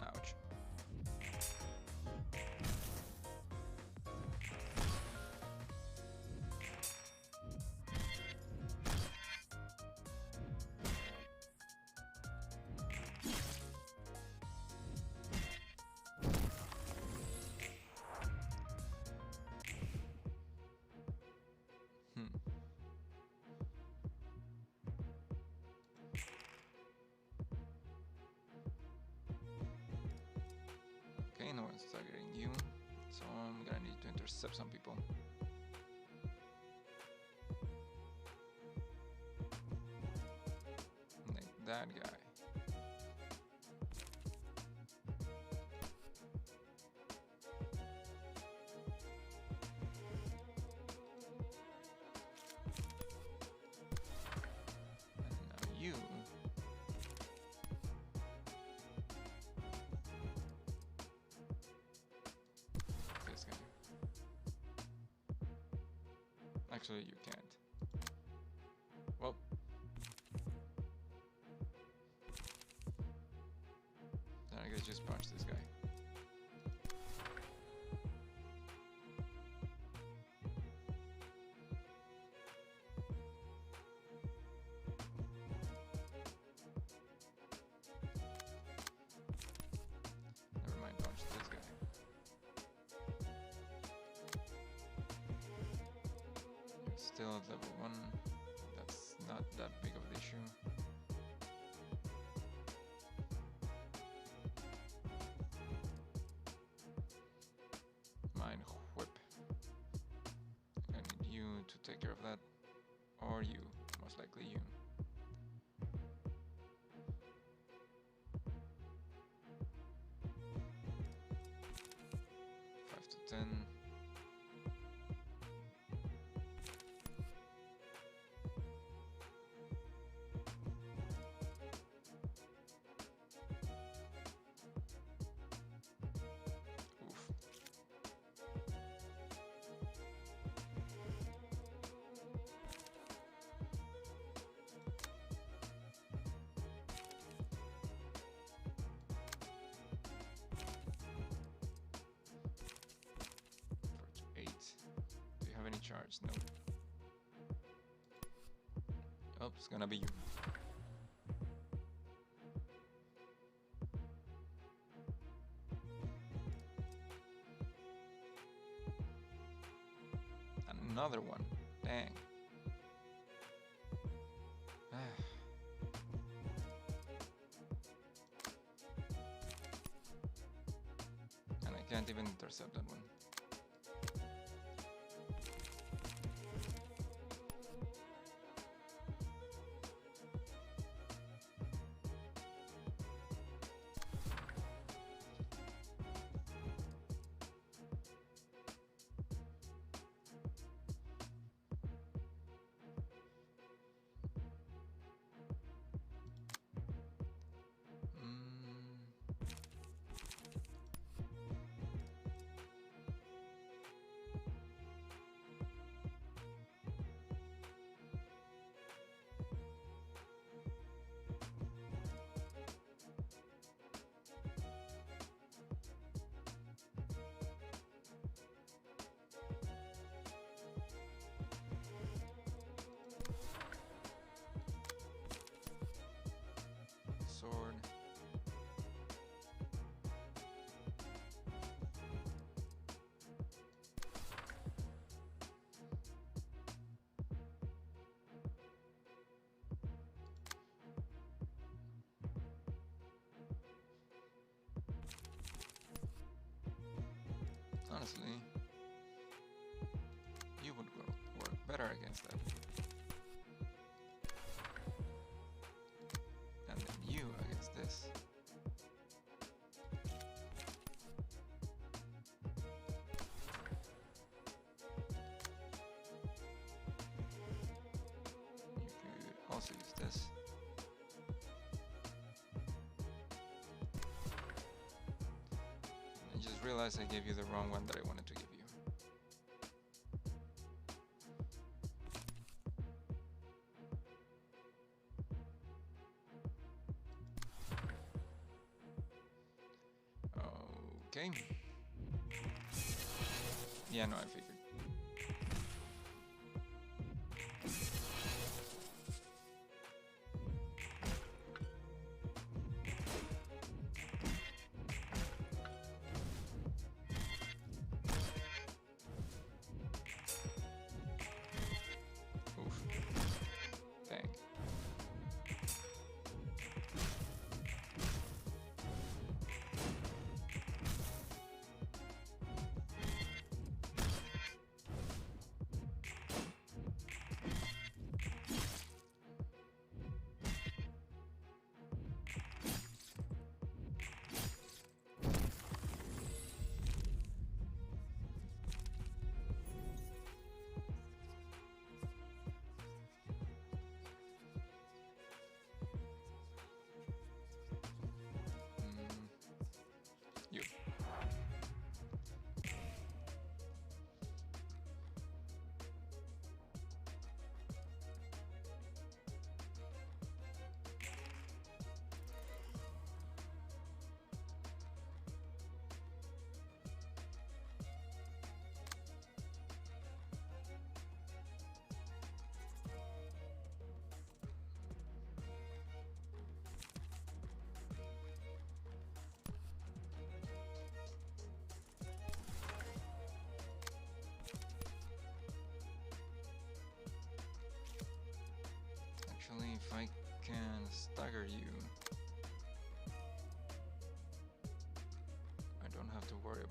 Ouch. No one's targeting you, so I'm gonna need to intercept some people. Like that guy. And now you. This guy. Actually, you can't. Well. Then I guess just punch this guy. Never mind, punch this guy. You're still at level 1. That's not that big of an issue. Mine whip. I need you to take care of that. Or you. Most likely you. Five to 10. Oof. For 8. Do you have any charge? No. Oh, it's gonna be you. Another one. Dang. And I can't even intercept that one. Sword. Honestly, you would work better against that. And then you against this. You could also use this. I just realized I gave you the wrong one that I wanted to give you. Okay. Yeah, no, I figured. Oof. Dang.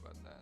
about that.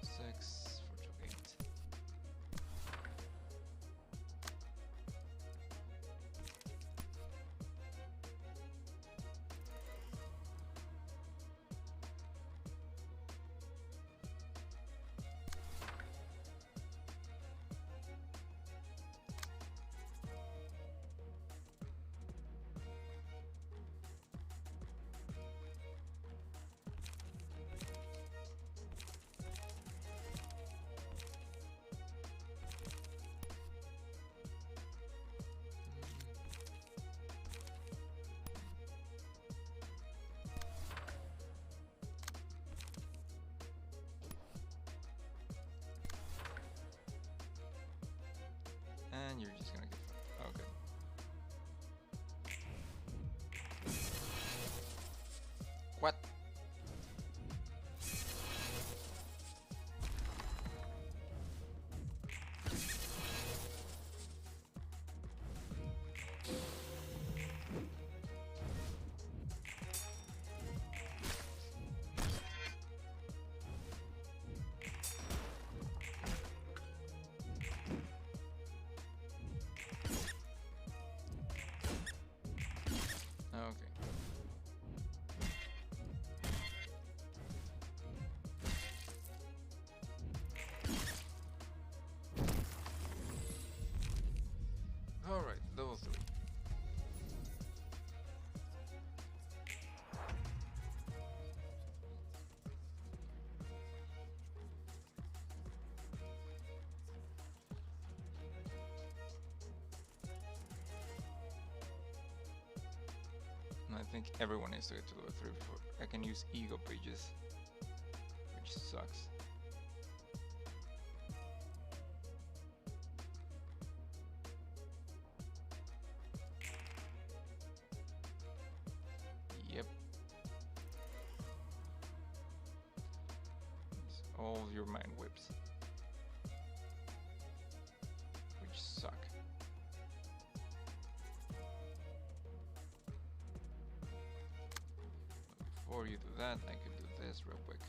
Six for 2 8. And you're just gonna get fucked. Okay. What? Okay. All right, level 3. And I think everyone needs to get to level 3 before I can use ego pages, which sucks. Yep. It's all your mind whips, which suck. Before you do that, I could do this real quick.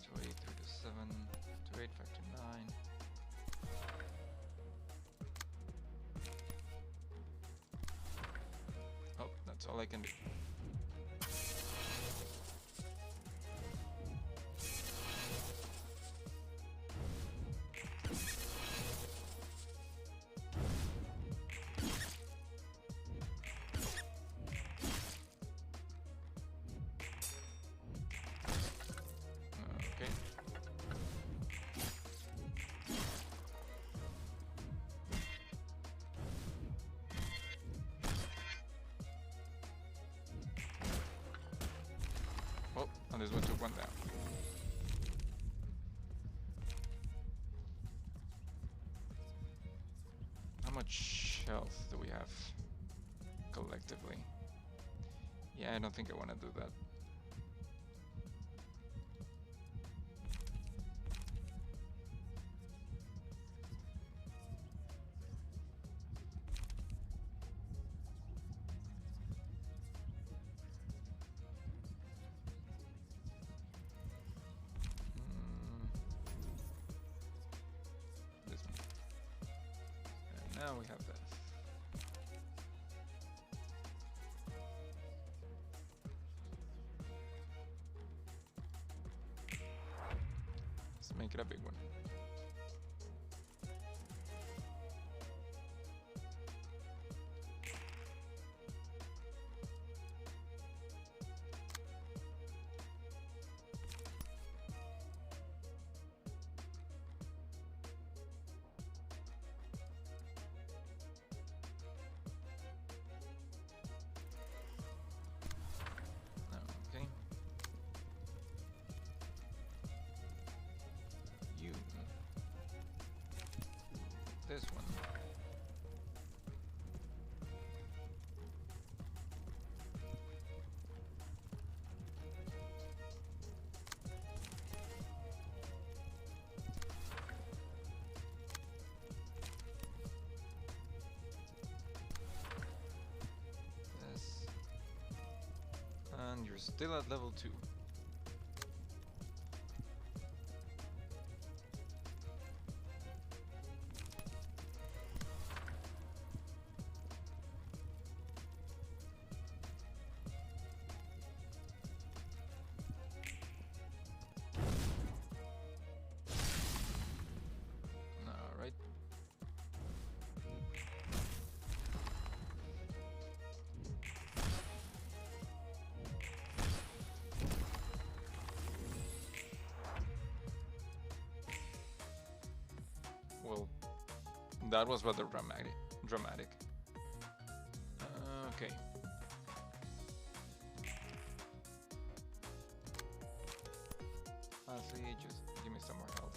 To 8, 3 to 7, to 8, 5 to 9. Oh, that's all I can do. Okay. Oh, and this one took one down. much health do we have collectively? Yeah, I don't think I want to do that. This one. And now we have this. Let's make it a big one. Okay. You. This one. This. And you're still at level 2. Alright. Well, that was rather dramatic. Okay. Honestly, just give me some more health.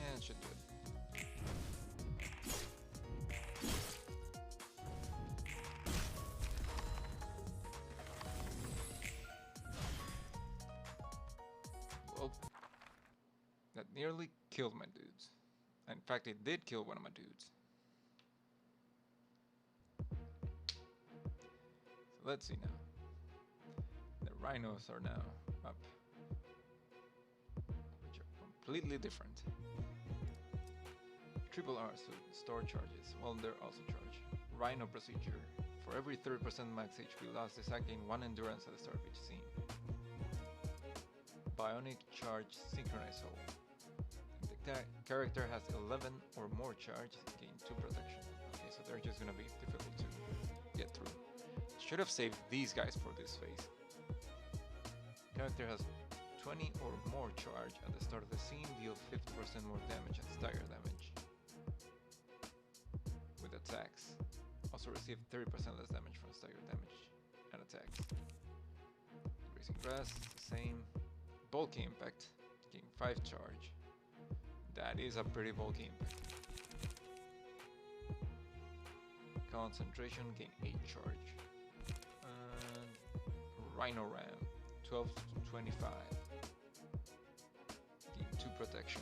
Yeah, it should do it. Well, that nearly killed my dudes. In fact, it did kill one of my dudes. So let's see now. The rhinos are now up, which are completely different. Triple R, so store charges. Well, they're also charged. Rhino procedure. For every 30% max HP loss, this act gain 1 endurance at the start of each scene. Bionic charge synchronized hold. If the character has 11 or more charge, gain 2 protection. Okay, so they're just gonna be difficult to get through. Should have saved these guys for this phase. Character has 20 or more charge at the start of the scene, deal 50% more damage and stagger damage with attacks. Also receive 30% less damage from stagger damage and attacks. Racing Grass, same. Bulky Impact, gain 5 charge. That is a pretty bulky impact. Concentration, gain 8 charge. And Rhino Ram, 12 to 25. Gain 2 protection.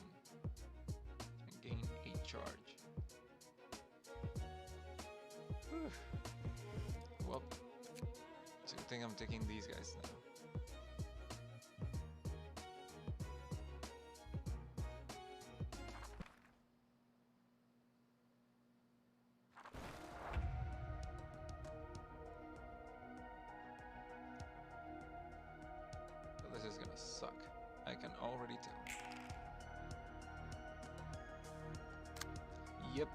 And gain 8 charge. Whew. Well, it's a good thing I'm taking these guys now. So this is gonna suck. I can already tell. Yep.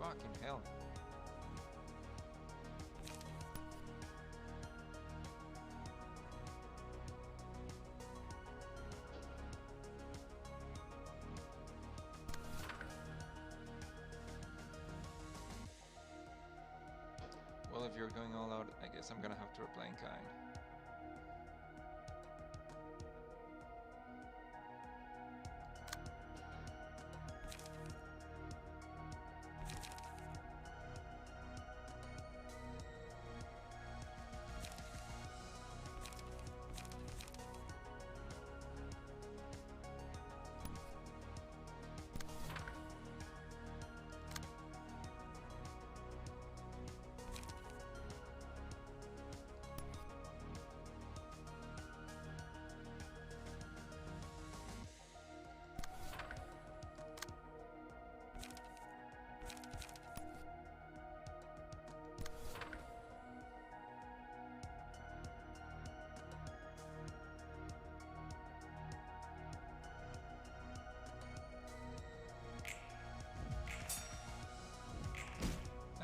Fucking hell. Well, if you're going all out, I guess I'm gonna have to reply in kind.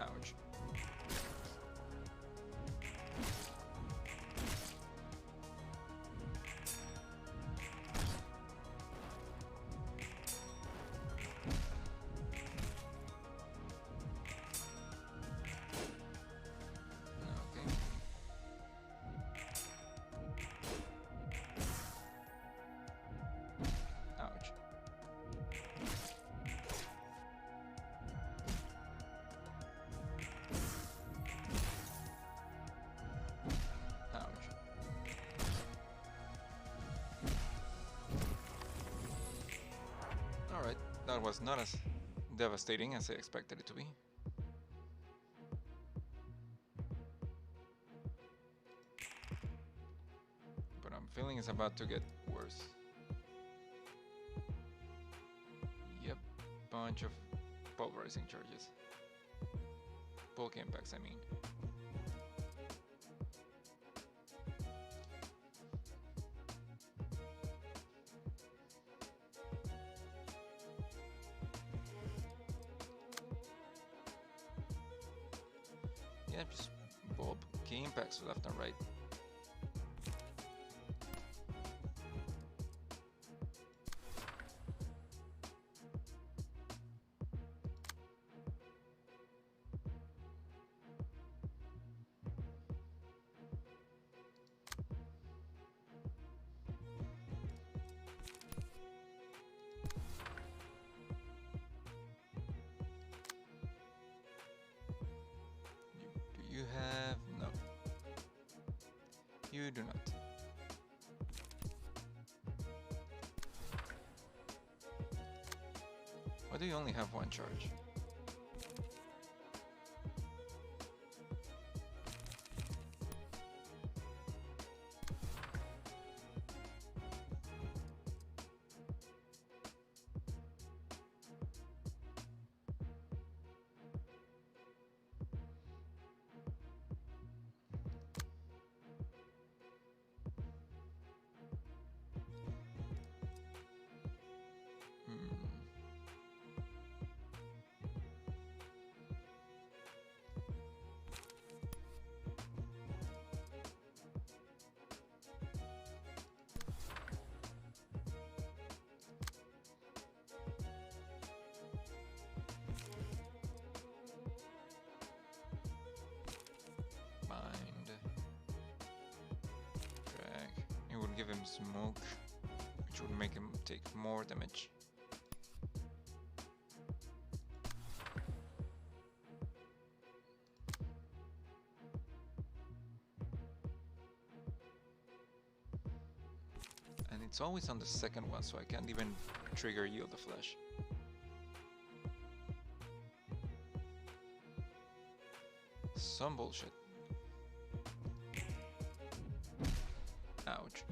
Ouch. Okay. Ouch. Ouch. Alright, that was not as devastating as I expected it to be. But I'm feeling it's about to get worse. Yep, bunch of pulverizing charges. Bulk impacts, I mean. Yeah, just bulk key impacts left and right. Do you have... no. You do not. Why do you only have one charge? Bind. Drag. It would give him smoke, which would make him take more damage. And it's always on the second one, so I can't even trigger Yield the Flesh. Some bullshit. Ouch.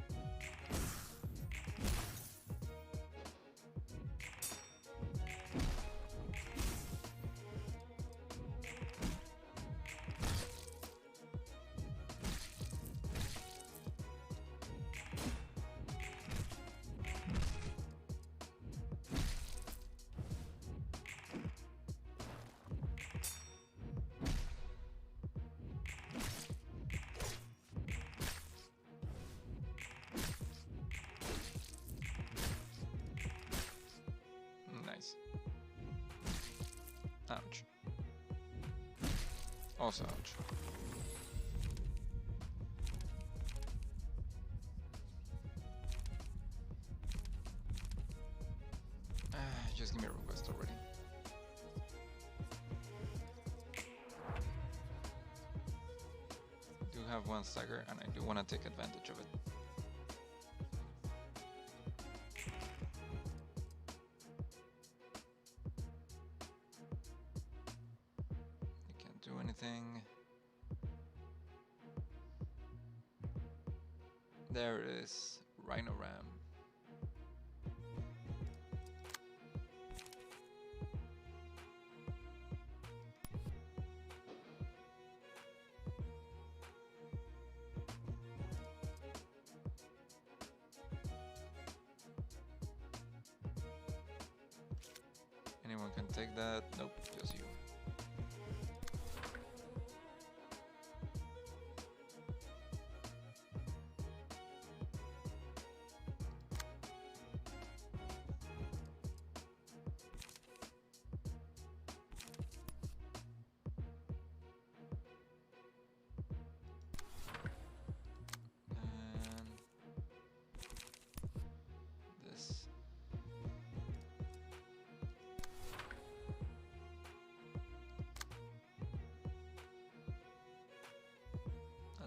Also ouch. Just give me a request already. Do have one stagger and I do want to take advantage of it. You can't do anything. There it is, Rhino Ram. Anyone can take that? Nope, just you. And this.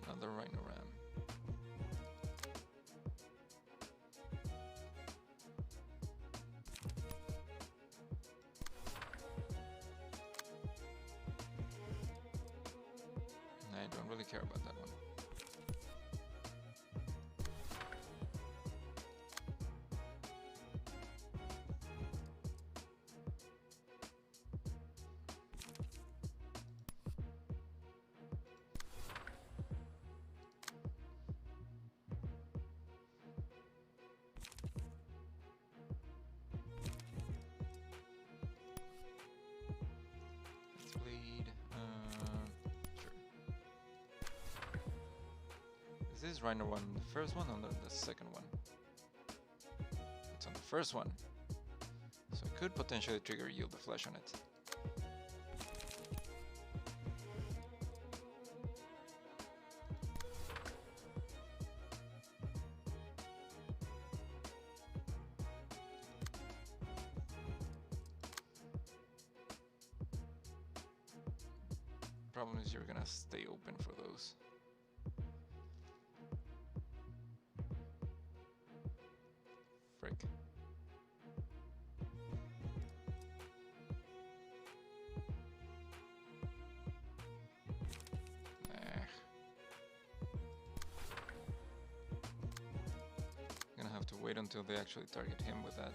Another Rhino Ram. I don't really care about that one. Let's bleed. Sure. Is this Rhino one the first one or the second one? It's on the first one. So I could potentially trigger Yield the Flesh on it. Problem is you're gonna stay open for those. Frick. Gonna have to wait until they actually target him with that.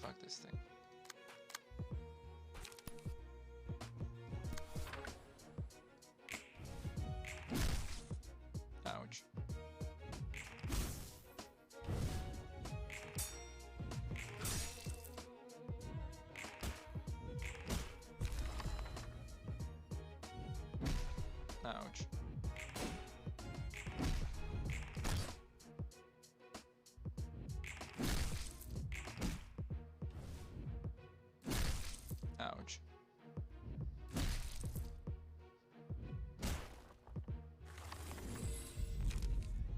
Fuck this thing. Ouch. Ouch. Ouch.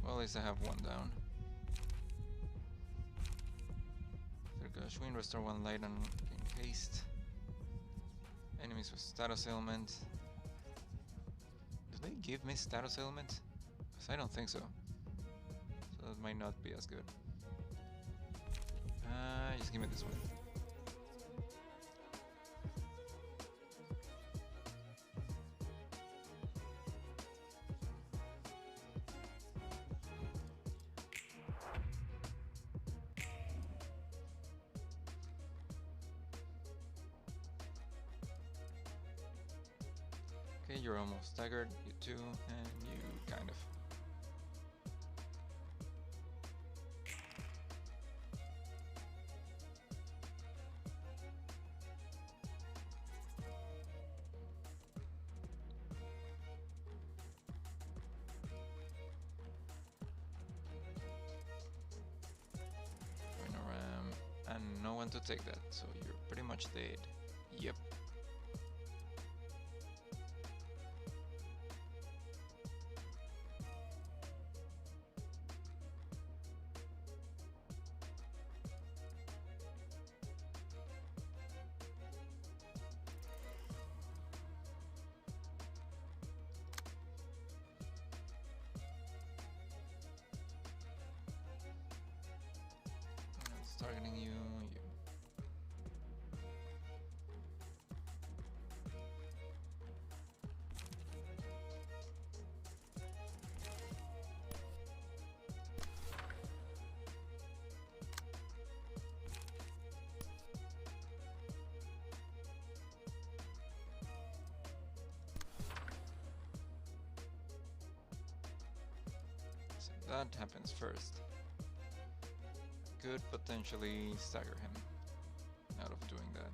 Well, at least I have one down. There goes Wind, restore one light and gain haste. Enemies with status ailment. Do they give me status ailment? Because I don't think so. So that might not be as good. Just give me this one. you're almost staggered. You too, and you kind of. And no one to take that, so you're pretty much dead. Yep. It's targeting you. So that happens first. Could potentially stagger him out of doing that.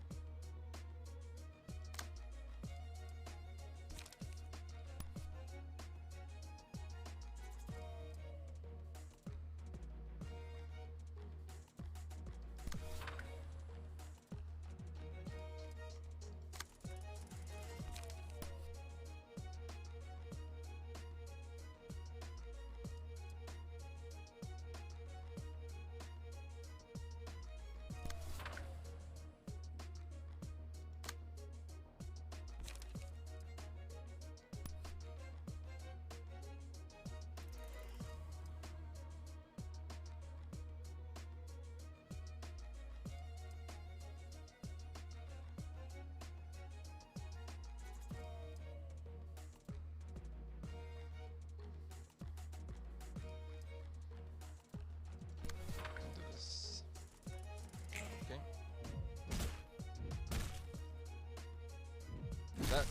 That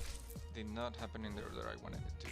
did not happen in the order I wanted it to.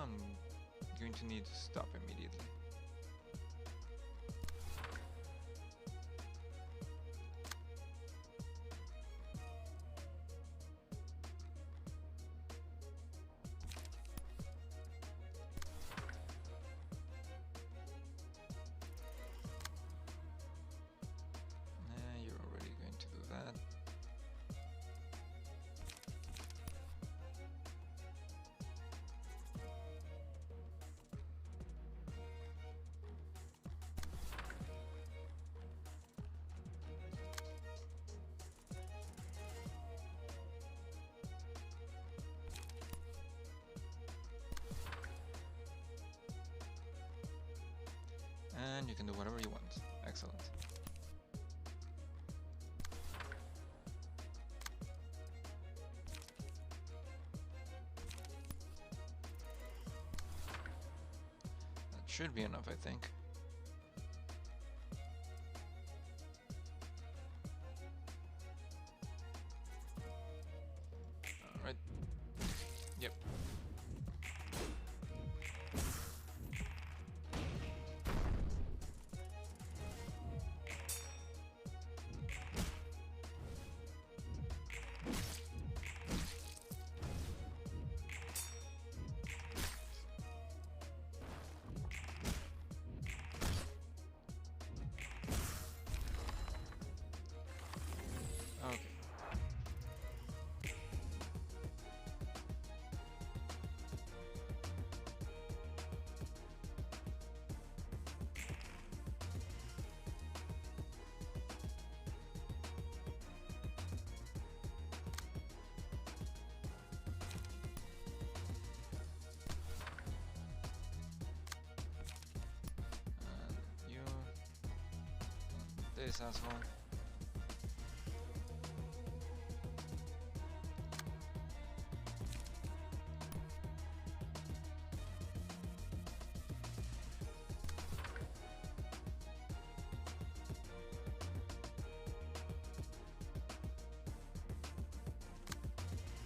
I'm going to need to stop immediately. You're already going to do that. And you can do whatever you want. Excellent. That should be enough, I think. Alright. Yep. this asshole.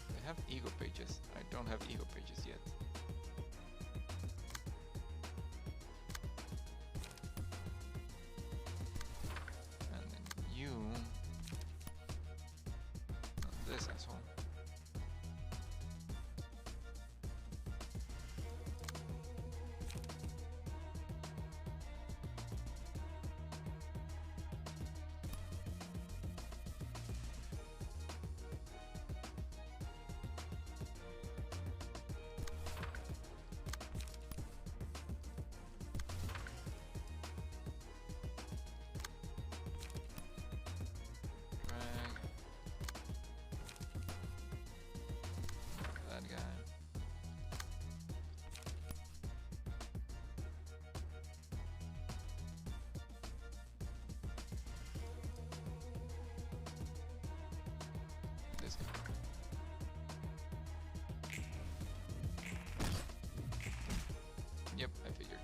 I have ego pages. I don't have ego pages yet. And then you... this asshole. That guy. This guy. Yep, I figured.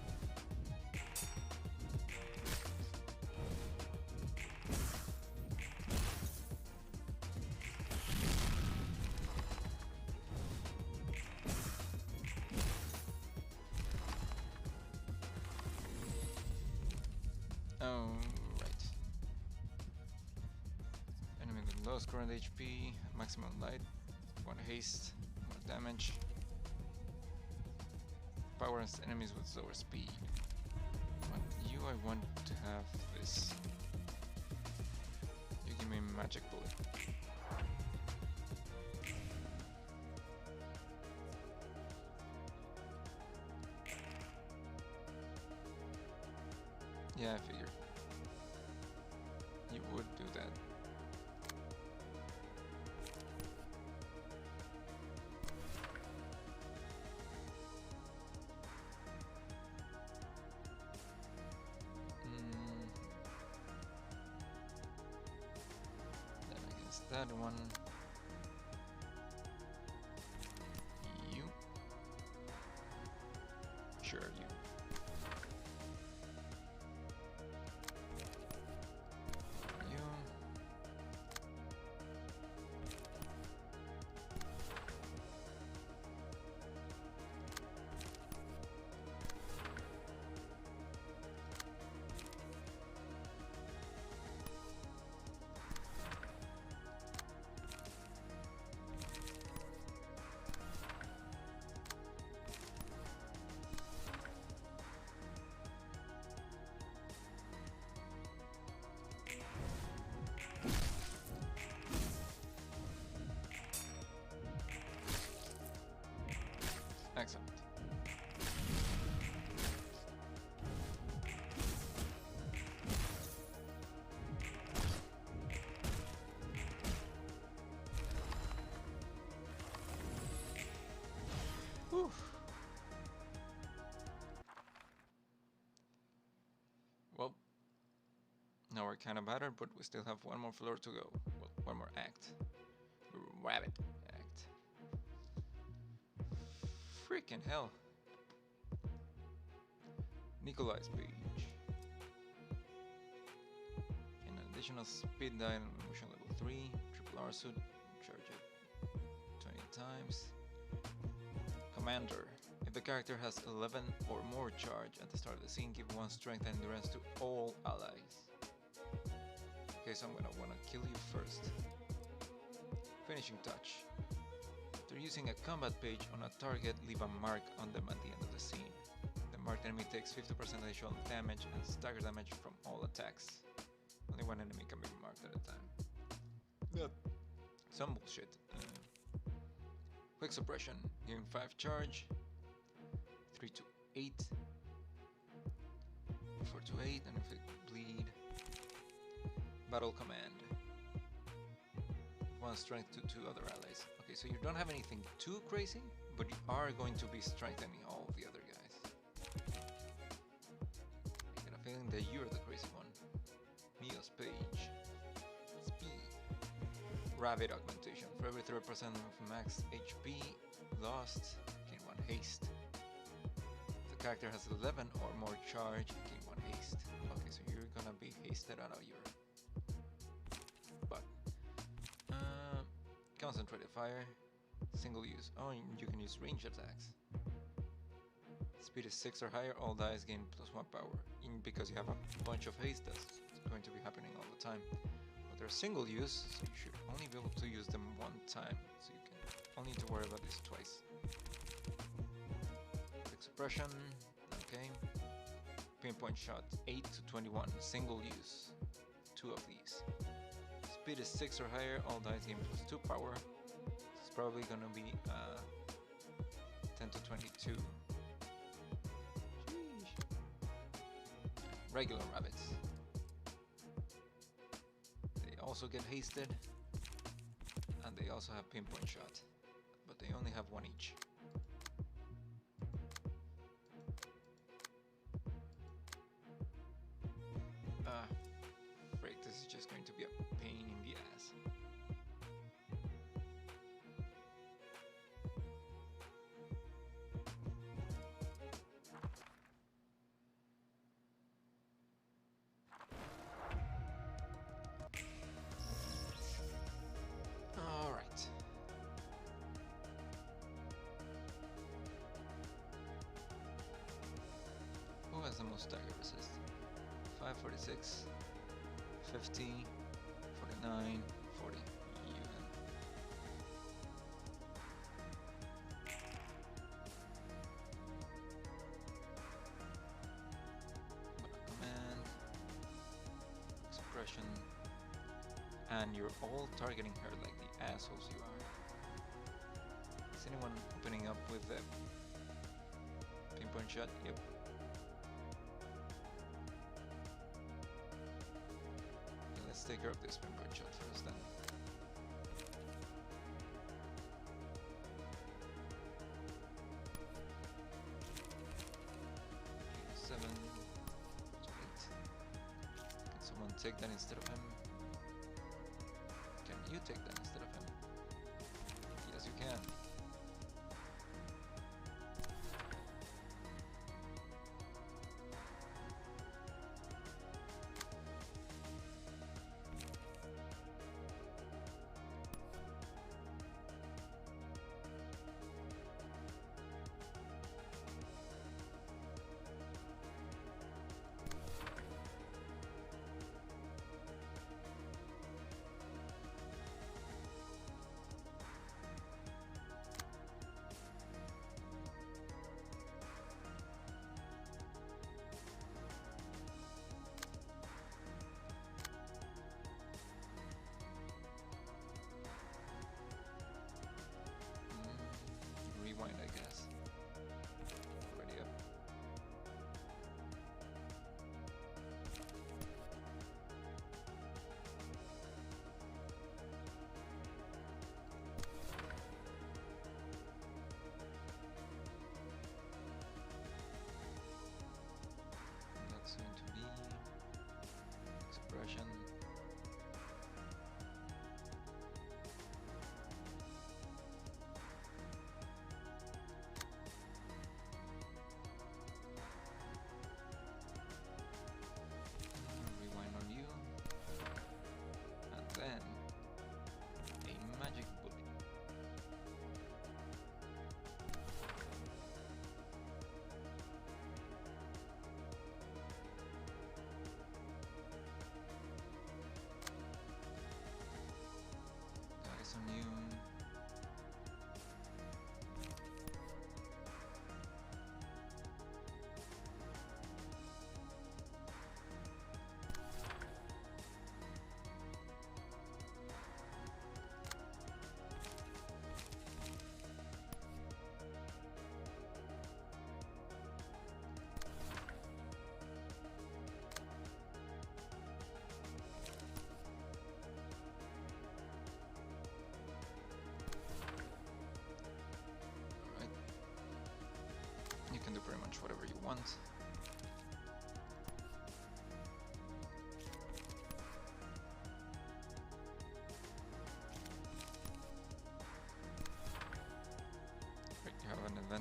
Oh, right. Enemy with lowest current HP, maximum light, 1 haste, more damage. Powers enemies with slower speed. But you, I want to have this. You give me magic bullet. Yeah, I figured. You would do that. Then against that one. You. Sure, you. You. Excellent. Whew. Well, now we're kind of battered, but we still have one more floor to go. Well, one more act. Rabbit act. Freaking hell. Nikolai's page. An additional speed die and emotion level 3. Triple R suit. Charge it 20 times. Commander. If the character has 11 or more charge at the start of the scene, give 1 strength and endurance to all allies. Okay, so I'm gonna wanna kill you first. Finishing touch. After using a combat page on a target, leave a mark on them at the end of the scene. The marked enemy takes 50% additional damage and stagger damage from all attacks. Only one enemy can be marked at a time. Yep. Some bullshit. Quick suppression, giving 5 charge, 3 to 8, 4 to 8, and inflict bleed. Battle command. 1 strength to 2 other allies. Okay, so you don't have anything too crazy, but you are going to be strengthening all of the other guys. I get a feeling that you're the crazy one. Mio's page. Rabbit augmentation. For every 3% of max HP lost, gain 1 haste. If the character has 11 or more charge, gain 1 haste. Okay, so you're gonna be hasted out of your butt. Concentrated fire, single use. Oh, you can use range attacks. Speed is 6 or higher, all dice gain +1 power. Because you have a bunch of haste, that's going to be happening all the time. But they're single use, so you should only be able to use them one time. So you can only need to worry about this twice. Quick suppression, okay. Pinpoint shot, 8 to 21, single use. 2 of these. Speed is 6 or higher, all dice gain +2 power. It's probably gonna be 10 to 22. Regular rabbits. They also get hasted, and they also have pinpoint shot, but they only have 1 each. Frick, this is just going to be a pain in the ass. Who has the most stagger resist? 546, 50, 49, 40. Even. Command, expression, and you're all targeting her like the assholes you are. Is anyone opening up with the pinpoint shot? Yep. Let's take care of this pinpoint shot first then. Okay, 7 to 8. Can someone take that instead of him? Can you take that instead of him? Yes, you can.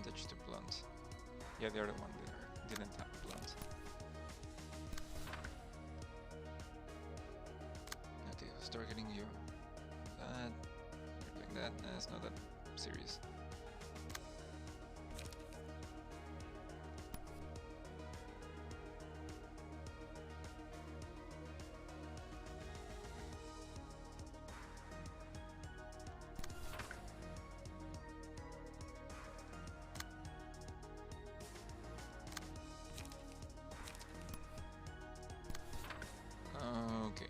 advantage to blunt. Yeah, the other one didn't have blunt. Okay, who's targeting you? That. You're doing that. Nah, it's not that serious. Okay.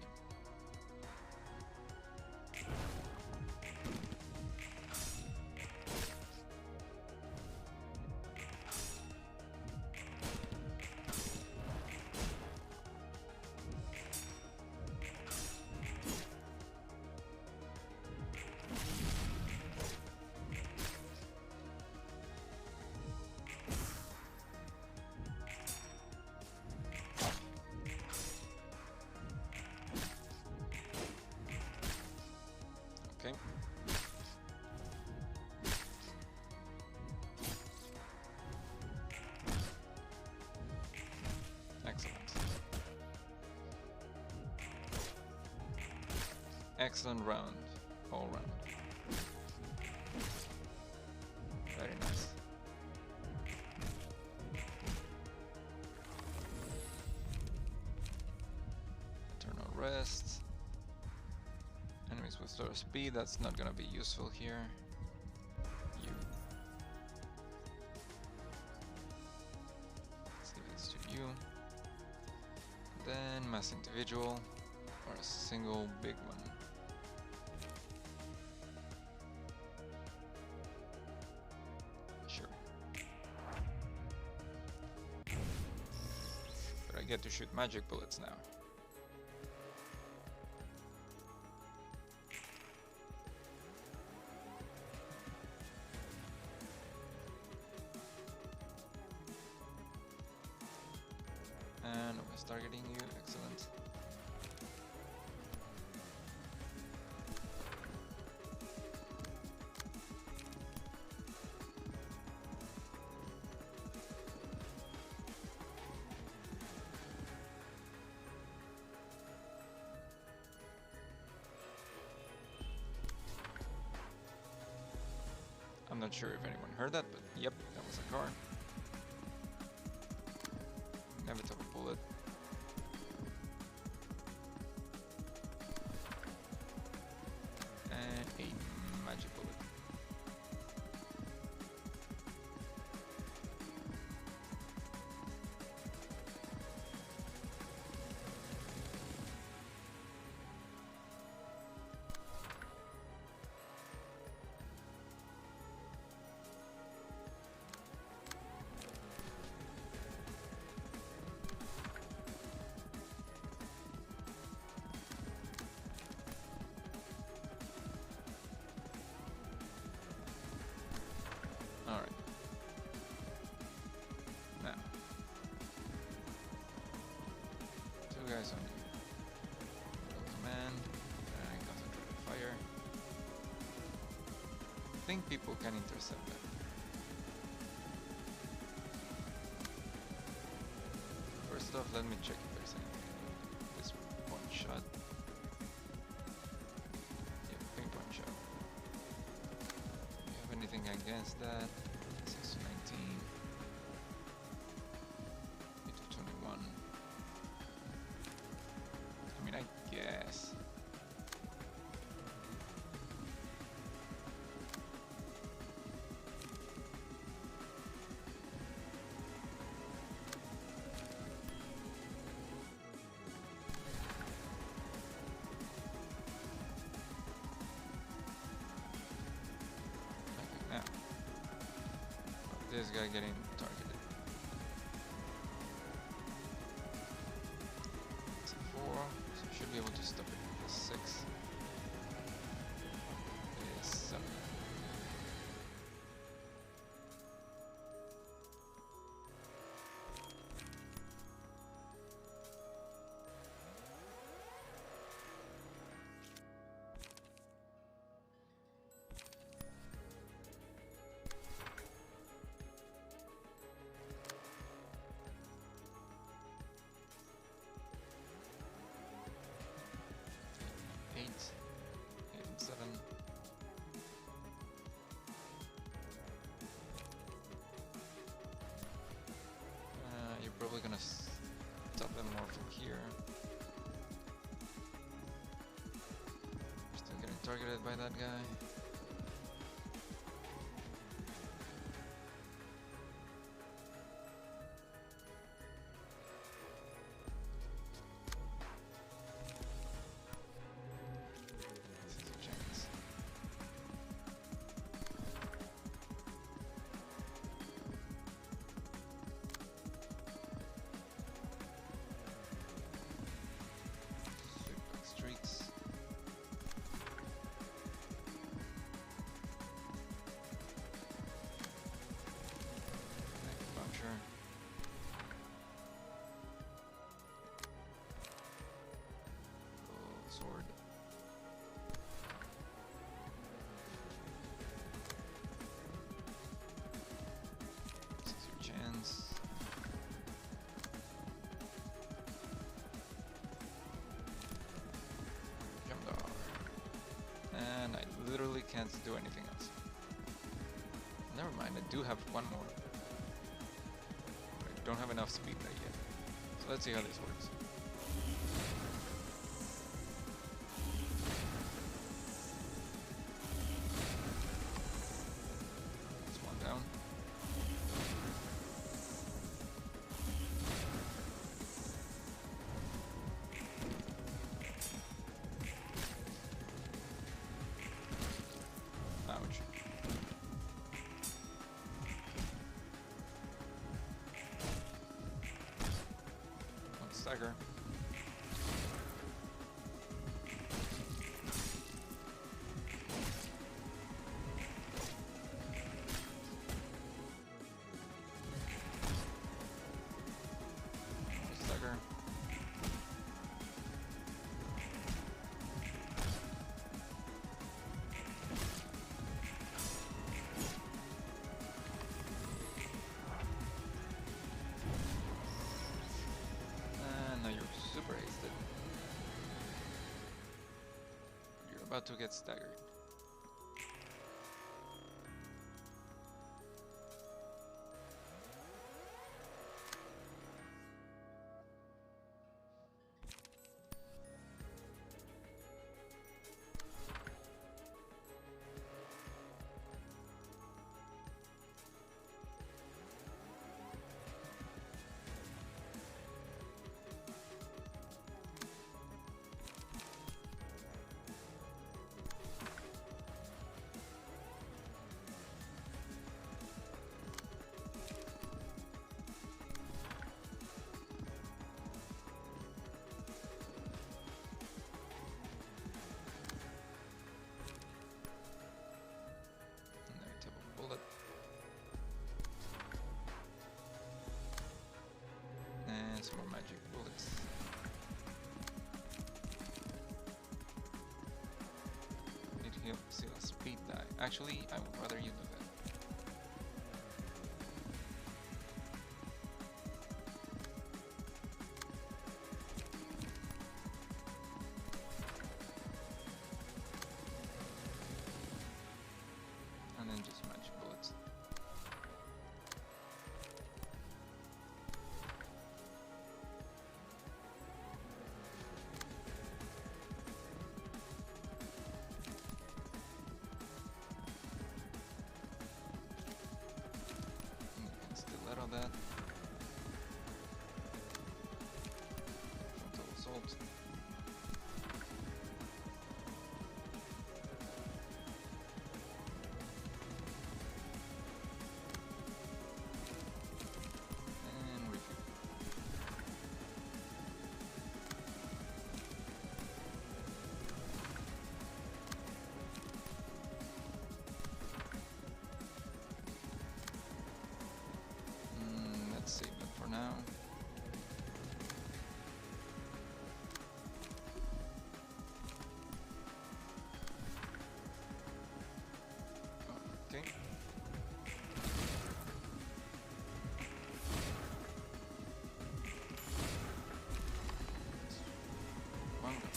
Okay. Excellent. Excellent round. All round. Very nice. Eternal rest. Enemies with slower speed, that's not gonna be useful here. You. Let's give this to you. Then mass individual or a single big one. Sure. But I get to shoot magic bullets now. And I was targeting you, excellent. I'm not sure if anyone heard that, but yep, that was a car. Inevitable bullet. And a magic bullet. Alright. Now. Two guys on you. Command. And concentrated fire. I think people can intercept that. First off, let me check if there's anything. This one shot. Yeah, pinpoint shot. Do you have anything against that? 6 to 19. 8 to 21. I mean, I guess. Now, this guy getting targeted. It's a 4, so we should be able to stop it with a 6. It is 7. targeted by that guy. This is a chance. Sweep back streets. Puncture. Oh, sword. This is your chance. Jump dog. And I literally can't do anything else. Never mind, I do have one more. I don't have enough speed there yet. So let's see how this works. That's one down. Ouch. One stagger. One stagger. And now you're super hasted. You're about to get staggered. Inevitable bullet. And some more magic bullets. Need to heal, seal a speed die. Actually, I would rather you do that. And then just magic bullets. And you can stiletto that. Frontal assault. And refuel. Let's save it for now. Okay. One go.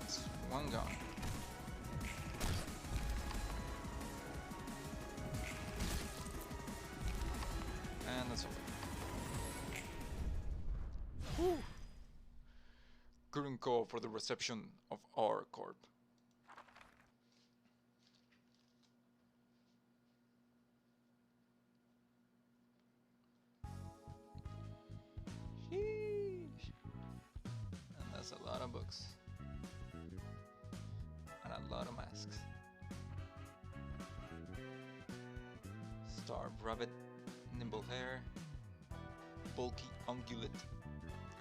It's one gone. current call for the reception of our corp. Sheesh. And that's a lot of books. And a lot of masks. Starved rabbit, nimble hare, bulky ungulate,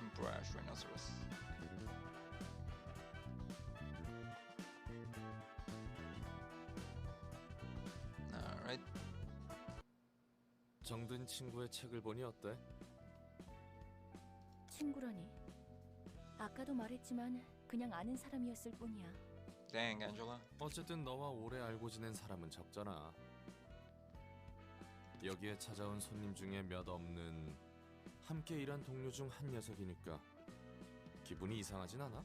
and brash rhinoceros. Alright. 정든 친구의 책을 보니 어때? 친구라니. 아까도 말했지만 그냥 아는 사람이었을 뿐이야. Dang, Angela. 어쨌든 너와 오래 알고 지낸 사람은 적잖아. 여기에 찾아온 손님 중에 몇 없는 함께 일한 동료 중 한 녀석이니까 기분이 이상하진 않아?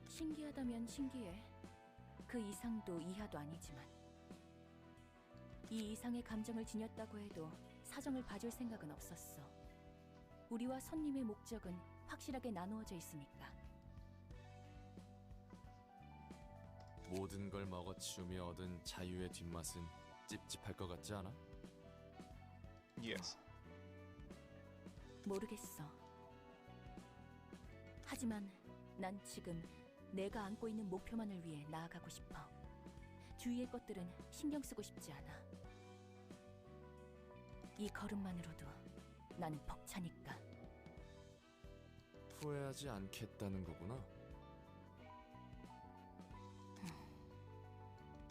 신기하다면 신기해. 그 이상도 이하도 아니지만. 이 이상의 감정을 지녔다고 해도 사정을 봐줄 생각은 없었어. 우리와 손님의 목적은 확실하게 나누어져 있으니까. 모든 걸 먹어치우며 얻은 자유의 뒷맛은 찝찝할 것 같지 않아? Yes. 모르겠어. 하지만 난 지금 내가 안고 있는 목표만을 위해 나아가고 싶어. 주위의 것들은 신경 쓰고 싶지 않아. 이 걸음만으로도 나는 벅차니까. 후회하지 않겠다는 거구나.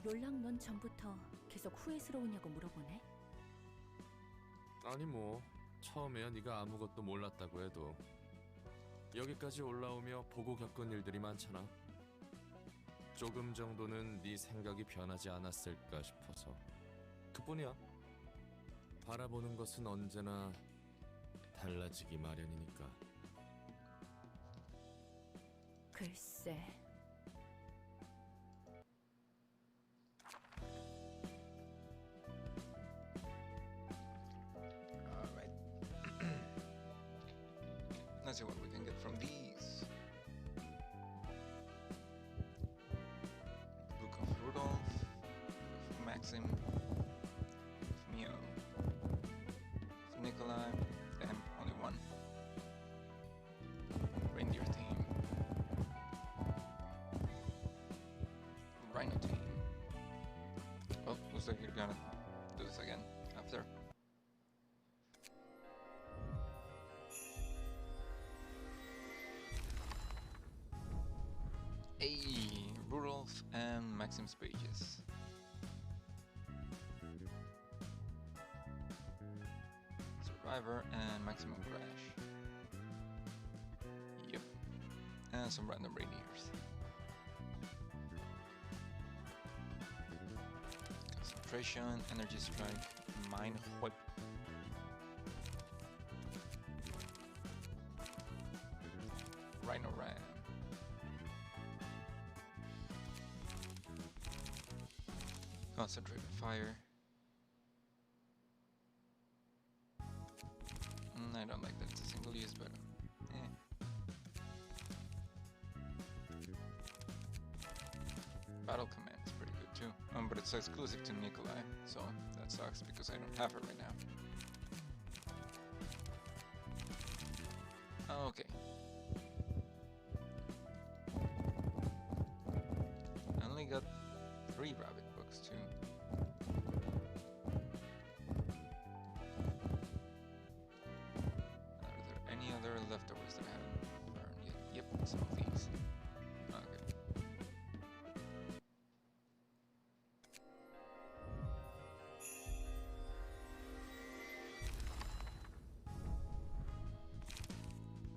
롤랑 넌 전부터 계속 후회스러우냐고 물어보네. 아니 뭐 처음에야 네가 아무것도 몰랐다고 해도 여기까지 올라오며 보고 겪은 일들이 많잖아. 조금 정도는 네 생각이 변하지 않았을까 싶어서 그뿐이야. 바라보는 것은 언제나 달라지기 마련이니까. 글쎄. Alright. Let's see what we can get from these. Book of Rudolph, Book of Maxim, of Mio, of Nikolai, damn, only one. Reindeer team. Rhino team. Oh, looks like you're gonna do this again after. Hey, Rudolph and Maxim's pages. Survivor and Maximum Crash. Yep. And some random rainiers. Concentration, Energy Strike, Mind Whip. Rhino Ram. Concentrated Fire. I don't like that it's a single use, but Battle Command is pretty good too. But it's exclusive to Nikolai, so that sucks because I don't have it right now. Okay. I only got 3 rabbit books too. Are there any other leftovers that I haven't burned yet? Yep, some of these. Okay.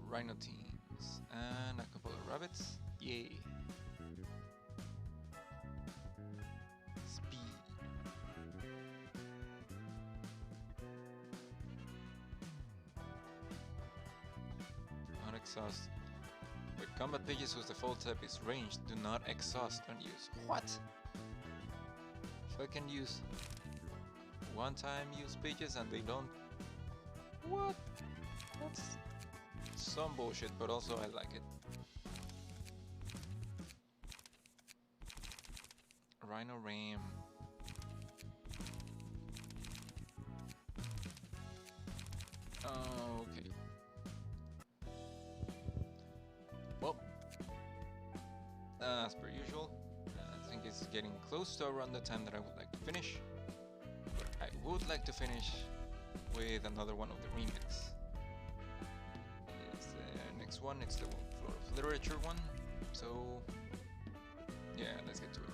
Rhino teams and a couple of rabbits. Yay. Speed. Not exhaust. With combat pages whose default type is ranged, do not exhaust on use. What? So I can use one-time use pages and they don't. What? That's some bullshit, but also I like it. Rhino Ram. Okay. Well, as per usual, I think it's getting close to around the time that I would like to finish. But I would like to finish with another one of the remix. It's the next one, it's the Floor of Literature one. So, yeah, let's get to it.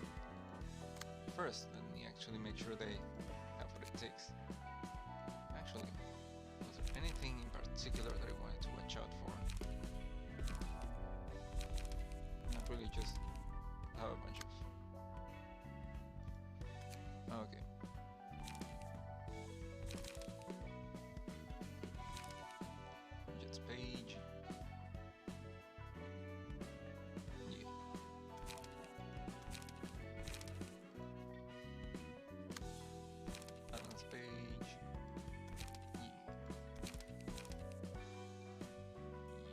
First, let me actually make sure they have what it takes. Actually, was there anything in particular that I wanted to watch out for? Not really, just have a bunch of... Okay. Jets page. Yeah. Balance page. Yeah.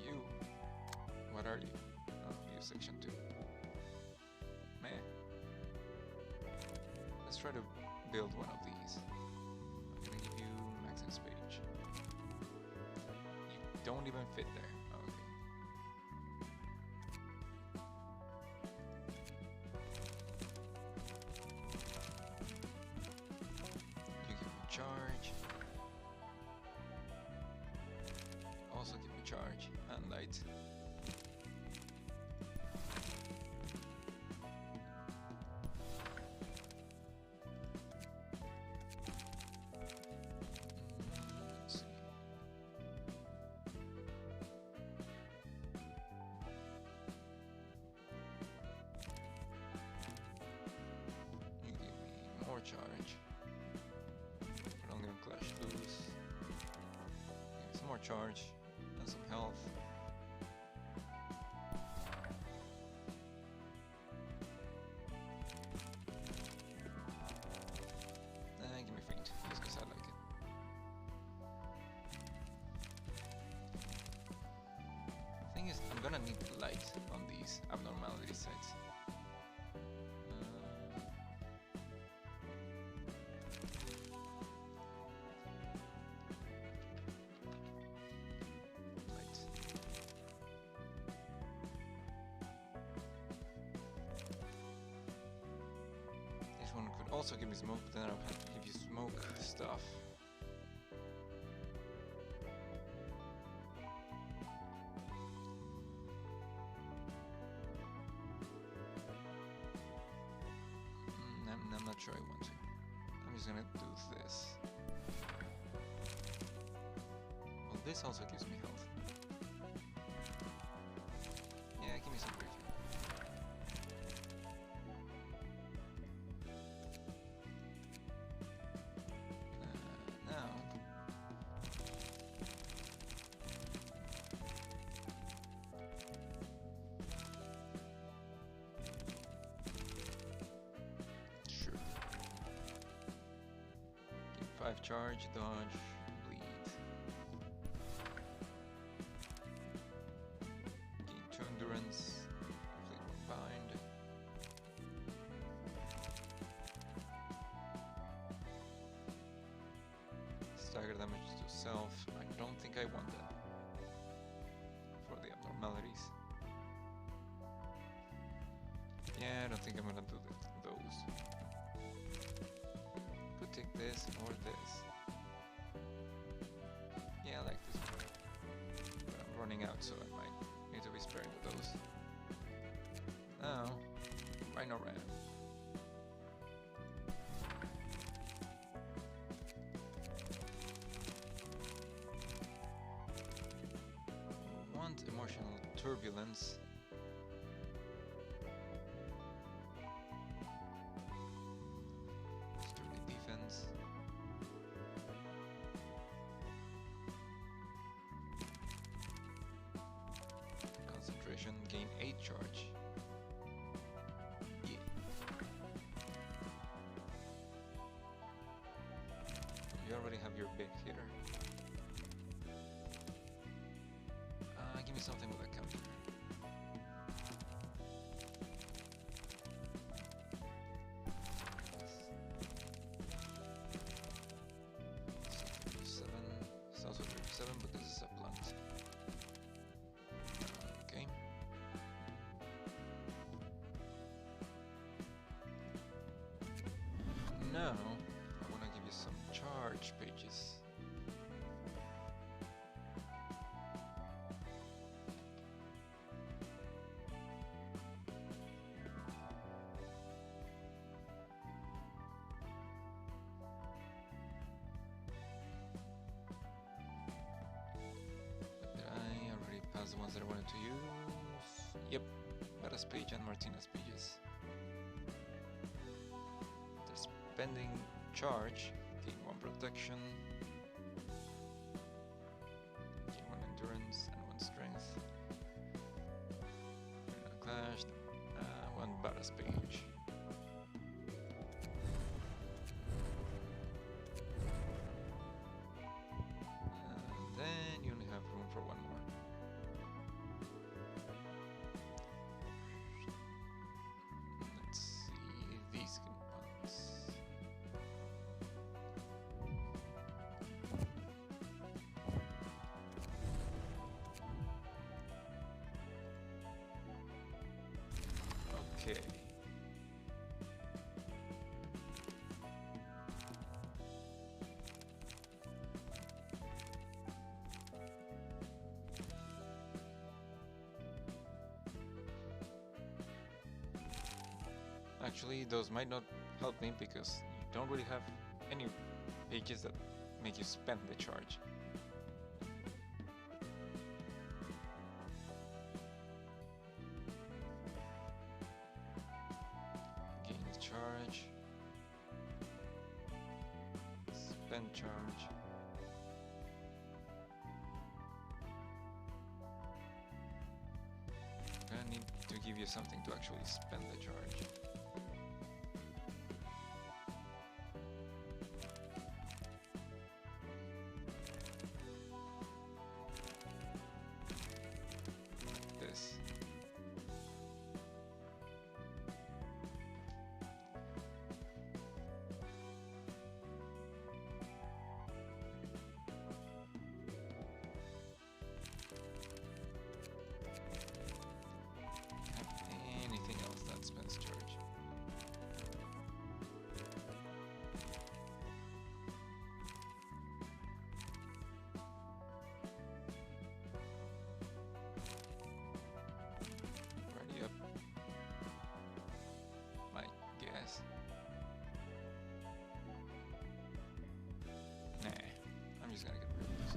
You. What are you? Oh, you section 2. Man. Let's try to build one of these. I'm gonna give you Max's page. You don't even fit there. Okay. You give me charge. Also give me charge and light. Let's see. You give me more charge. But I'm gonna clash loose. Give me some more charge and some health. Give me faint, just because I like it. Thing is, I'm gonna need light on these abnormality sites. Light. This one could also give me smoke, but then I'll have to give you smoke stuff. I'm not sure I want to. I'm just gonna do this. Well, this also gives me health. Yeah, give me some briefing. Now, sure. Give 5 charge, dodge, bleed. Gain 2 endurance, complete one bind. Stagger damage to self. I don't think I want that for the abnormalities. Yeah, I don't think I'm gonna do those. Could take this or this. Yeah, I like this one. But I'm running out, so I might need to be sparing of those. Now, Rhino Ram. Want emotional turbulence. Sturdy defense. Concentration, gain 8 charge. Yeah. You already have your big hitter. me something with a counter. 37. It's also 37, but this is a blunt. Okay. Now, I want to give you some charge pages. Did I already pass the ones that I wanted to use? Yep, Betta's page and Martina's pages. There's pending charge, gain 1 protection, gain 1 endurance and 1 strength. Clash, 1 Betta's page. And then you only have room for 1 more. Let's see these components. Okay. Actually, those might not help me because you don't really have any pages that make you spend the charge. Gain charge. Spend charge. I need to give you something to actually spend the charge. This. Anything else that spends charge? Ready up. My guess. Nah, I'm just gonna get rid of this.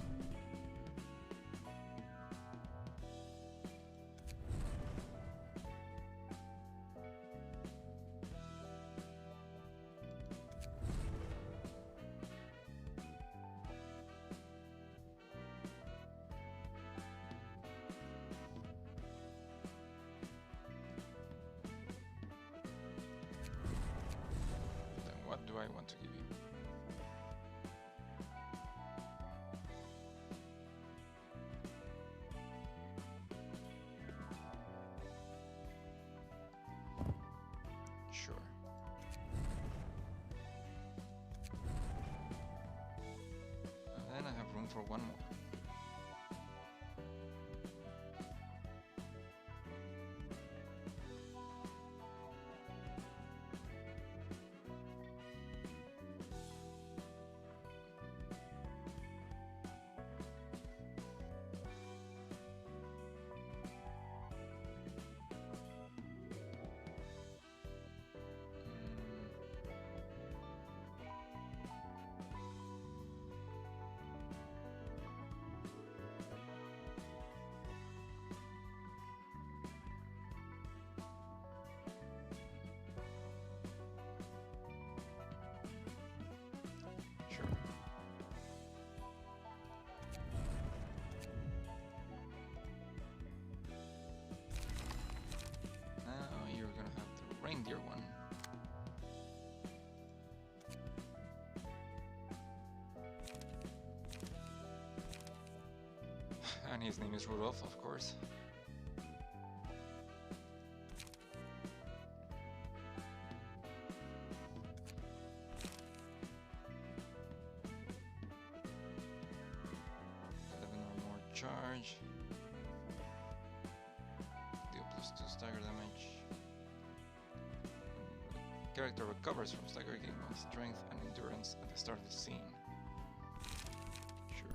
Then what do I want to give you? Sure. And then I have room for 1 more. And his name is Rudolph, of course. Charge. Deal +2 stagger damage. Character recovers from stagger, gain 1 strength and endurance at the start of the scene. Sure.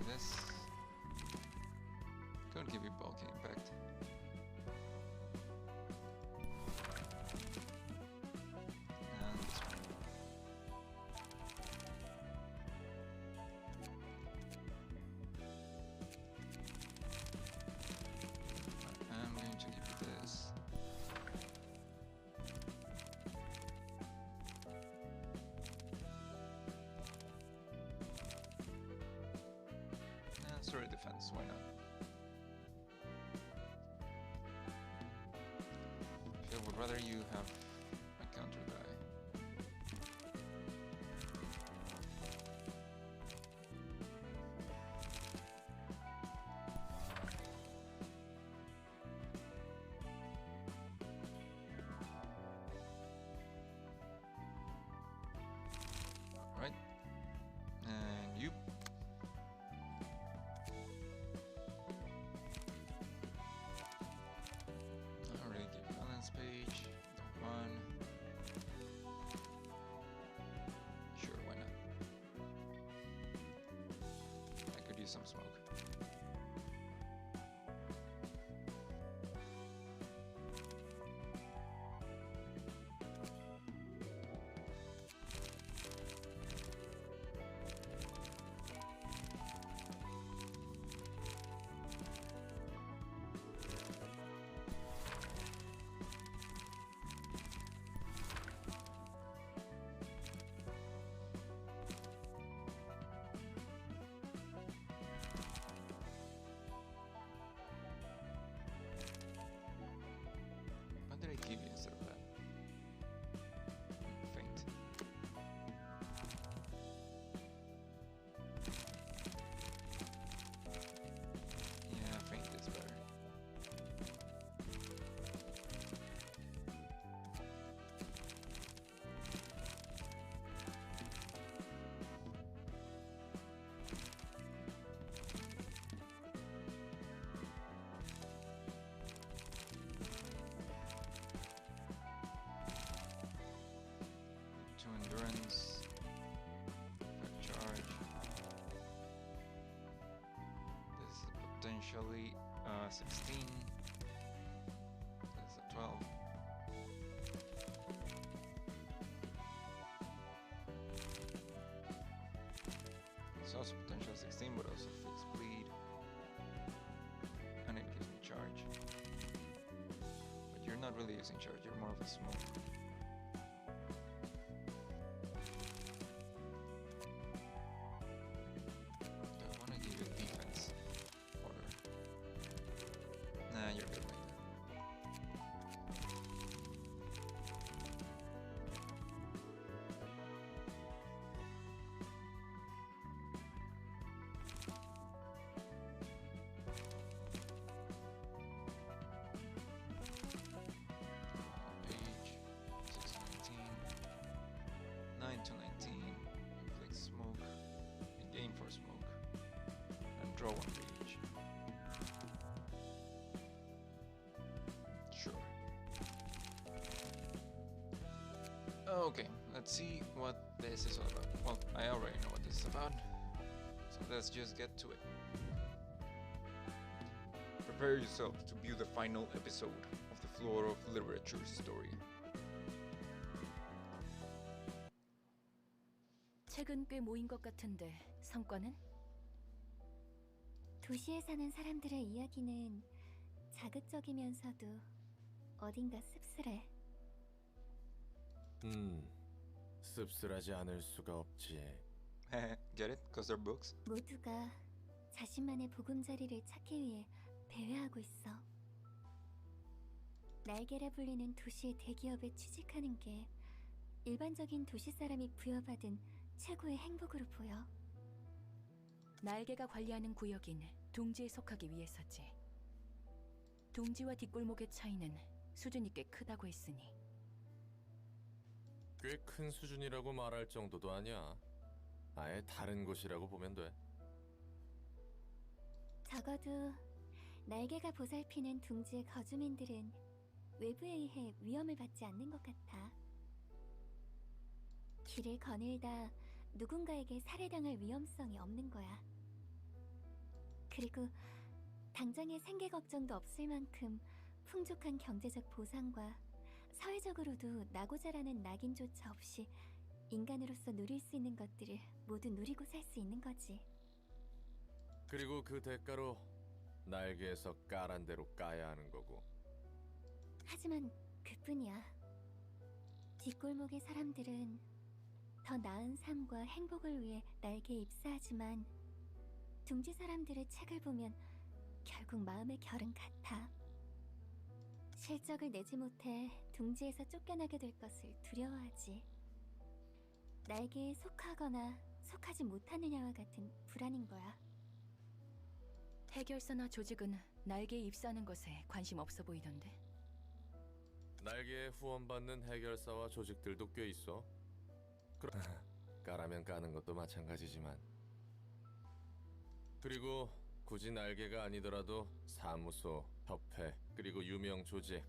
This could give you bulky impact. And this one. I'm going to give you this. Sorry, defense, why not? I would rather you have a counter die. Right. And you. Page, don't one. Sure, why not? I could use some smoke. What did I give you instead of that? Faint. Yeah, faint is better. Endurance, charge. This is potentially 16. This is a 12. It's also potential 16, but also fixed bleed, and it gives me charge. But you're not really using charge; you're more of a smoke. Nah, you're good like that. Page 6 to 19, 9 to 19. Inflict smoke, and gain for smoke, and draw 1 page. Sure. Okay, let's see what this is all about. Well, I already know what this is about, so let's just get to it. Prepare yourself to view the final episode of the Floor of Literature story. 책은 꽤 모인 것 같은데 성과는? 도시에 사는 사람들의 이야기는 자극적이면서도 어딘가 씁쓸해. 씁쓸하지 않을 수가 없지. Get it? Cause they're books? 모두가 자신만의 보금자리를 찾기 위해 배회하고 있어. 날개라 불리는 도시의 대기업에 취직하는 게 일반적인 도시 사람이 부여받은 최고의 행복으로 보여. 날개가 관리하는 구역인 둥지에 속하기 위해서지. 둥지와 뒷골목의 차이는 수준이 꽤 크다고 했으니. 꽤 큰 수준이라고 말할 정도도 아니야. 아예 다른 곳이라고 보면 돼. 적어도 날개가 보살피는 둥지의 거주민들은 외부에 의해 위험을 받지 않는 것 같아. 길을 거닐다 누군가에게 살해당할 위험성이 없는 거야. 그리고 당장의 생계 걱정도 없을 만큼 풍족한 경제적 보상과 사회적으로도 나고자라는 낙인조차 없이 인간으로서 누릴 수 있는 것들을 모두 누리고 살 수 있는 거지. 그리고 그 대가로 날개에서 까란 대로 까야 하는 거고. 하지만 그뿐이야. 뒷골목의 사람들은 더 나은 삶과 행복을 위해 날개에 입사하지만 둥지 사람들의 책을 보면 결국 마음의 결은 같아. 실적을 내지 못해 둥지에서 쫓겨나게 될 것을 두려워하지. 날개에 속하거나 속하지 못하느냐와 같은 불안인 거야. 해결사나 조직은 날개에 입사하는 것에 관심 없어 보이던데. 날개에 후원받는 해결사와 조직들도 꽤 있어. 까라면 까는 것도 마찬가지지만. 그리고 굳이 날개가 아니더라도 사무소, 협회, 그리고 유명 조직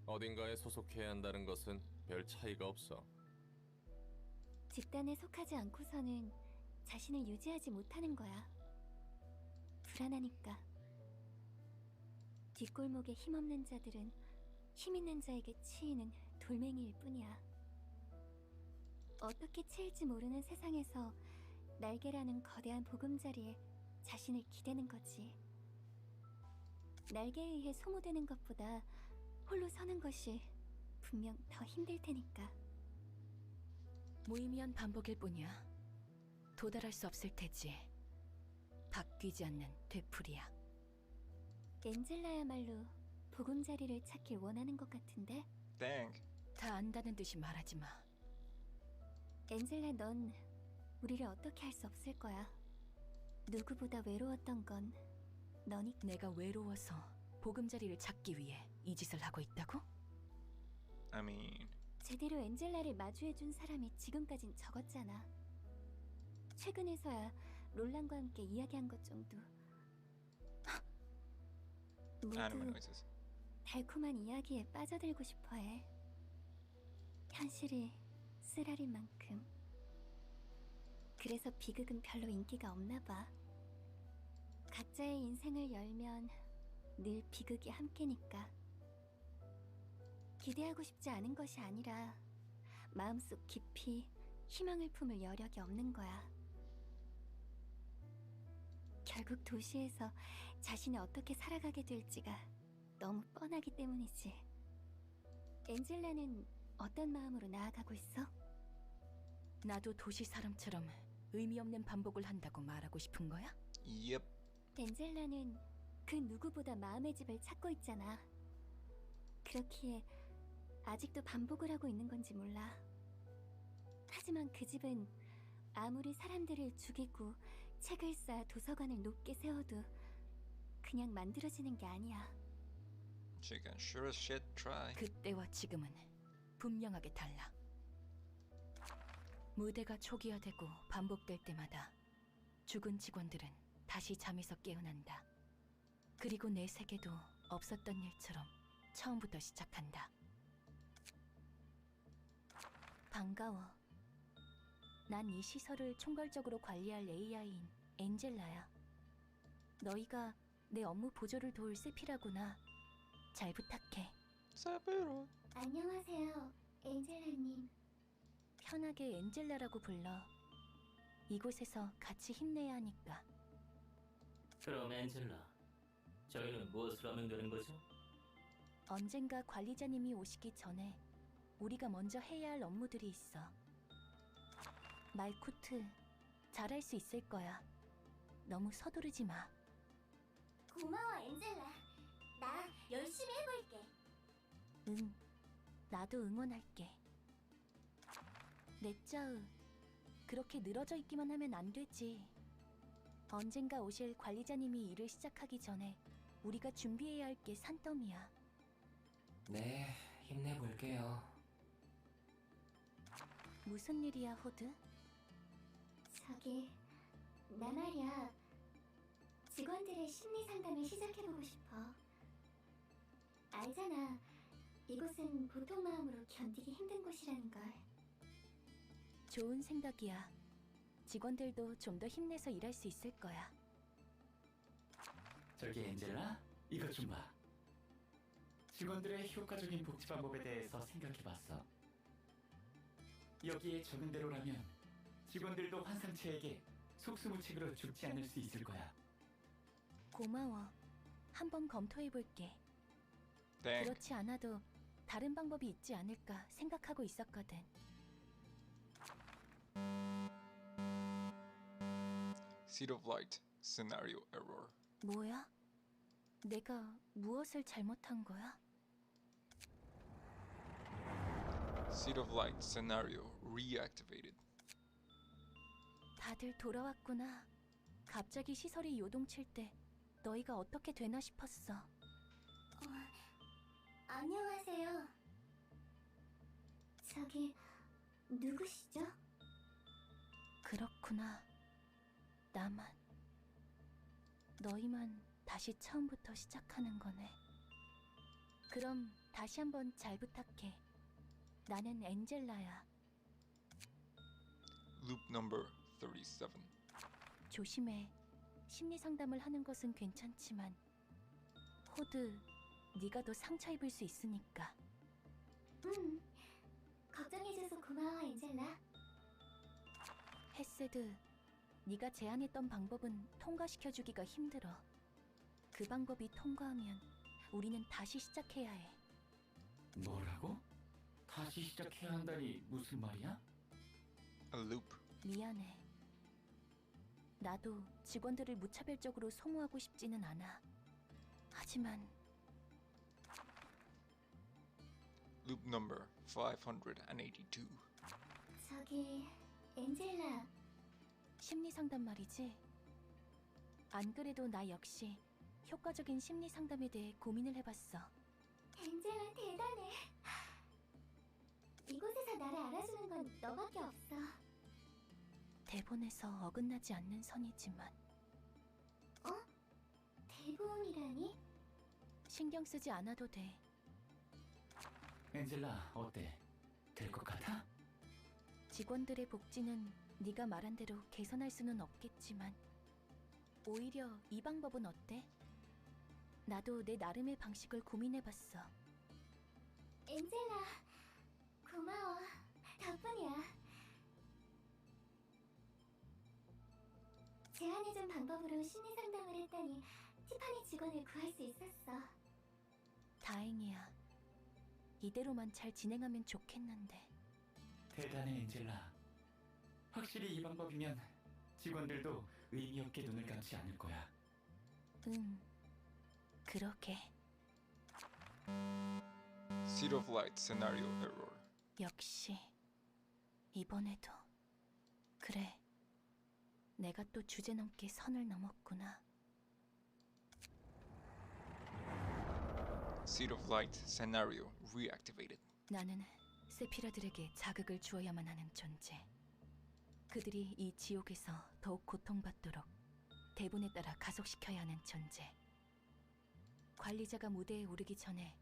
어딘가에 소속해야 한다는 것은 별 차이가 없어. 집단에 속하지 않고서는 자신을 유지하지 못하는 거야. 불안하니까. 뒷골목에 힘없는 자들은 힘 있는 자에게 치이는 돌멩이일 뿐이야. 어떻게 치일지 모르는 세상에서 날개라는 거대한 보금자리에 자신을 기대는 거지. 날개에 의해 소모되는 것보다 홀로 서는 것이 분명 더 힘들 테니까. 무의미한 반복일 뿐이야. 도달할 수 없을 테지. 바뀌지 않는 되풀이야. 엔젤라야말로 보금자리를 찾길 원하는 것 같은데? Dang. 다 안다는 듯이 말하지 마. 엔젤라, 넌 우리를 어떻게 할 수 없을 거야. 누구보다 외로웠던 건 너니. 내가 외로워서 보금자리를 찾기 위해 이 짓을 하고 있다고? I mean, 제대로 엔젤라를 마주해준 사람이 지금까진 적었잖아. 최근에서야 롤란과 함께 이야기한 것 정도. animal 모두 noises. 달콤한 이야기에 빠져들고 싶어해. 현실이 쓰라린 만큼. 그래서 비극은 별로 인기가 없나 봐. 각자의 인생을 열면 늘 비극이 함께니까. 기대하고 싶지 않은 것이 아니라 마음속 깊이 희망을 품을 여력이 없는 거야. 결국 도시에서 자신이 어떻게 살아가게 될지가 너무 뻔하기 때문이지. 엔젤라는 어떤 마음으로 나아가고 있어? 나도 도시 사람처럼 의미 없는 반복을 한다고 말하고 싶은 거야? Yep. 엔젤라는 그 누구보다 마음의 집을 찾고 있잖아. 그렇기에 아직도 반복을 하고 있는 건지 몰라. 하지만 그 집은 아무리 사람들을 죽이고 책을 쌓아 도서관을 높게 세워도 그냥 만들어지는 게 아니야. She can sure as shit try. 그때와 지금은 분명하게 달라. 무대가 초기화되고 반복될 때마다 죽은 직원들은 다시 잠에서 깨어난다. 그리고 내 세계도 없었던 일처럼 처음부터 시작한다. 반가워. 난 이 시설을 총괄적으로 관리할 AI인 엔젤라야. 너희가 내 업무 보조를 도울 세피라구나. 잘 부탁해. Sephiroth. 안녕하세요, 엔젤라님. 편하게 엔젤라라고 불러. 이곳에서 같이 힘내야 하니까. 그럼 엔젤라, 저희는 무엇을 하면 되는 거죠? 언젠가 관리자님이 오시기 전에 우리가 먼저 해야 할 업무들이 있어. 말코트, 잘할 수 있을 거야. 너무 서두르지 마. 고마워, 엔젤라. 나 열심히 해볼게. 응, 나도 응원할게. 넷자우, 그렇게 늘어져 있기만 하면 안 되지. 언젠가 오실 관리자님이 일을 시작하기 전에 우리가 준비해야 할 게 산더미야. 네, 힘내볼게요. 무슨 일이야, 호드? 저기, 나 말이야. 직원들의 심리 상담을 시작해보고 싶어. 알잖아. 이곳은 보통 마음으로 견디기 힘든 곳이라는 걸. 좋은 생각이야. 직원들도 좀 더 힘내서 일할 수 있을 거야. 저기 엔젤라, 이것 좀 봐. 직원들의 효과적인 복지 방법에 대해서 생각해봤어. 여기에 적은 대로라면 직원들도 환상체에게 속수무책으로 죽지 않을 수 있을 거야. 고마워. 한번 검토해볼게. 땡. 그렇지 않아도 다른 방법이 있지 않을까 생각하고 있었거든. Seed of Light Scenario Error. 뭐야? 내가 무엇을 잘못한 거야? Seed of Light Scenario Reactivated. 다들 돌아왔구나. 갑자기 시설이 요동칠 때 너희가 어떻게 되나 싶었어. 안녕하세요. 저기, 누구시죠? 그렇구나. 나만. 너희만 다시 처음부터 시작하는 거네. 그럼 다시 한번 잘 부탁해. 나는 엔젤라야. Loop number 37. 조심해. 심리 상담을 하는 것은 괜찮지만 호드, 네가 더 상처 입을 수 있으니까. 걱정해줘서 고마워, 엔젤라. 헤세드, 네가 제안했던 방법은 통과시켜주기가 힘들어. 그 방법이 통과하면 우리는 다시 시작해야 해. 뭐라고? 다시 시작해야 한다니 무슨 말이야? A loop. 미안해. 나도 직원들을 무차별적으로 소모하고 싶지는 않아. 하지만 Loop number 582. 저기, 엔젤라. 심리 상담 말이지? 안 그래도 나 역시 효과적인 심리 상담에 대해 고민을 해봤어. 엔젤라 대단해. 이곳에서 나를 알아주는 건 너밖에 없어. 대본에서 어긋나지 않는 선이지만 대본이라니? 신경 쓰지 않아도 돼. 엔젤라, 어때? 될 것 같아? 직원들의 복지는 네가 말한 대로 개선할 수는 없겠지만 오히려 이 방법은 어때? 나도 내 나름의 방식을 고민해봤어. 엔젤라, 고마워. 덕분이야. 제안해준 방법으로 심리 상담을 했더니 티파니 직원을 구할 수 있었어. 다행이야. 이대로만 잘 진행하면 좋겠는데. 대단해, 엔젤라. 확실히 이 방법이면 직원들도 의미 없게 눈을 감지 않을 거야. 응, 그러게. Seed of Light Scenario Error. 역시 이번에도. 그래, 내가 또 주제넘게 선을 넘었구나. Seed of Light Scenario Reactivated. 나는 세피라들에게 자극을 주어야만 하는 존재. 그들이 이 지옥에서 더욱 고통받도록 대본에 따라 가속시켜야 하는 존재. 관리자가 무대에 오르기 전에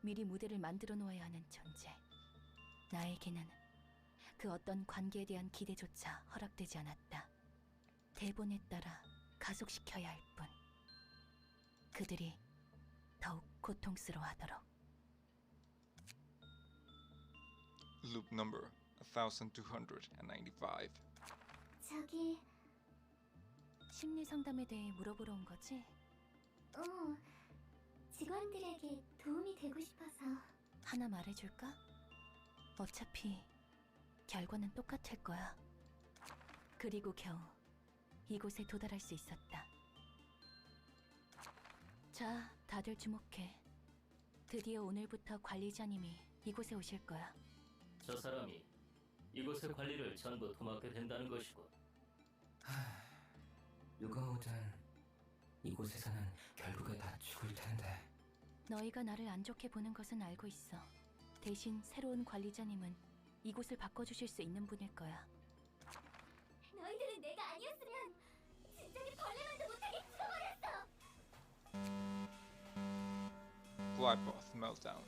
미리 무대를 만들어 놓아야 하는 존재. 나에게는 그 어떤 관계에 대한 기대조차 허락되지 않았다. 대본에 따라 가속시켜야 할 뿐. 그들이 더욱 고통스러워하도록. Loop number 1295. 저기, 심리 상담에 대해 물어보러 온 거지? 직원들에게 도움이 되고 싶어서. 하나 말해줄까? 어차피 결과는 똑같을 거야. 그리고 겨우 이곳에 도달할 수 있었다. 자, 다들 주목해. 드디어 오늘부터 관리자님이 이곳에 오실 거야. 저 사람이 이곳의 관리를 전부 도맡게 된다는 것이고. 누가 오든 이곳에서는 결국에 다 죽을 텐데. 너희가 나를 안 좋게 보는 것은 알고 있어. 대신 새로운 관리자님은 이곳을 바꿔주실 수 있는 분일 거야. 너희들은 내가 아니었으면 진작에 벌레만도 못하게 죽어버렸어. Glyphos meltdown.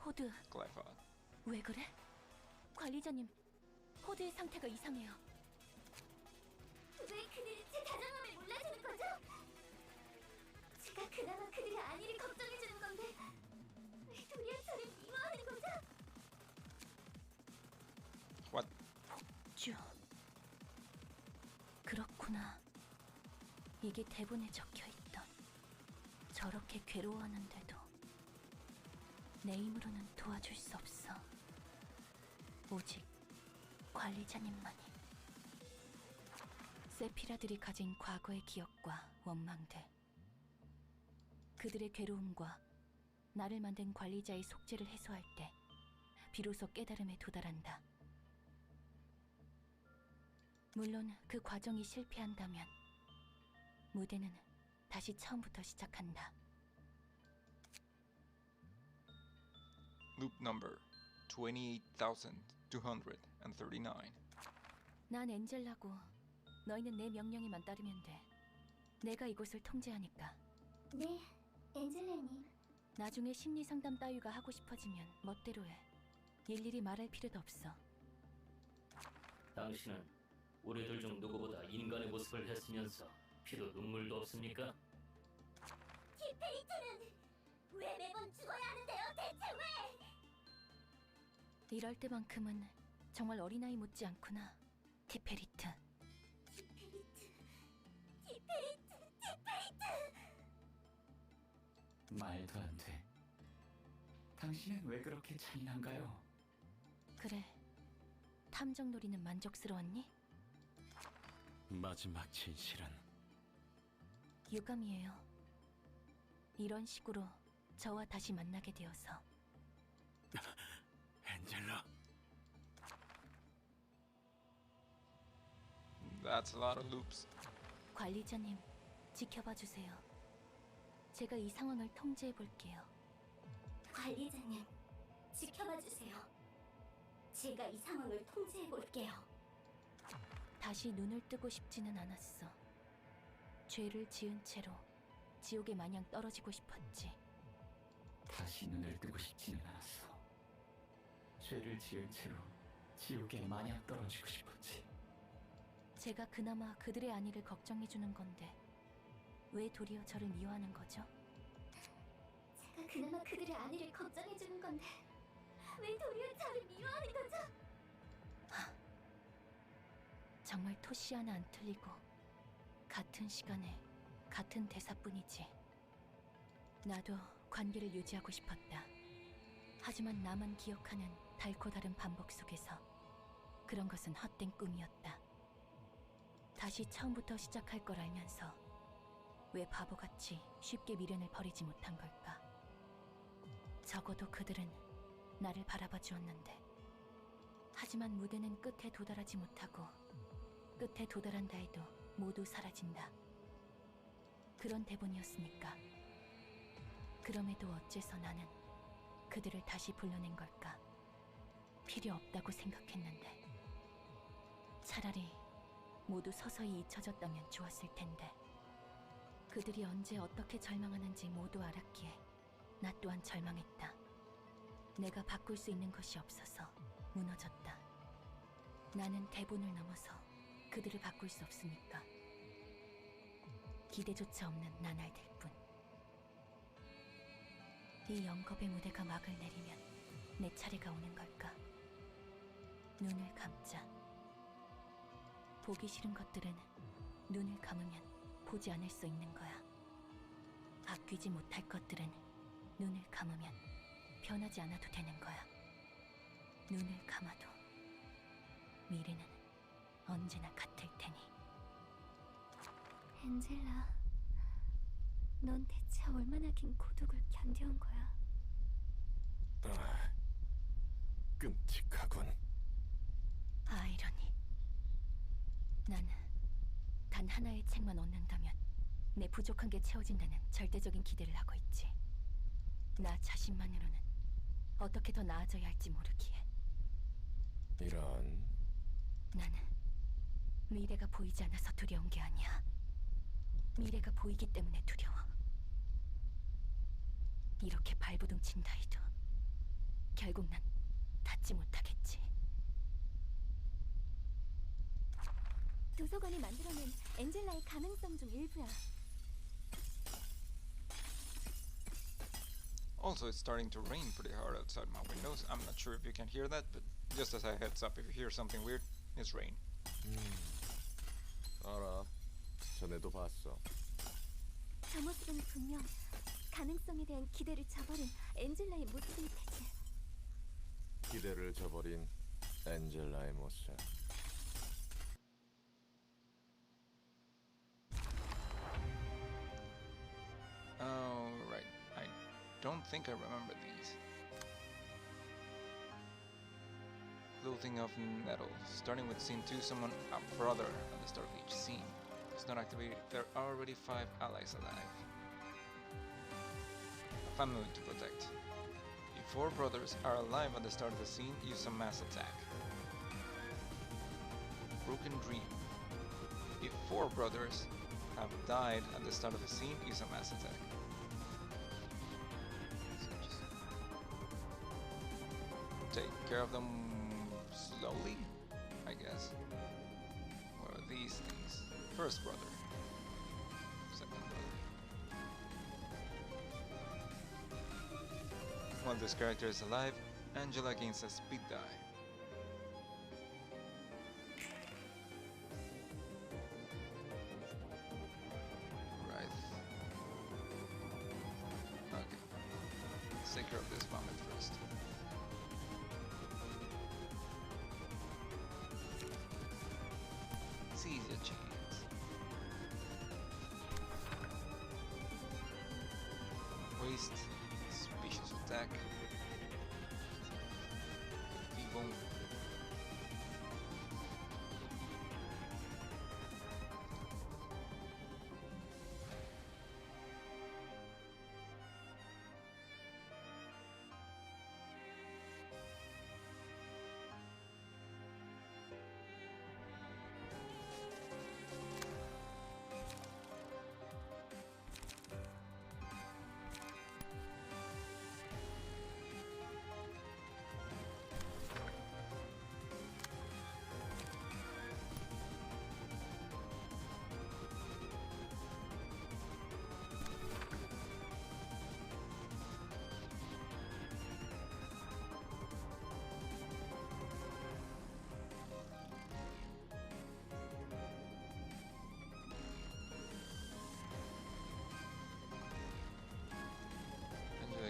호드, Glyphos. 왜 그래? 관리자님, 호드의 상태가 이상해요. 왜 그들이 제 다정함을 몰라주는 거죠? 제가 그나마 그들의 안위를 걱정해주는 건데 왜 도리어 저를 미워하는 거죠? What? 쭈. 그렇구나. 이게 대본에 적혀있던. 저렇게 괴로워하는데도 내 힘으로는 도와줄 수 없어. 오직 관리자님만이. 세피라들이 가진 과거의 기억과 원망들, 그들의 괴로움과 나를 만든 관리자의 속죄를 해소할 때 비로소 깨달음에 도달한다. 물론 그 과정이 실패한다면 무대는 다시 처음부터 시작한다. Loop number 28,239. 난 엔젤라고 너희는 내 명령에만 따르면 돼. 내가 이곳을 통제하니까. 네, 엔젤라님. 나중에 심리 상담 따위가 하고 싶어지면 멋대로 해. 일일이 말할 필요도 없어. 당신은 우리들 중 누구보다 인간의 모습을 했으면서 피도 눈물도 없습니까? 티페이트는 왜 매번 죽어야 하는데요? 대체 왜? 이럴 때만큼은 정말 어린아이 못지 않구나, 티페리트. 말도 안 돼. 당신은 왜 그렇게 잔인한가요? 그래, 탐정놀이는 만족스러웠니? 마지막 진실은 유감이에요. 이런 식으로 저와 다시 만나게 되어서. 엔젤라. That's a lot of loops. 관리자님, 지켜봐 주세요. 제가 이 상황을 통제해 볼게요. 관리자님, 지켜봐 주세요. 제가 이 상황을 통제해 볼게요. 다시 눈을 뜨고 싶지는 않았어. 죄를 지은 채로 지옥에 마냥 떨어지고 싶었지. 다시 눈을 뜨고 싶지는 않았어. 죄를 지은 채로 지옥에 마냥 떨어지고 싶었지. 제가 그나마 그들의 안위를 걱정해 주는 건데 왜 도리어 저를 미워하는 거죠? 제가 그나마 그들의 안위를 걱정해 주는 건데 왜 도리어 저를 미워하는 거죠? 정말 토시 하나 안 틀리고 같은 시간에 같은 대사뿐이지. 나도 관계를 유지하고 싶었다. 하지만 나만 기억하는 달고 다른 반복 속에서 그런 것은 헛된 꿈이었다. 다시 처음부터 시작할 걸 알면서 왜 바보같이 쉽게 미련을 버리지 못한 걸까? 적어도 그들은 나를 바라봐 주었는데, 하지만 무대는 끝에 도달하지 못하고 끝에 도달한다 해도 모두 사라진다. 그런 대본이었으니까. 그럼에도 어째서 나는 그들을 다시 불러낸 걸까? 필요 없다고 생각했는데. 차라리 모두 서서히 잊혀졌다면 좋았을 텐데. 그들이 언제 어떻게 절망하는지 모두 알았기에 나 또한 절망했다. 내가 바꿀 수 있는 것이 없어서 무너졌다. 나는 대본을 넘어서 그들을 바꿀 수 없으니까. 기대조차 없는 나날들 뿐. 이 영겁의 무대가 막을 내리면 내 차례가 오는 걸까? 눈을 감자. 보기 싫은 것들은 눈을 감으면 보지 않을 수 있는 거야. 바뀌지 못할 것들은 눈을 감으면 변하지 않아도 되는 거야. 눈을 감아도 미래는 언제나 같을 테니. 엔젤라, 넌 대체 얼마나 긴 고독을 견뎌온 거야? 끔찍하군. 아이러니. 나는 단 하나의 책만 얻는다면 내 부족한 게 채워진다는 절대적인 기대를 하고 있지. 나 자신만으로는 어떻게 더 나아져야 할지 모르기에. 이런. 나는 미래가 보이지 않아서 두려운 게 아니야. 미래가 보이기 때문에 두려워. 이렇게 발버둥 친다 해도 결국 난 닿지 못하겠지. 도서관이 만들어낸 엔젤라의 가능성 중 일부야. Also, it's starting to rain pretty hard outside my windows. I'm not sure if you can hear that, but just as a heads up, if you hear something weird, it's rain. 알아. 전에도 봤어. 저 모습은 분명 가능성에 대한 기대를 저버린 엔젤라의 모습일 테지. 기대를 저버린 엔젤라의 모습. Oh, right. I don't think I remember these. Clothing of Nettle. Starting with scene 2, summon a brother at the start of each scene. It's not activated. There are already 5 allies alive. A family to protect. If 4 brothers are alive at the start of the scene, use a mass attack. Broken Dream. If 4 brothers have died at the start of the scene, use a mass attack. So just take care of them slowly, I guess. What are these things? First brother. Second brother. While this character is alive, Angela gains a speed die. Take care of this vomit first. Seize your chance. Waste. Specious attack. Feeble.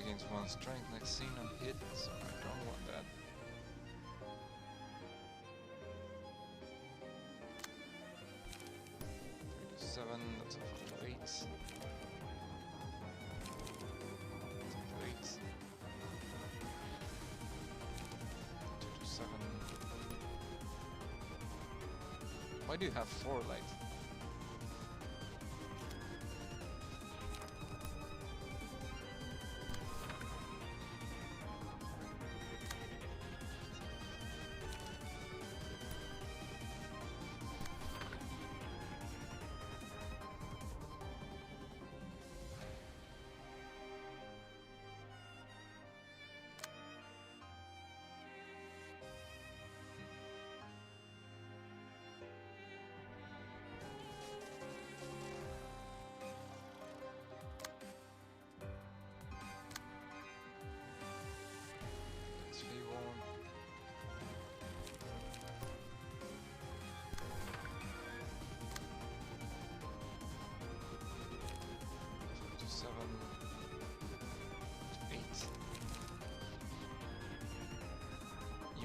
Against 1 strength next scene on hit, so I don't want that. Seven, that's up to 8. That's up to 8. 2 to 7. Why do you have 4 light?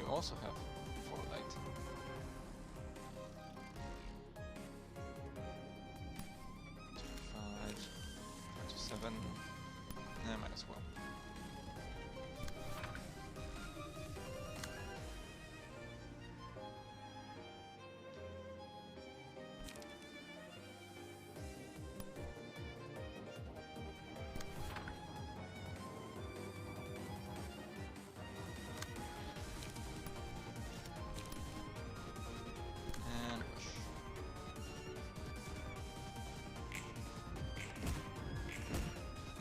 also have 4 light. Five to 7. Might as well. And push.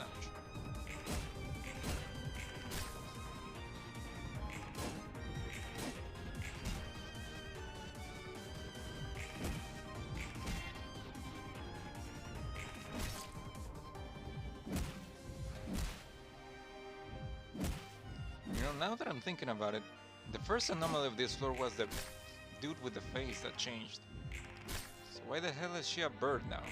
Ouch. You know, now that I'm thinking about it, the first anomaly of this floor was the dude with the face that changed. So why the hell is she a bird now?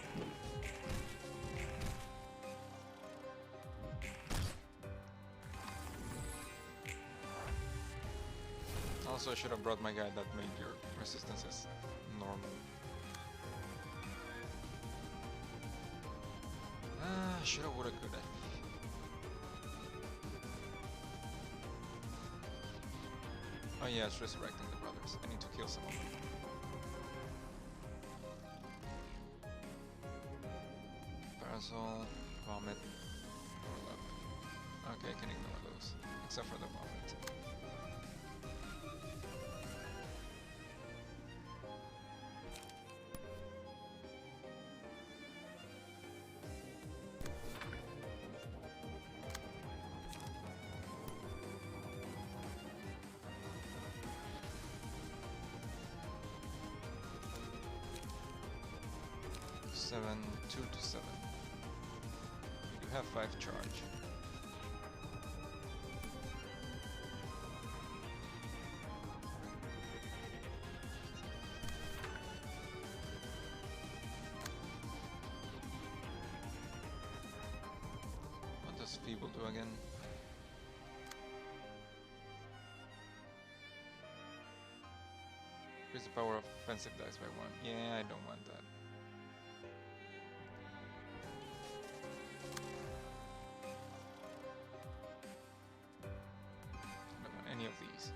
Also, I should have brought my guy that made your resistances normal. Shoulda, woulda, coulda. Oh yeah, it's resurrecting the brothers. I need to kill some of them. Parasol, vomit, overlap. Okay, I can ignore those, except for the vomit. Seven, 2 to 7. You have 5 charge. What does Feeble do again? Increase the power of offensive dice by 1. Yeah, I don't want that. Any of these.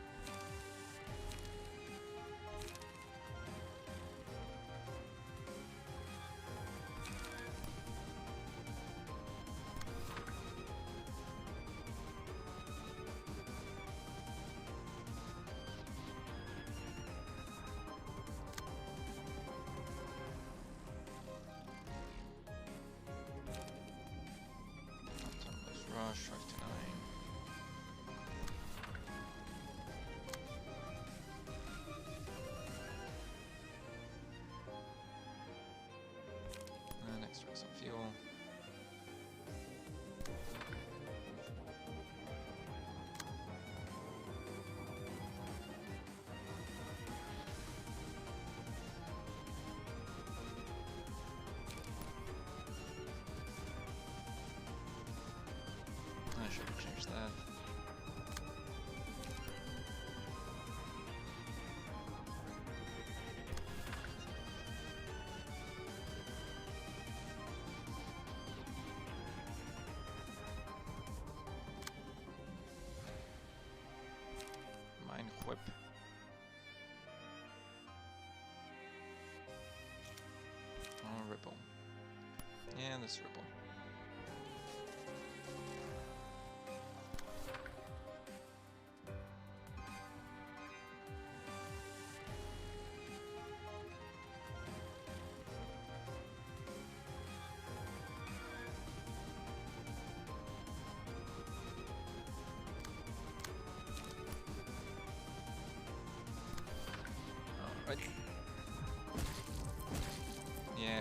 Autonomous Rush, 5 to 9. And extract some fuel. I should have changed that. Mind whip. Oh, ripple. Yeah, this ripple. Alright. Yeah, yeah.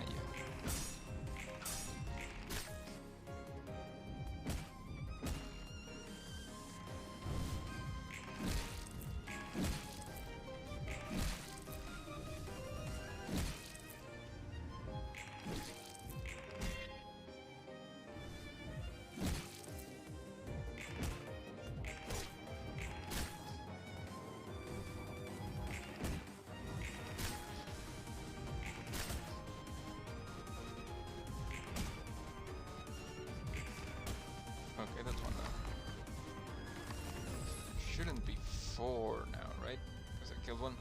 shouldn't be 4 now, right? Because I killed one.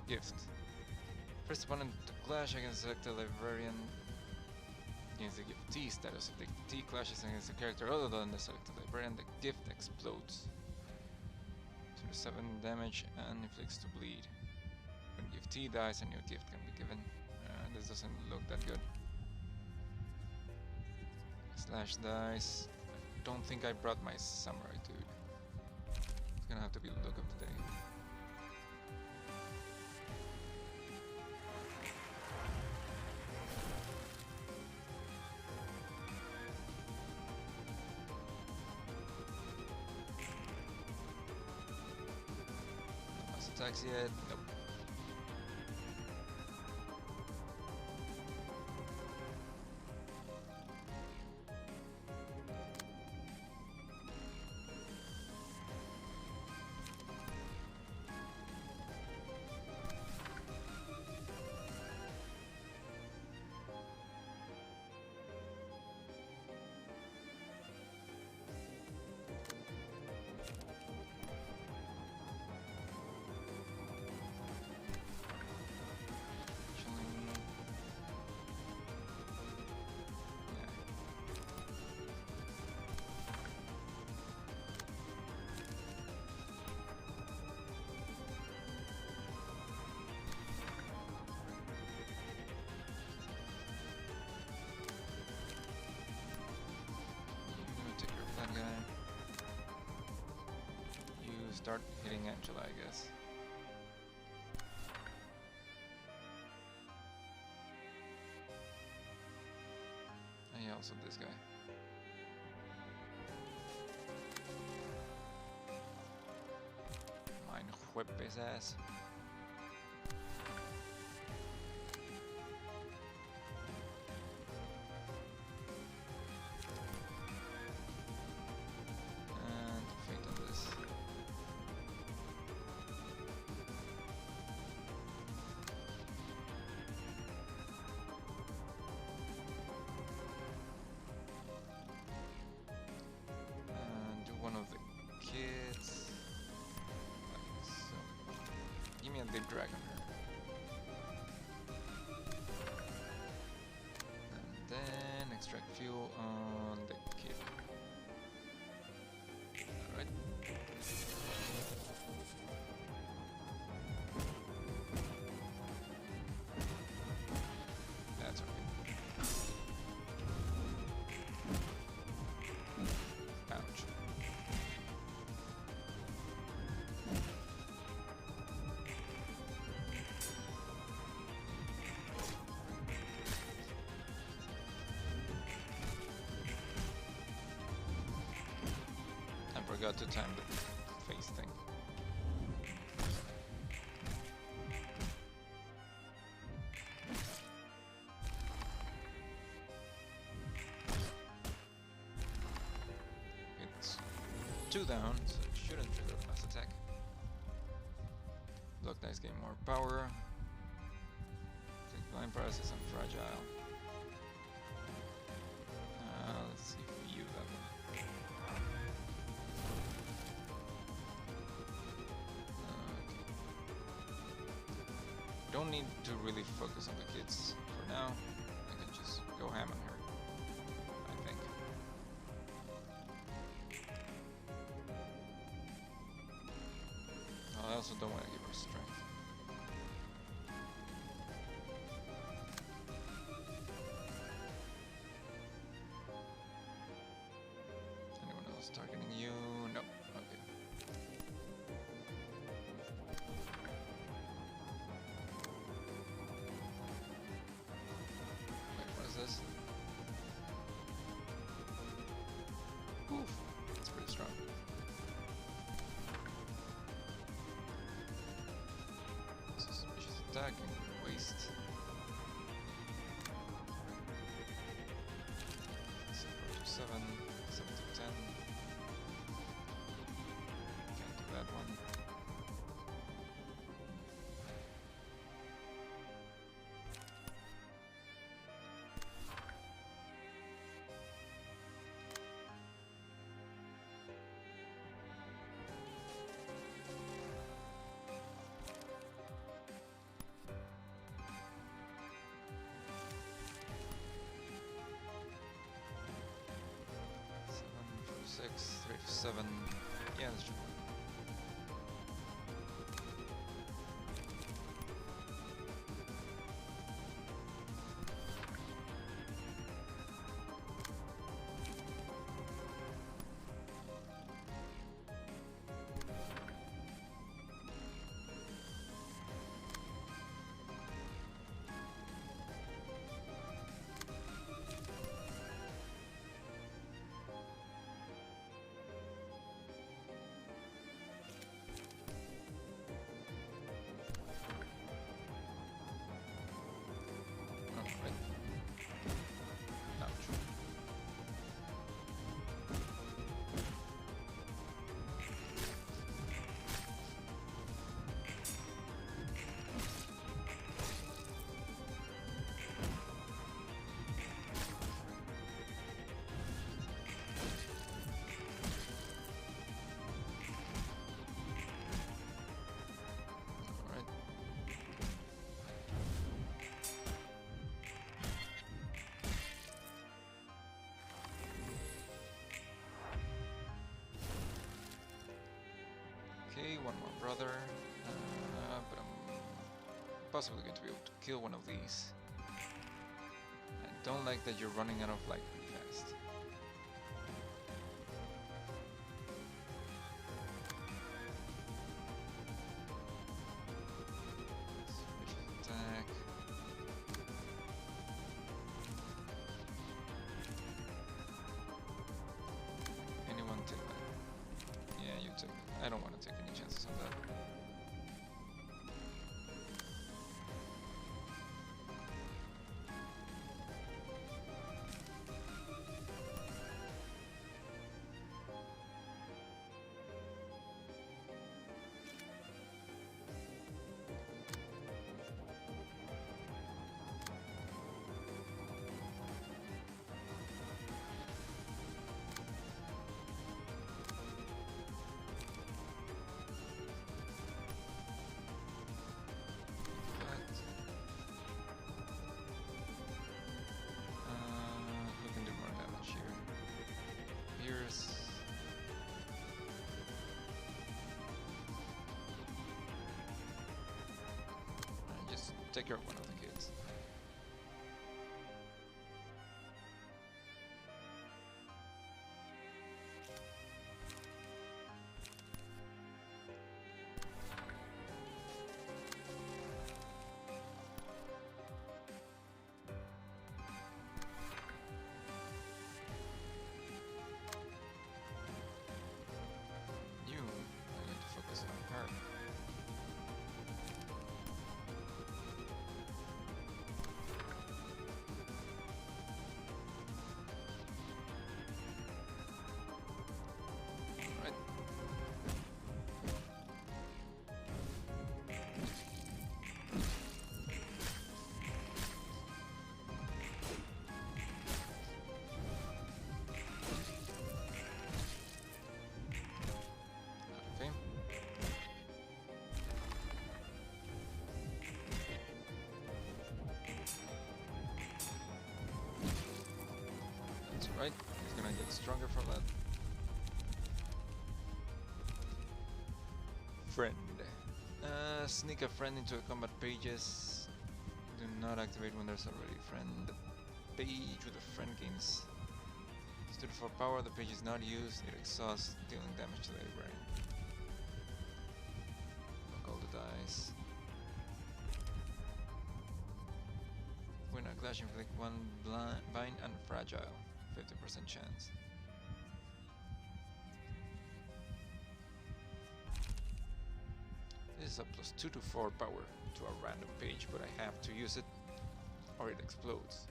Gift. First opponent to clash against selected librarian gains the gift T status. If the T clashes against a character other than the selected librarian, the gift explodes. 7 damage and inflicts 2 bleed. When gift T dies, a new gift can be given. This doesn't look that good. Slash dice. I don't think I brought my samurai dude. It's gonna have to be the look of the day. No mass attacks yet. Nope. Start hitting Angela, I guess. And yeah, also this guy. Mine whip his ass. And fate on this. One of the kids. Like so. Give me a big dragon here. And then extract fuel on the kid. Alright. That's okay. Ouch. Forgot to time the face thing. It's 2 down, so it shouldn't trigger a mass attack. Block dice gain more power. Take blind paralysis and fragile. Let's see if we use that one. Don't need to really focus on the kids for now. I can just go ham on her, I think. I also don't want to give her strength. Anyone else targeting you? No. Okay. This. Oof, that's pretty strong. Suspicious attack and waste. 7 to 7, 7 to 10. Can't do that one. 6, 3 to 7. Yeah, that's true. Okay, one more brother, but I'm possibly going to be able to kill one of these. I don't like that you're running out of life pretty fast. Special attack. Anyone take that? Yeah, you take it. I don't want to take any chances on that. Who can do more damage here? Pierce. Just take care of one of the kids. You are going to focus on her. Alright. Okay. That's right. He's gonna get stronger from that. Friend. Sneak a friend into a combat pages. Do not activate when there's already a friend. The page with a friend gains stood for power. The page is not used. It exhausts, dealing damage to the librarian. Look all the dice. When a clash inflict one bind and fragile. 50% chance. This is a +2 to 4 power to a random page, but I have to use it or it explodes.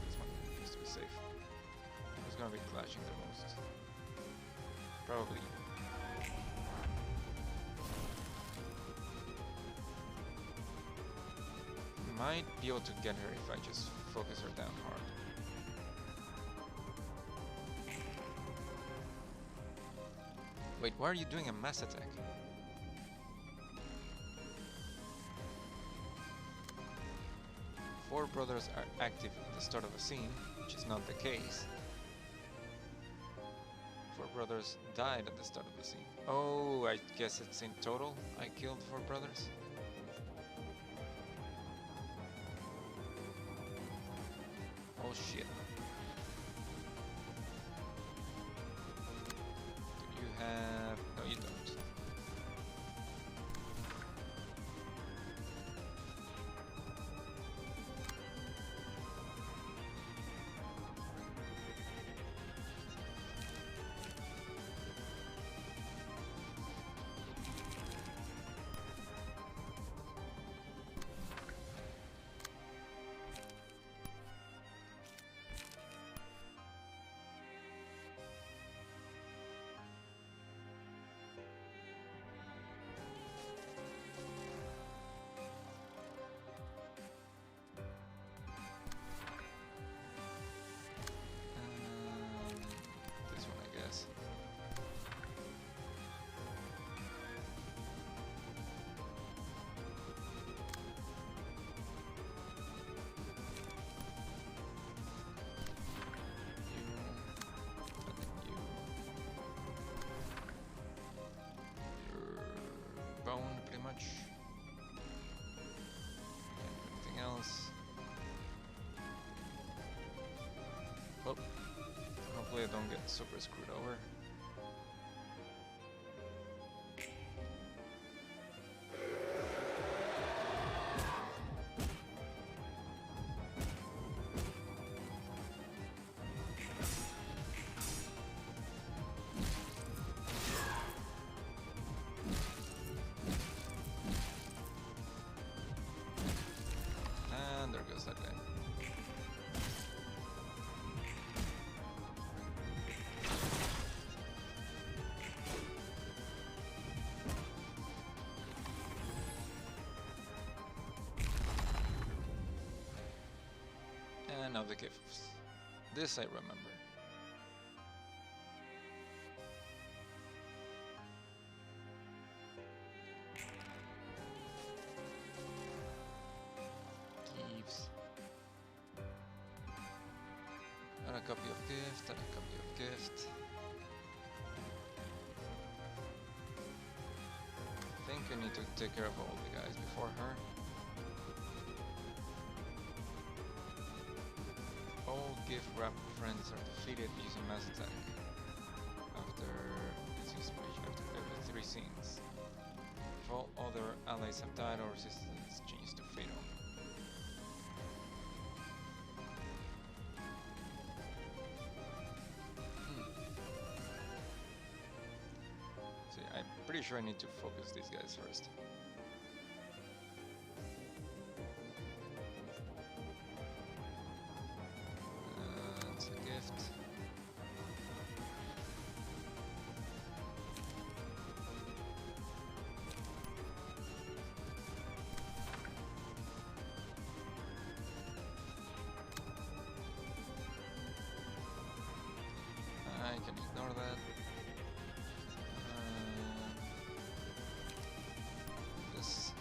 This one needs to be safe. Who's gonna be clashing the most? Probably. Might be able to get her if I just focus her down hard. Wait, why are you doing a mass attack? 4 brothers are active at the start of a scene, which is not the case. 4 brothers died at the start of the scene. Oh, I guess it's in total I killed 4 brothers. Oh shit. Do you have... No, you don't. This one, I guess. You're bone, pretty much. Anything else? Well, hopefully I don't get super screwed over. And there goes that guy. And now the gifts. This I remember. Gifts. And a copy of gift, and a copy of gift. I think I need to take care of all the guys before her. All gift wrap friends are defeated using mass attack. After it's used after every 3 scenes. If all other allies have died or resistance changes to fatal. See, I'm pretty sure I need to focus these guys first. It's a gift. I can ignore that. This.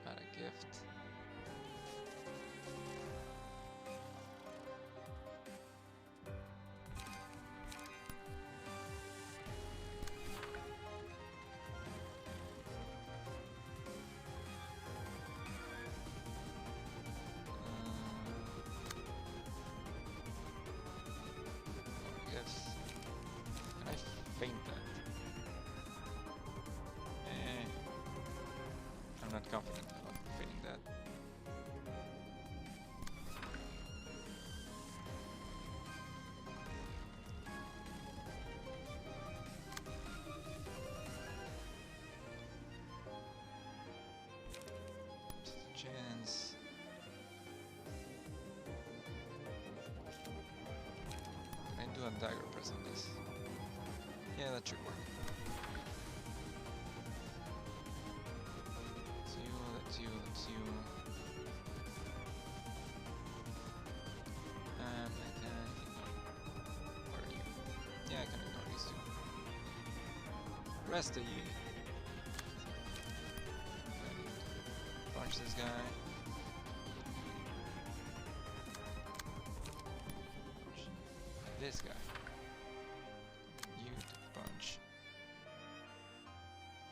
Add a gift. Yes. Can I feint that? I'm not confident about feinting that. Just a chance. Can I do a dagger press on this? Yeah, that should work. That's you, that's you, that's you. rest of you. Punch this guy. Punch this guy. You to punch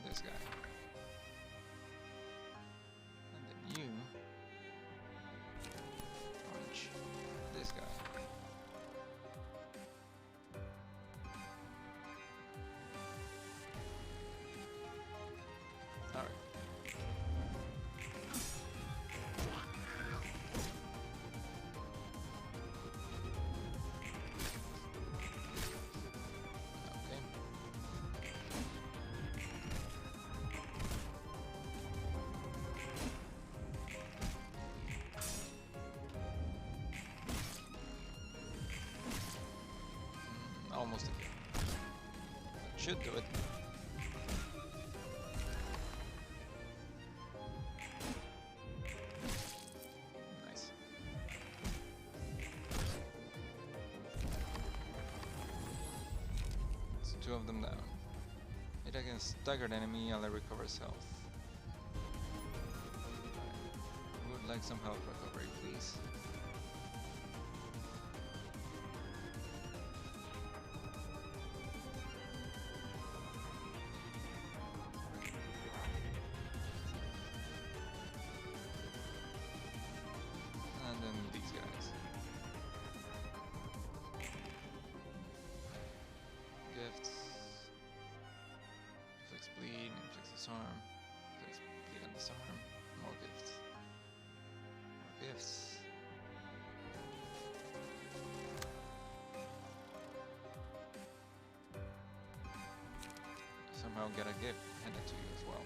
this guy. And then you punch this guy. Alright. Okay. Almost again. That should do it. Nice. It's two of them down. Hit against staggered enemy, ally recovers health. Alright. Would like some health recovery, please. And then these guys. Gifts. Inflicts bleed, inflicts disarm. Inflicts bleed and disarm. More gifts. More gifts. Somehow get a gift handed to you as well.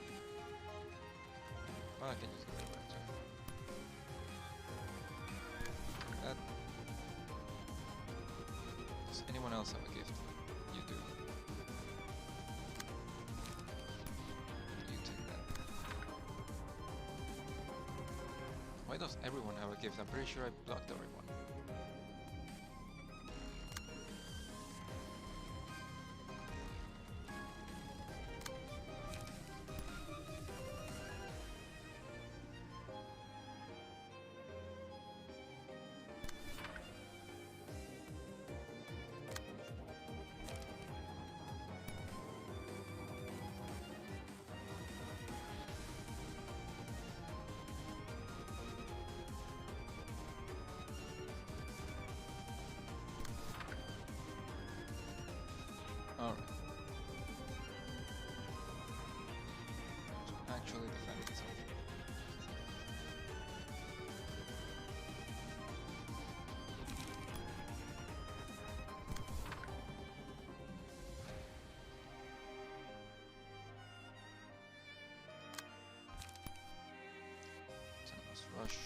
Well, I can just give it back to you. That. Does anyone else have a gift? You do. You take that. Why does everyone have a gift? I'm pretty sure I blocked everyone. Alright. Actually defend itself. Tempest Rush.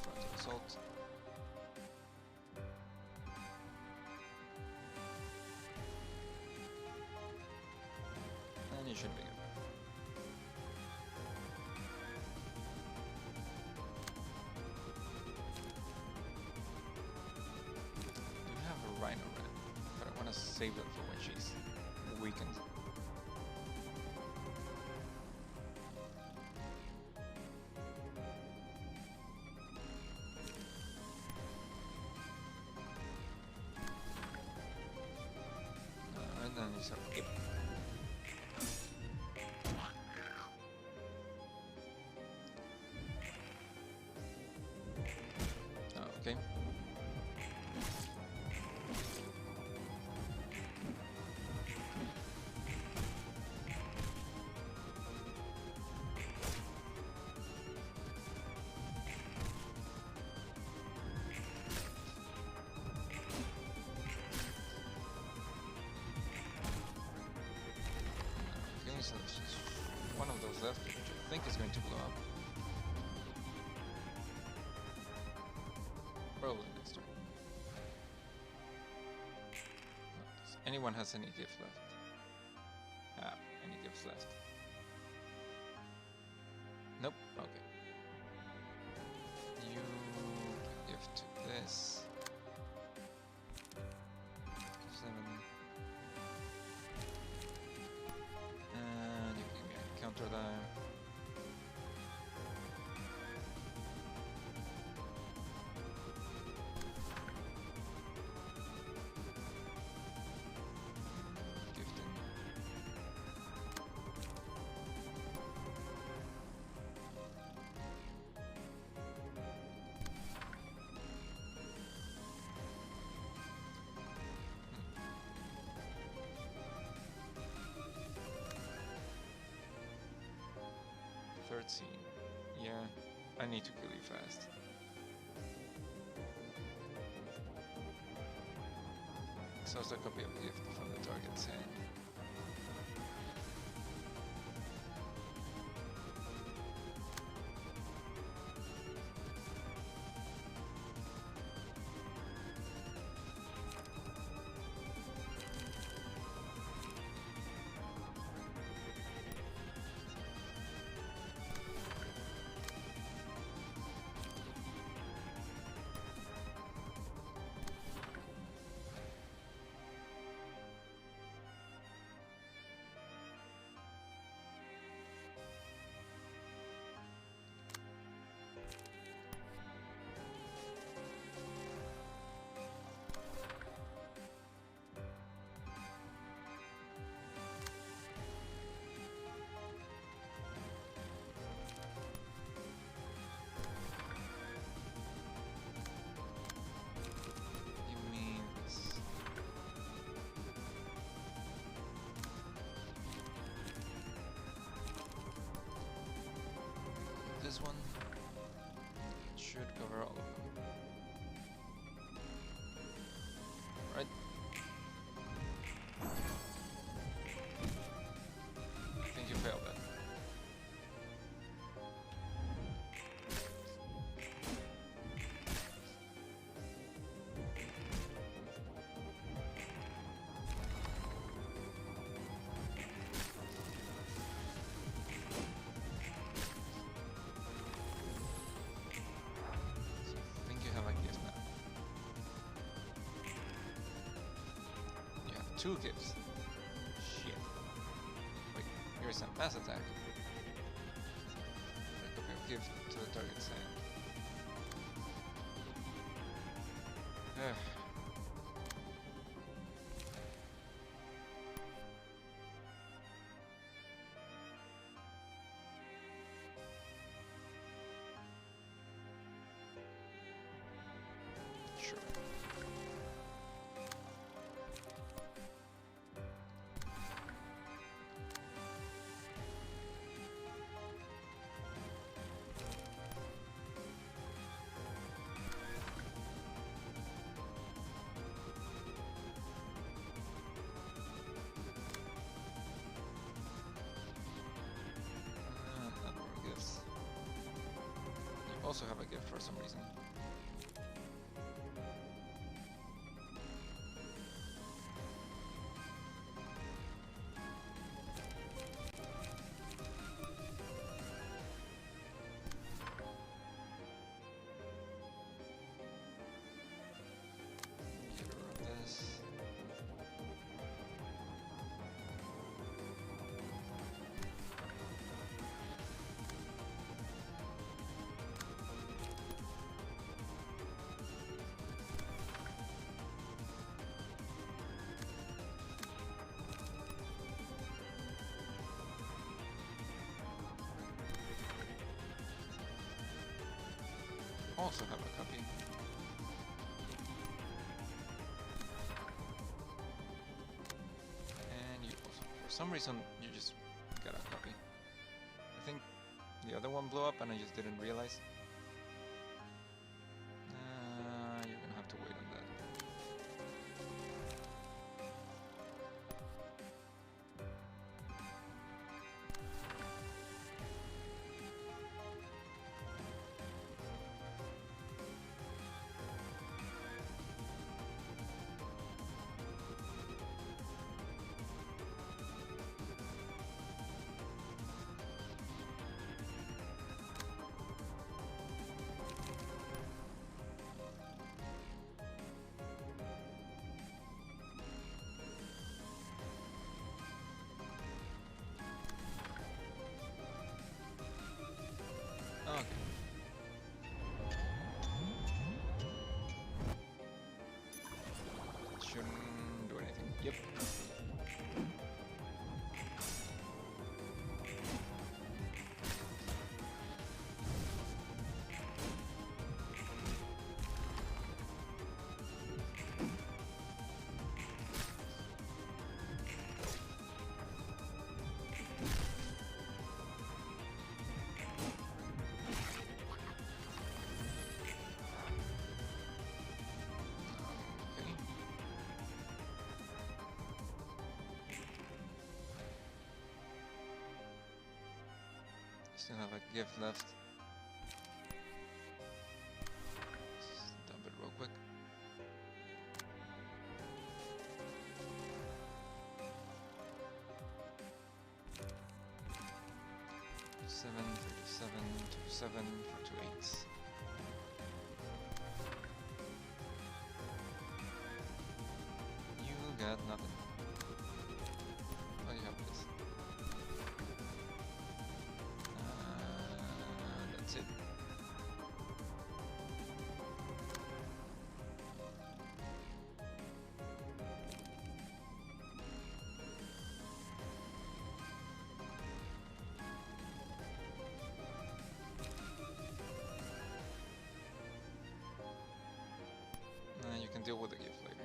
Frontal Assault. And you should be good. We have a Rhino Red, but I want to save that for when she's weakened. And then you have Gip. Okay. Okay, so there's just one of those left, which I think is going to blow up. Probably next turn. Does anyone has any gifts left? Have any gifts left? Nope. Okay. You give to this. cutscene. Yeah, I need to kill you fast. Sounds like a copy of a gift from the target's hand. This one should cover all of them. Right? I think you failed that. Two gifts. Shit. Wait, here's a mass attack. A copy of gift to the target's hand. Sure. Also have a gift for some reason. Get rid of this. Also have a copy. And you also, for some reason, you just got a copy. I think the other one blew up and I just didn't realize. You're gonna have to wait on that. Still have a gift left. Just dump it real quick. Seven, 37, 27 for 2 8s. You got nothing. Oh, you have this. That's it. You can deal with the gift later.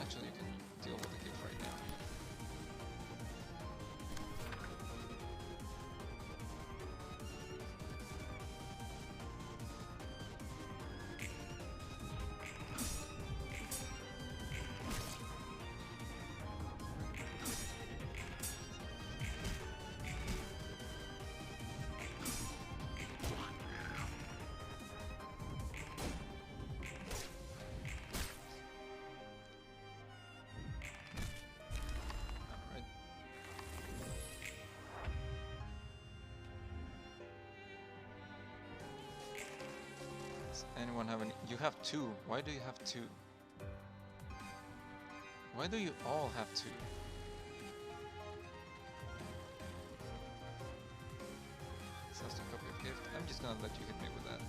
Actually, you can deal with the gift right now. Alright. Does anyone have any? You have 2. Why do you have 2? Why do you all have 2? Exhausting copy of gift. I'm just gonna let you hit me with that.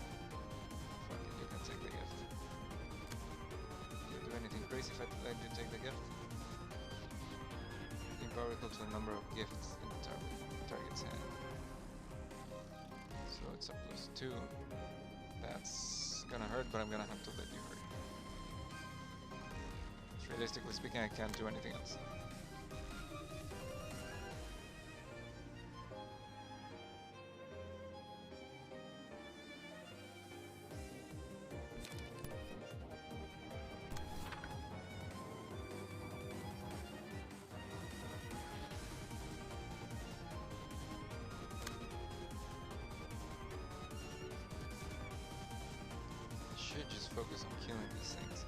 Fuck it, you can take the gift. Do you do anything crazy if I let you take the gift? Gain power equal to the number of gifts in the target's hand. So it's a +2. That's gonna hurt, but I'm gonna have to let you hurt. Realistically speaking, I can't do anything else. Should just focus on killing these things.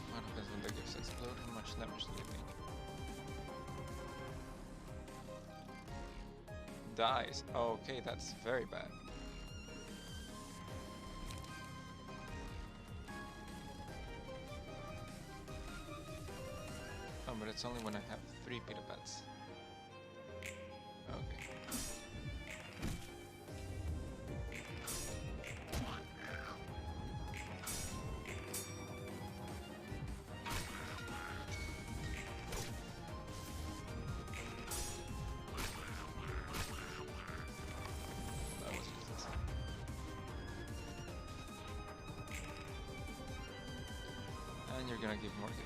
What happens when the gifts explode? How much damage do you think? Dies. Okay, that's very bad. Oh, but it's only when I have 3 pita pets. Okay. That was useless. And you're gonna give more gifts.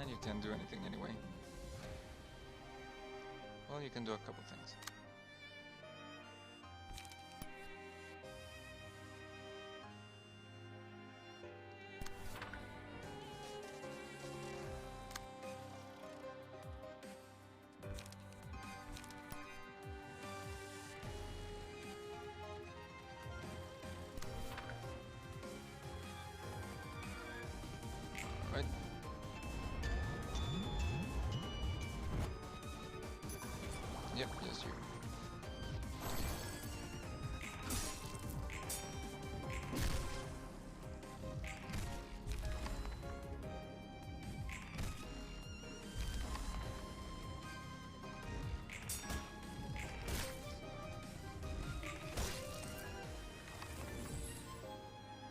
And you can't do anything anyway. Well, you can do a couple things. Right. Yep, yes you.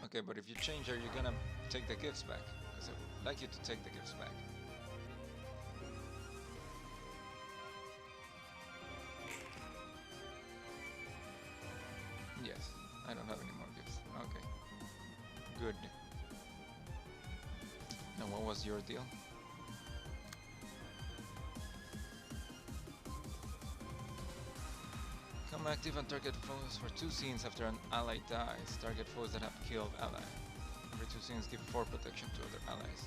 Okay, but if you change, are you gonna take the gifts back? Because I would like you to take the gifts back. Yes, I don't have any more gifts. Okay. Good. Now what was your deal? Become active on target foes for 2 scenes after an ally dies. Target foes that have killed ally. Every 2 scenes give 4 protection to other allies.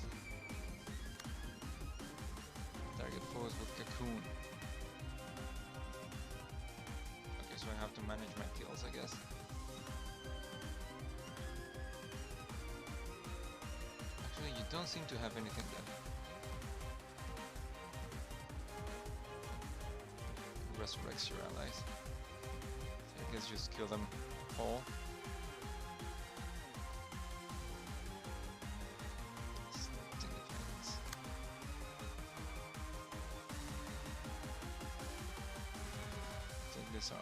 Target foes with cocoon. Okay, so I have to manage my kills, I guess. Actually, you don't seem to have anything that resurrects your allies. So I guess just kill them all. Take this arm.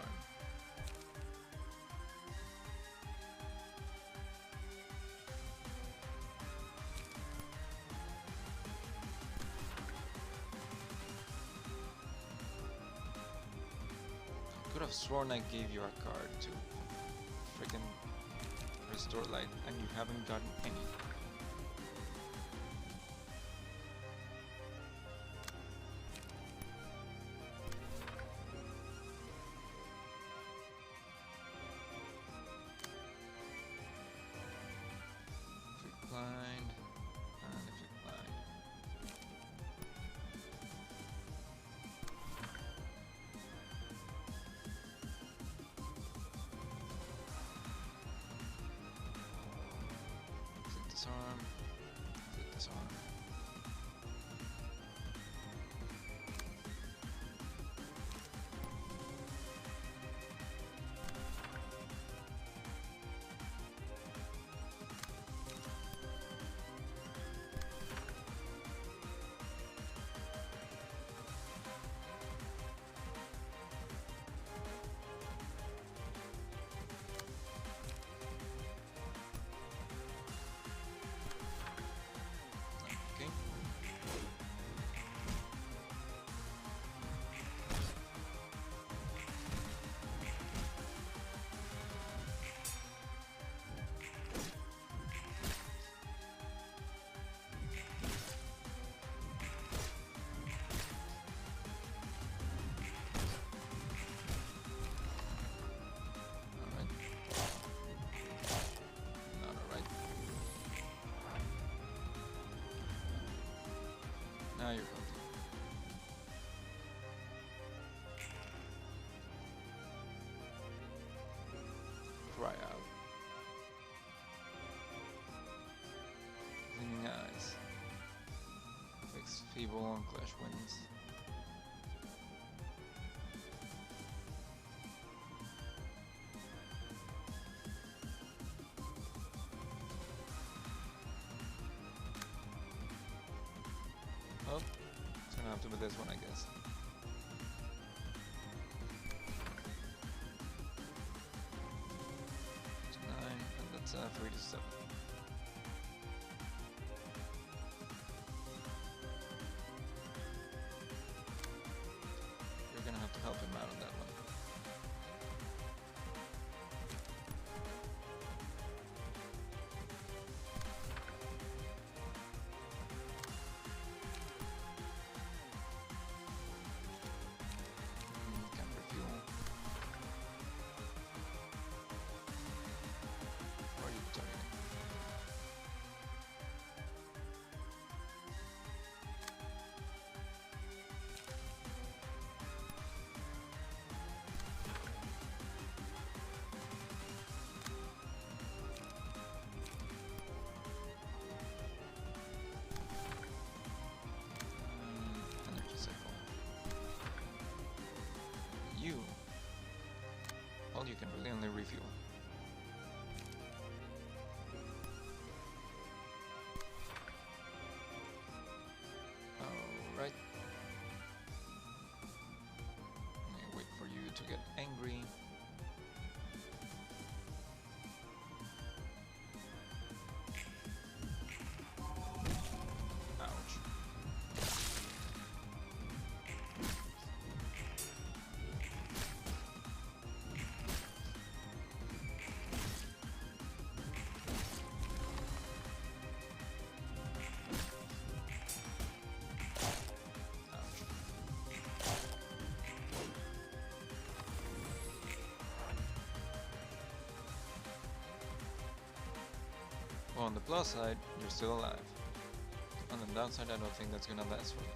I could have sworn I gave you a card to freaking restore light, and you haven't gotten any. If you blind, and if you blind. Flip this arm, flip this arm. Okay. Alright. Not alright. Now you're healthy. Cry out. Gleaming eyes. Fix feeble and clash winds. Oh, it's gonna have to be this one, I guess. It's 9, and that's 3 to 7. You're gonna have to help him out on that one. can really only refuel. Alright. Wait for you to get angry. Ouch. Well, on the plus side, you're still alive. On the downside, I don't think that's gonna last for long.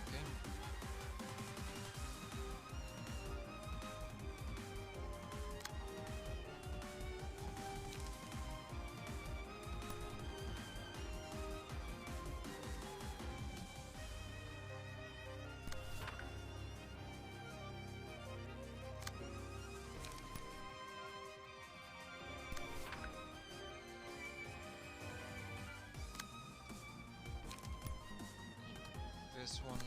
Okay. This one,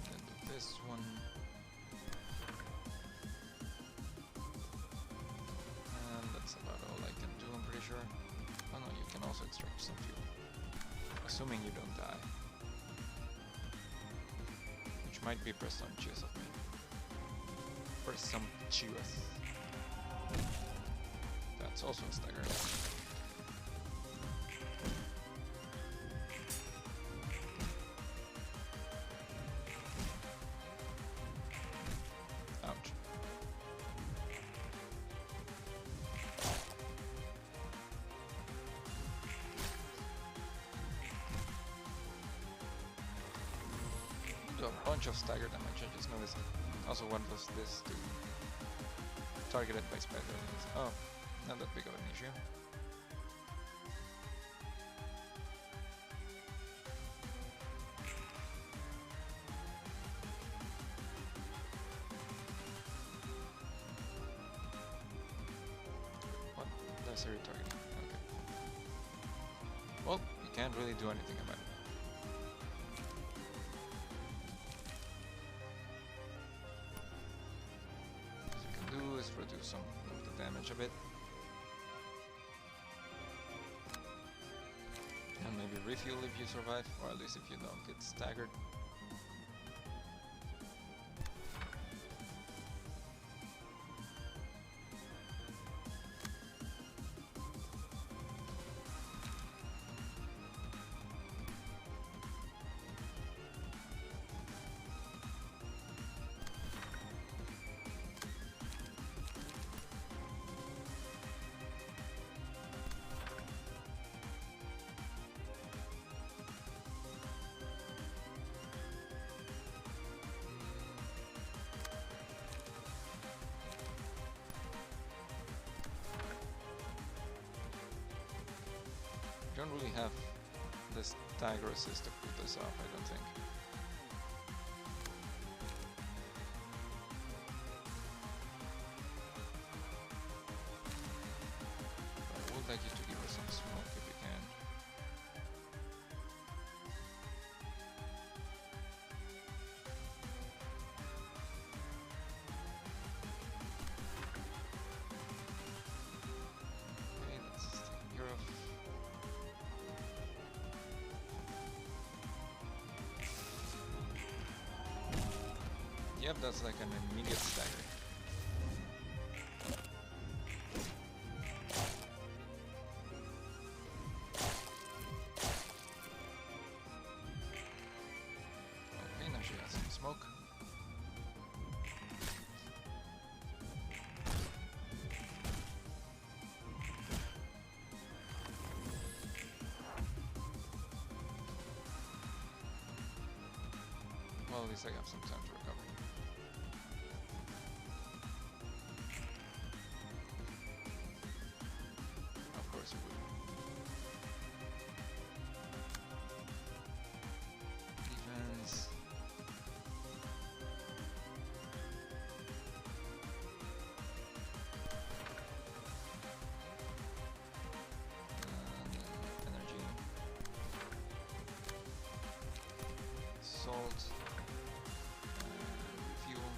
then do this one, and that's about all I can do, I'm pretty sure. Oh no, you can also extract some fuel, assuming you don't die, which might be presumptuous of me. Presumptuous. That's also a stagger. Ouch. Do a bunch of stagger damage, I just noticed. Also one plus this to targeted by spider. Oh, not that big of an issue. What? That's a retargeting. Okay. Well, you can't really do anything about it. What you can do is reduce some of the damage a bit. And maybe refuel if you survive, or at least if you don't get staggered. Don't really have this stagger assist to pull this off, I don't think. But I would like you to give us some smoke if you can. Okay, that's taken care of. Yep, that's like an immediate stagger. Okay, now she has some smoke. least I have some time to recover. Of course it would. Defense. Energy. Salt. Fuel.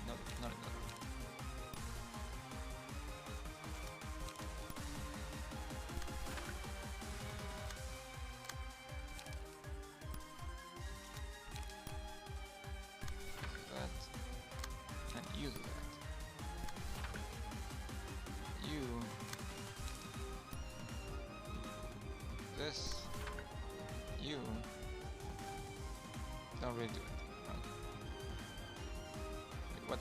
No, not another. That. And you do that. You. This. You. Don't really do anything. Okay. Wait, what?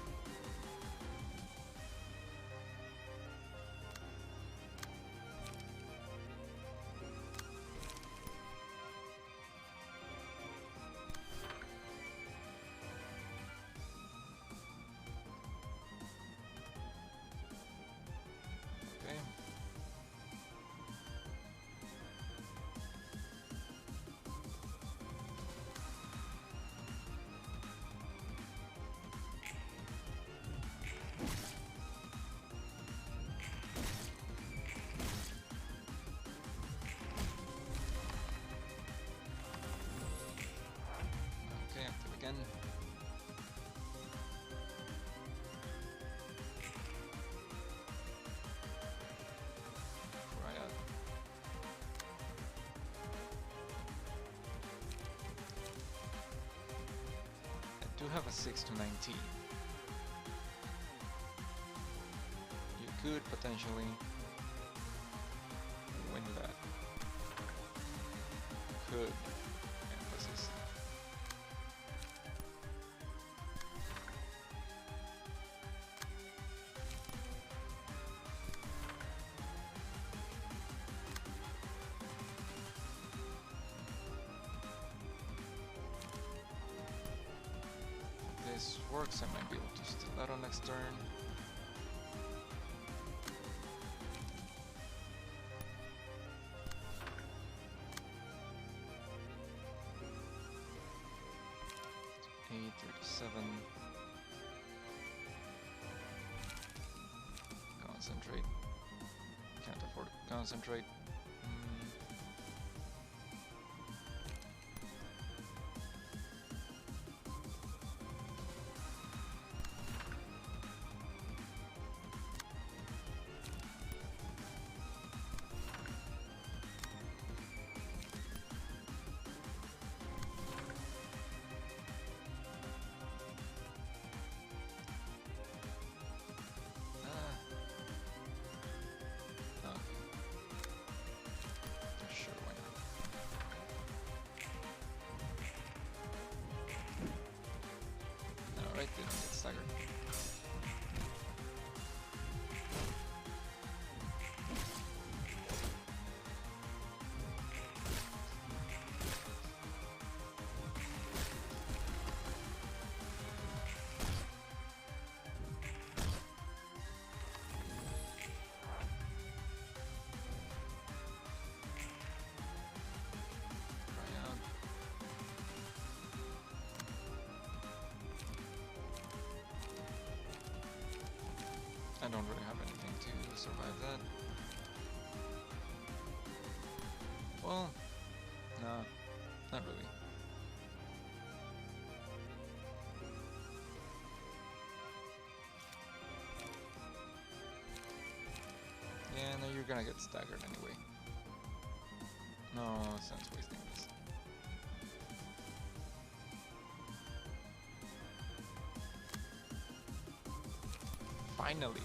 Okay. Okay, active again. Right out. I do have a 6 to 19. You could potentially win that. Could. Emphasis. This works, I might be able to steal that on next turn. $8.37. Concentrate. Can't afford to concentrate. Sure, why not? Alright, they don't get staggered. Try out. I don't really have anything to survive that. Well, no, not really. Yeah, no, you're gonna get staggered anyway. No sense wasting this. Finally.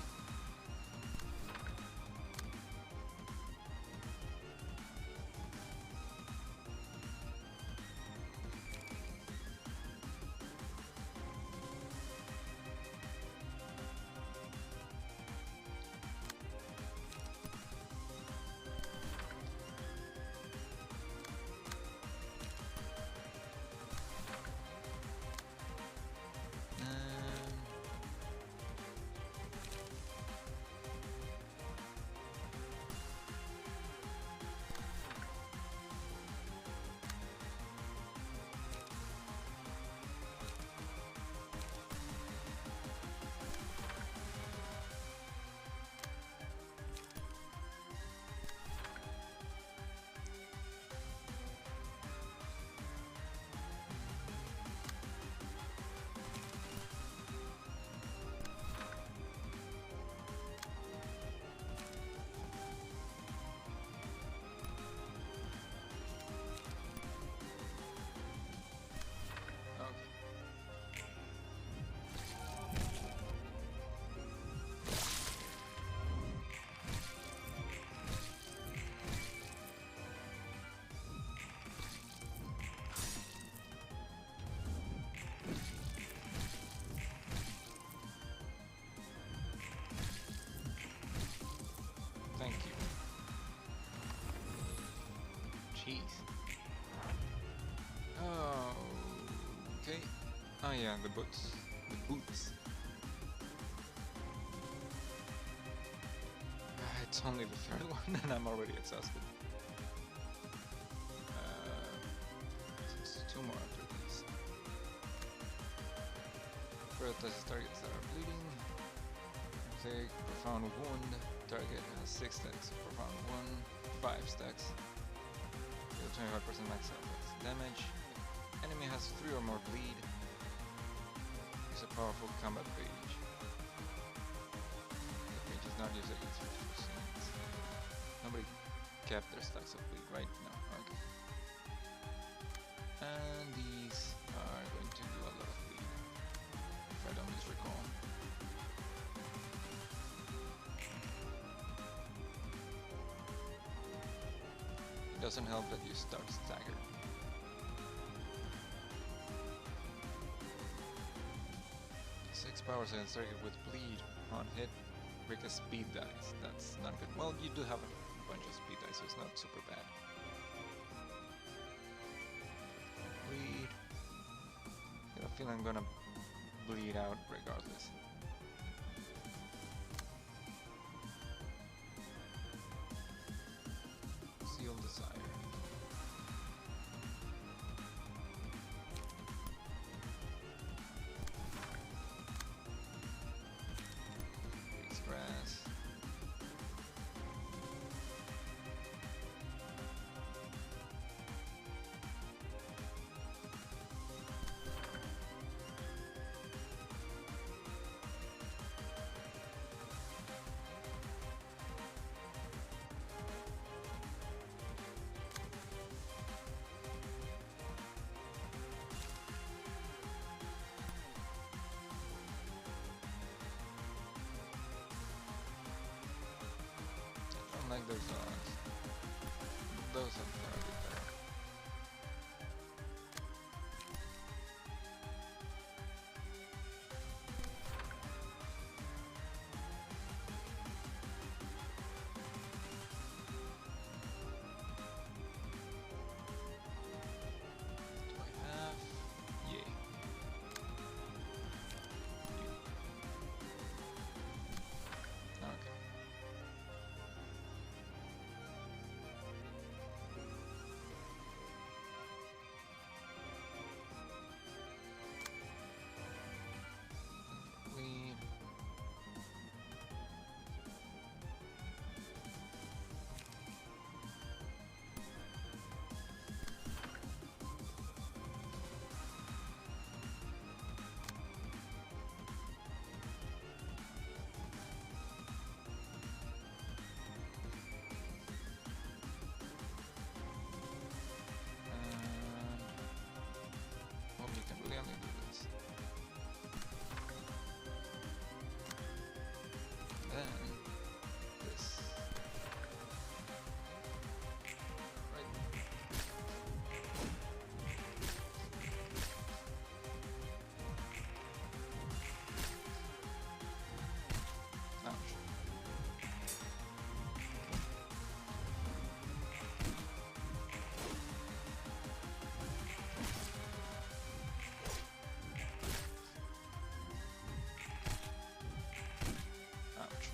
Jeez. Oh, okay. Oh yeah, the boots. The boots. It's only the third one and I'm already exhausted. Two more after these. Prioritize targets that are bleeding. Take profound wound. Target has 6 stacks. Profound wound, 5 stacks. Deal 25% max health damage. Enemy has 3 or more bleed. Use a powerful combat page. The page is not used against 50%. Nobody kept their stacks of bleed, right? No, okay. And these are going to do a lot of bleed, if I don't misrecall. It doesn't help that you start staggered. Six powers against target with bleed on hit. Break a speed dice. That's not good. Well, you do have a bunch of speed dice, so it's not super bad. Bleed. I got a feeling I'm gonna bleed out regardless. Seal Desire. Freeze Grass. I don't like those dogs. Those are gonna be better. Do I have? Yay. Okay. Bleed. Well, you can really only do this. Then this. Right. Ouch. Ouch.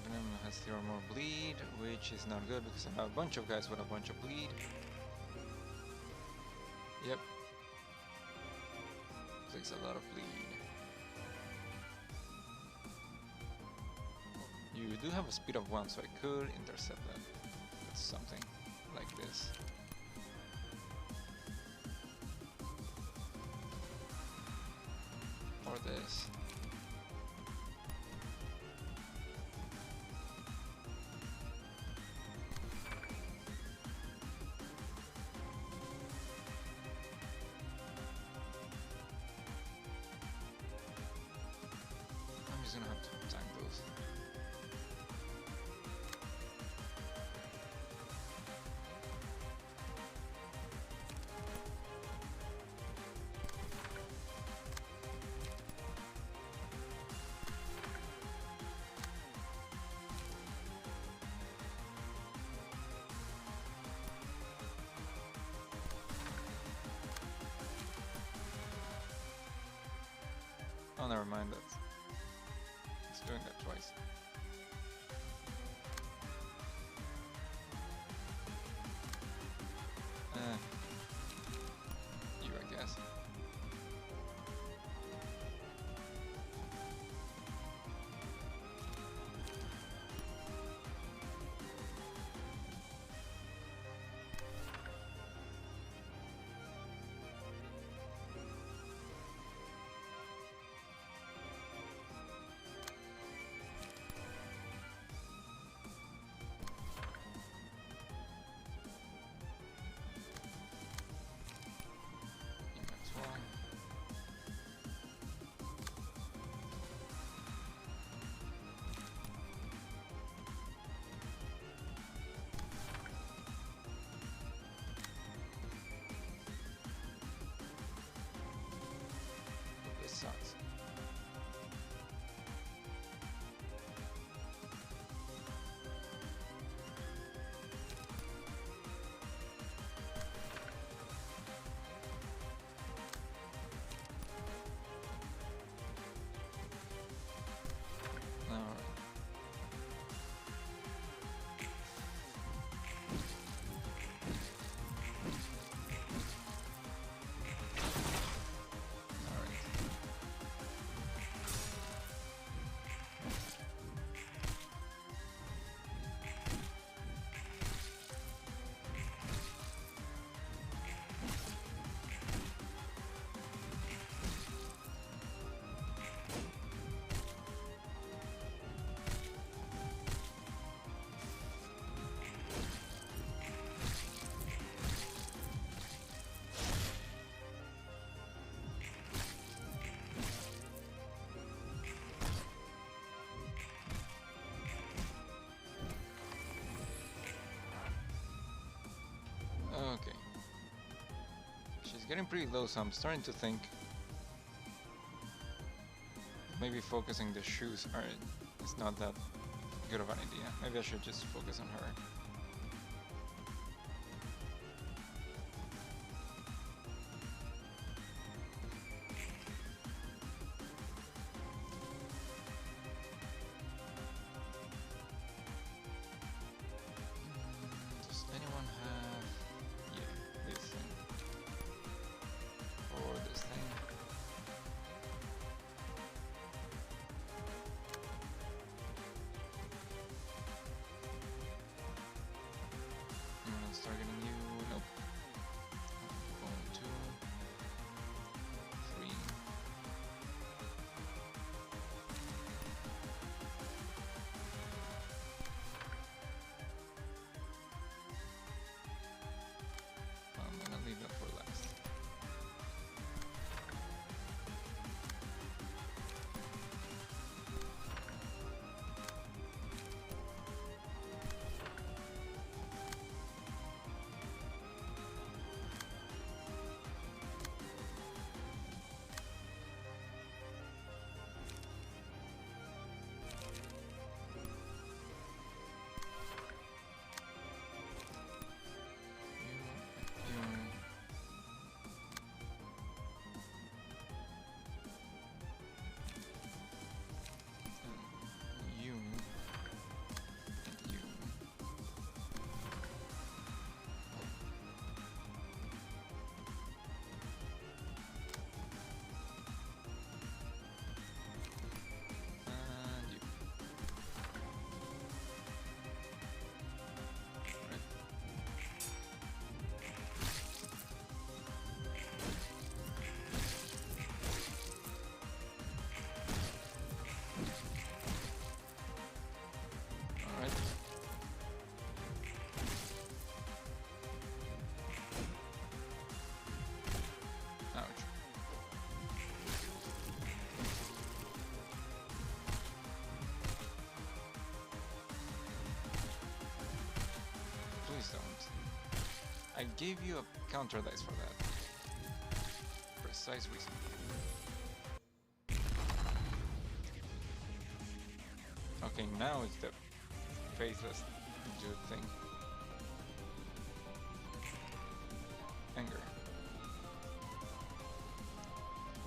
Venom has 0 more bleed, which is not good because I have a bunch of guys with a bunch of bleed. Yep. Takes a lot of bleed. You do have a speed of 1, so I could intercept that with something like this. Or this. I'm just gonna have to tank those. Oh, never mind. It's doing that twice. You, I guess. That's one. This sucks. Alright. Alright. Okay. She's getting pretty low, so I'm starting to think maybe focusing the shoes is not that good of an idea. Maybe I should just focus on her. Does anyone have, yeah, this thing or this thing? Anyone targeting you? Nope. 1, 2, 3. I'm gonna leave that for last. You. You. And you. Right. Alright. Ouch. Please don't. I gave you a counter dice for that. Precise reason. Okay, now it's the faithless dude thing. Anger.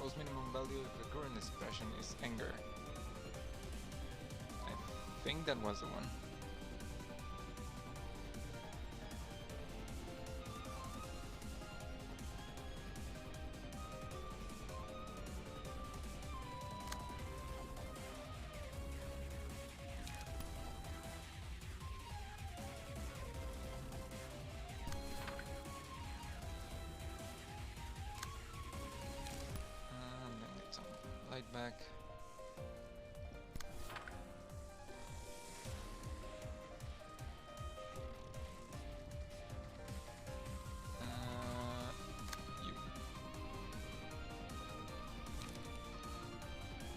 Most Lowest minimum value of the current expression is anger. I think that was the one. Light back. You.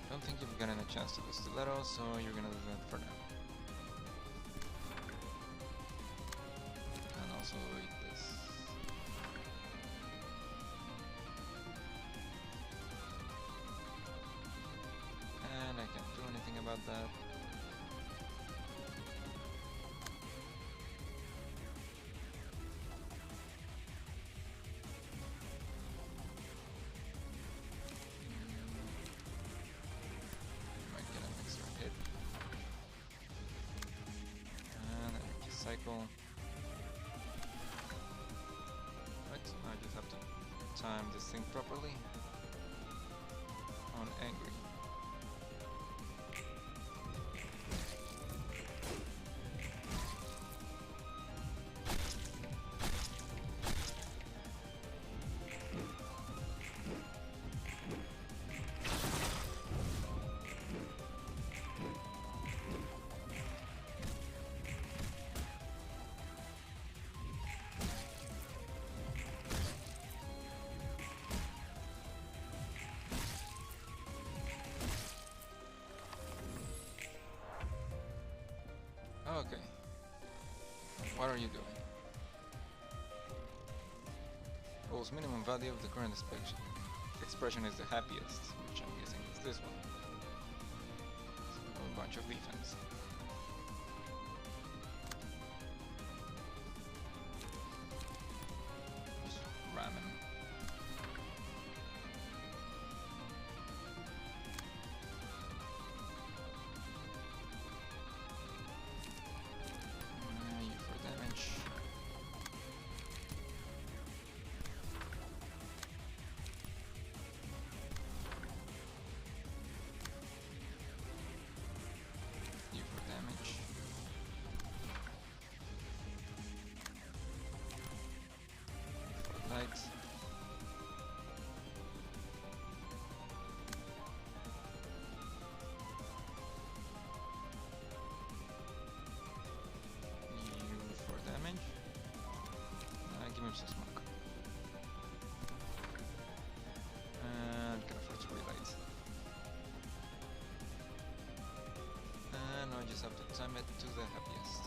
Don't think you've gotten a chance to do stiletto, so you're gonna do that for now. And also eat this. And I can't do anything about that. Might get an extra hit. And energy cycle. Right, now I just have to time this thing properly. On angry. Okay. What are you doing? Lowest minimum value of the current expression is the happiest, which I'm guessing is this one. So a bunch of defense. Just ram him. You for damage. You for damage. For light. You for damage. Give him some smoke. And can afford to relight. And I just have to time it to the happiest.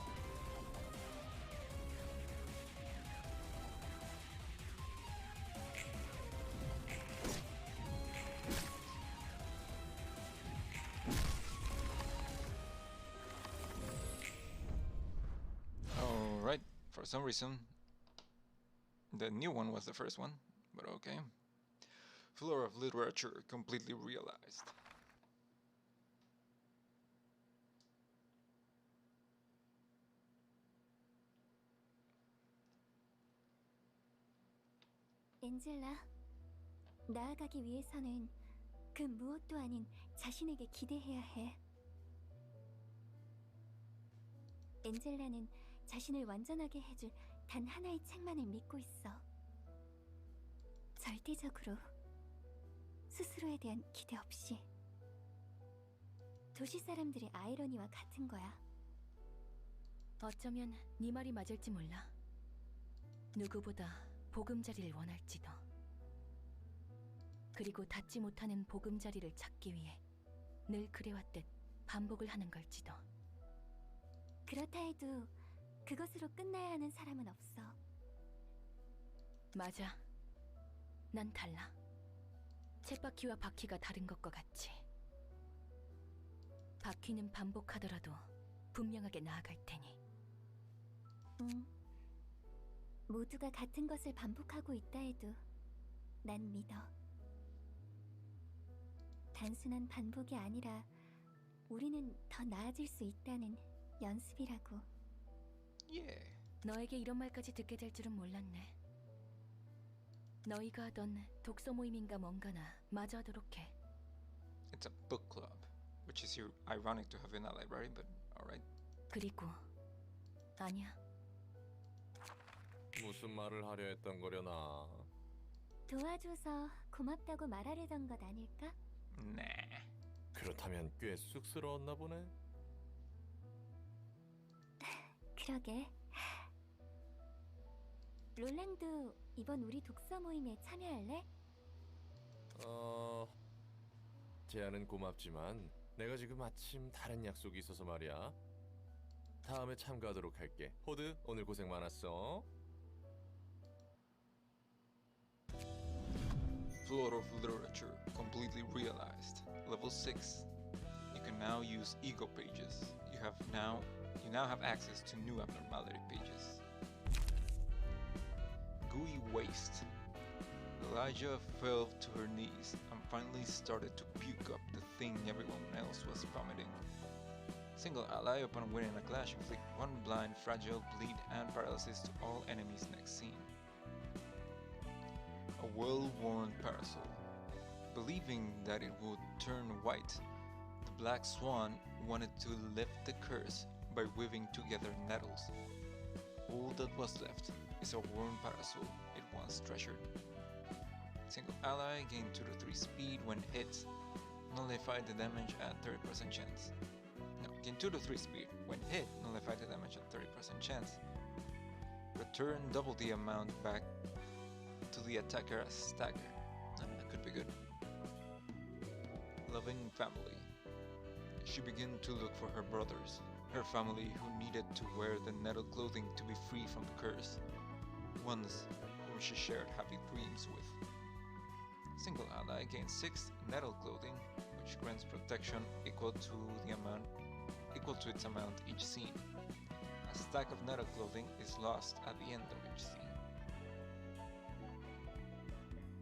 Alright, for some reason the new one was the first one, but okay. Floor of literature completely realized. 엔젤라, 나아가기 위해서는 그 무엇도 아닌 자신에게 기대해야 해. 엔젤라는 자신을 완전하게 해줄 단 하나의 책만을 믿고 있어. 절대적으로 스스로에 대한 기대 없이. 도시 사람들의 아이러니와 같은 거야. 어쩌면 네 말이 맞을지 몰라. 누구보다 보금자리를 원할지도. 그리고 닿지 못하는 보금자리를 찾기 위해 늘 그래왔듯 반복을 하는 걸지도. 그렇다 해도 그것으로 끝나야 하는 사람은 없어. 맞아. 난 달라. 쳇바퀴와 바퀴가 다른 것과 같이. 바퀴는 반복하더라도 분명하게 나아갈 테니. 모두가 같은 것을 반복하고 있다 해도 난 믿어. 단순한 반복이 아니라 우리는 더 나아질 수 있다는 연습이라고. Yeah. 너에게 이런 말까지 듣게 될 줄은 몰랐네. 너희가 하던 독서 모임인가 뭔가나 마저 하도록 해. It's a book club, which is ironic to have in a library, but alright. 그리고 아니야. 무슨 말을 하려 했던 거려나. 도와줘서 고맙다고 말하려던 것 아닐까? Nah. 그렇다면 꽤 쑥스러웠나 보네. 그러게. 롤랑도 이번 우리 독서 모임에 참여할래? 제안은 고맙지만 내가 지금 아침 다른 약속이 있어서 말이야. 다음에 참가하도록 할게. 호드, 오늘 고생 많았어. Floor of Literature completely realized. Level 6. You can now use ego pages. You now have access to new abnormality pages. Gooey Waste. Elijah fell to her knees and finally started to puke up the thing everyone else was vomiting. Single ally upon winning a clash inflict 1 blind, fragile, bleed, and paralysis to all enemies next scene. A well-worn parasol. Believing that it would turn white, the Black Swan wanted to lift the curse by weaving together nettles. All that was left is a worn parasol it once treasured. Single ally gain 2 to 3 speed when hit. Nullify the damage at 30% chance. No, gain 2 to 3 speed when hit. Nullify the damage at 30% chance. Return double the amount back to the attacker as stagger. That could be good. Loving family. She began to look for her brothers, her family who needed to wear the nettle clothing to be free from the curse, ones whom she shared happy dreams with. Single ally gains 6 nettle clothing, which grants protection equal to its amount each scene. A stack of nettle clothing is lost at the end of each scene.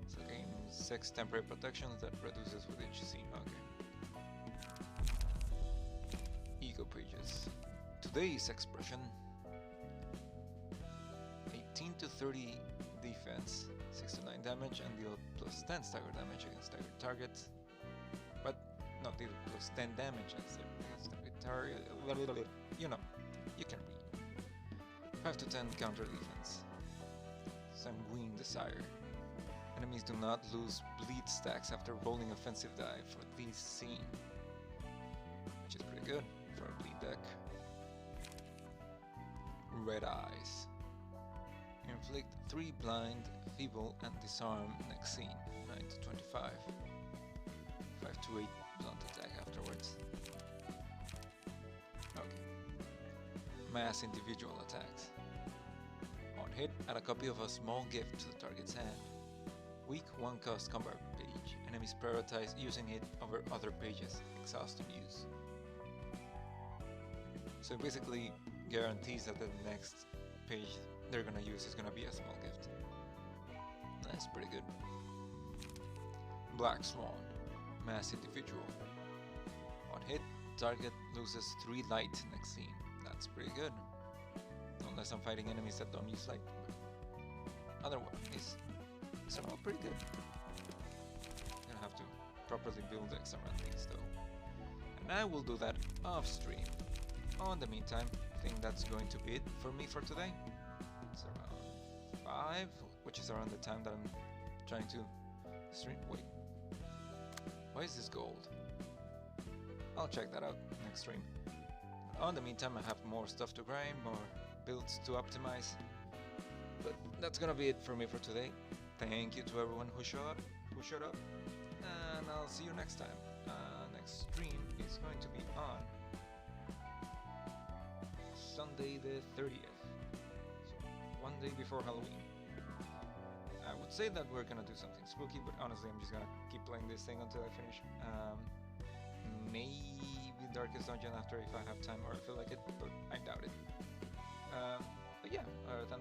So gain 6 temporary protections that reduces with each scene. Okay. Ego pages. Today's expression: 18 to 30 defense, 6 to 9 damage, and deal plus 10 stagger damage against staggered targets. But not deal plus 10 damage against staggered target. You know, you can read. 5 to 10 counter defense. Sanguine Desire. Enemies do not lose bleed stacks after rolling offensive die for this scene, which is pretty good for a bleed deck. Red Eyes. Inflict 3 blind, feeble, and disarm next scene, 9 to 25. 5 to 8 blunt attack afterwards. Okay. Mass individual attacks. On hit, add a copy of a small gift to the target's hand. Weak 1-cost combat page. Enemies prioritize using it over other pages. Exhaustive use. So it basically guarantees that the next page they're gonna use is gonna be a small gift. That's pretty good. Black Swan. Mass individual. On hit, target loses 3 light next scene. That's pretty good. Unless I'm fighting enemies that don't use light. Otherwise, it's all pretty good. Gonna have to properly build decks around these though. And I will do that off stream. In the meantime, I think that's going to be it for me for today. It's around 5, which is around the time that I'm trying to stream. Wait, why is this gold? I'll check that out next stream. In the meantime, I have more stuff to grind, more builds to optimize. But that's gonna be it for me for today. Thank you to everyone who showed up, and I'll see you next time. Next stream is going to be on Sunday the 30th, so one day before Halloween. I would say that we're gonna do something spooky, but honestly I'm just gonna keep playing this thing until I finish. Maybe Darkest Dungeon after if I have time or I feel like it, but I doubt it. But yeah, other than that,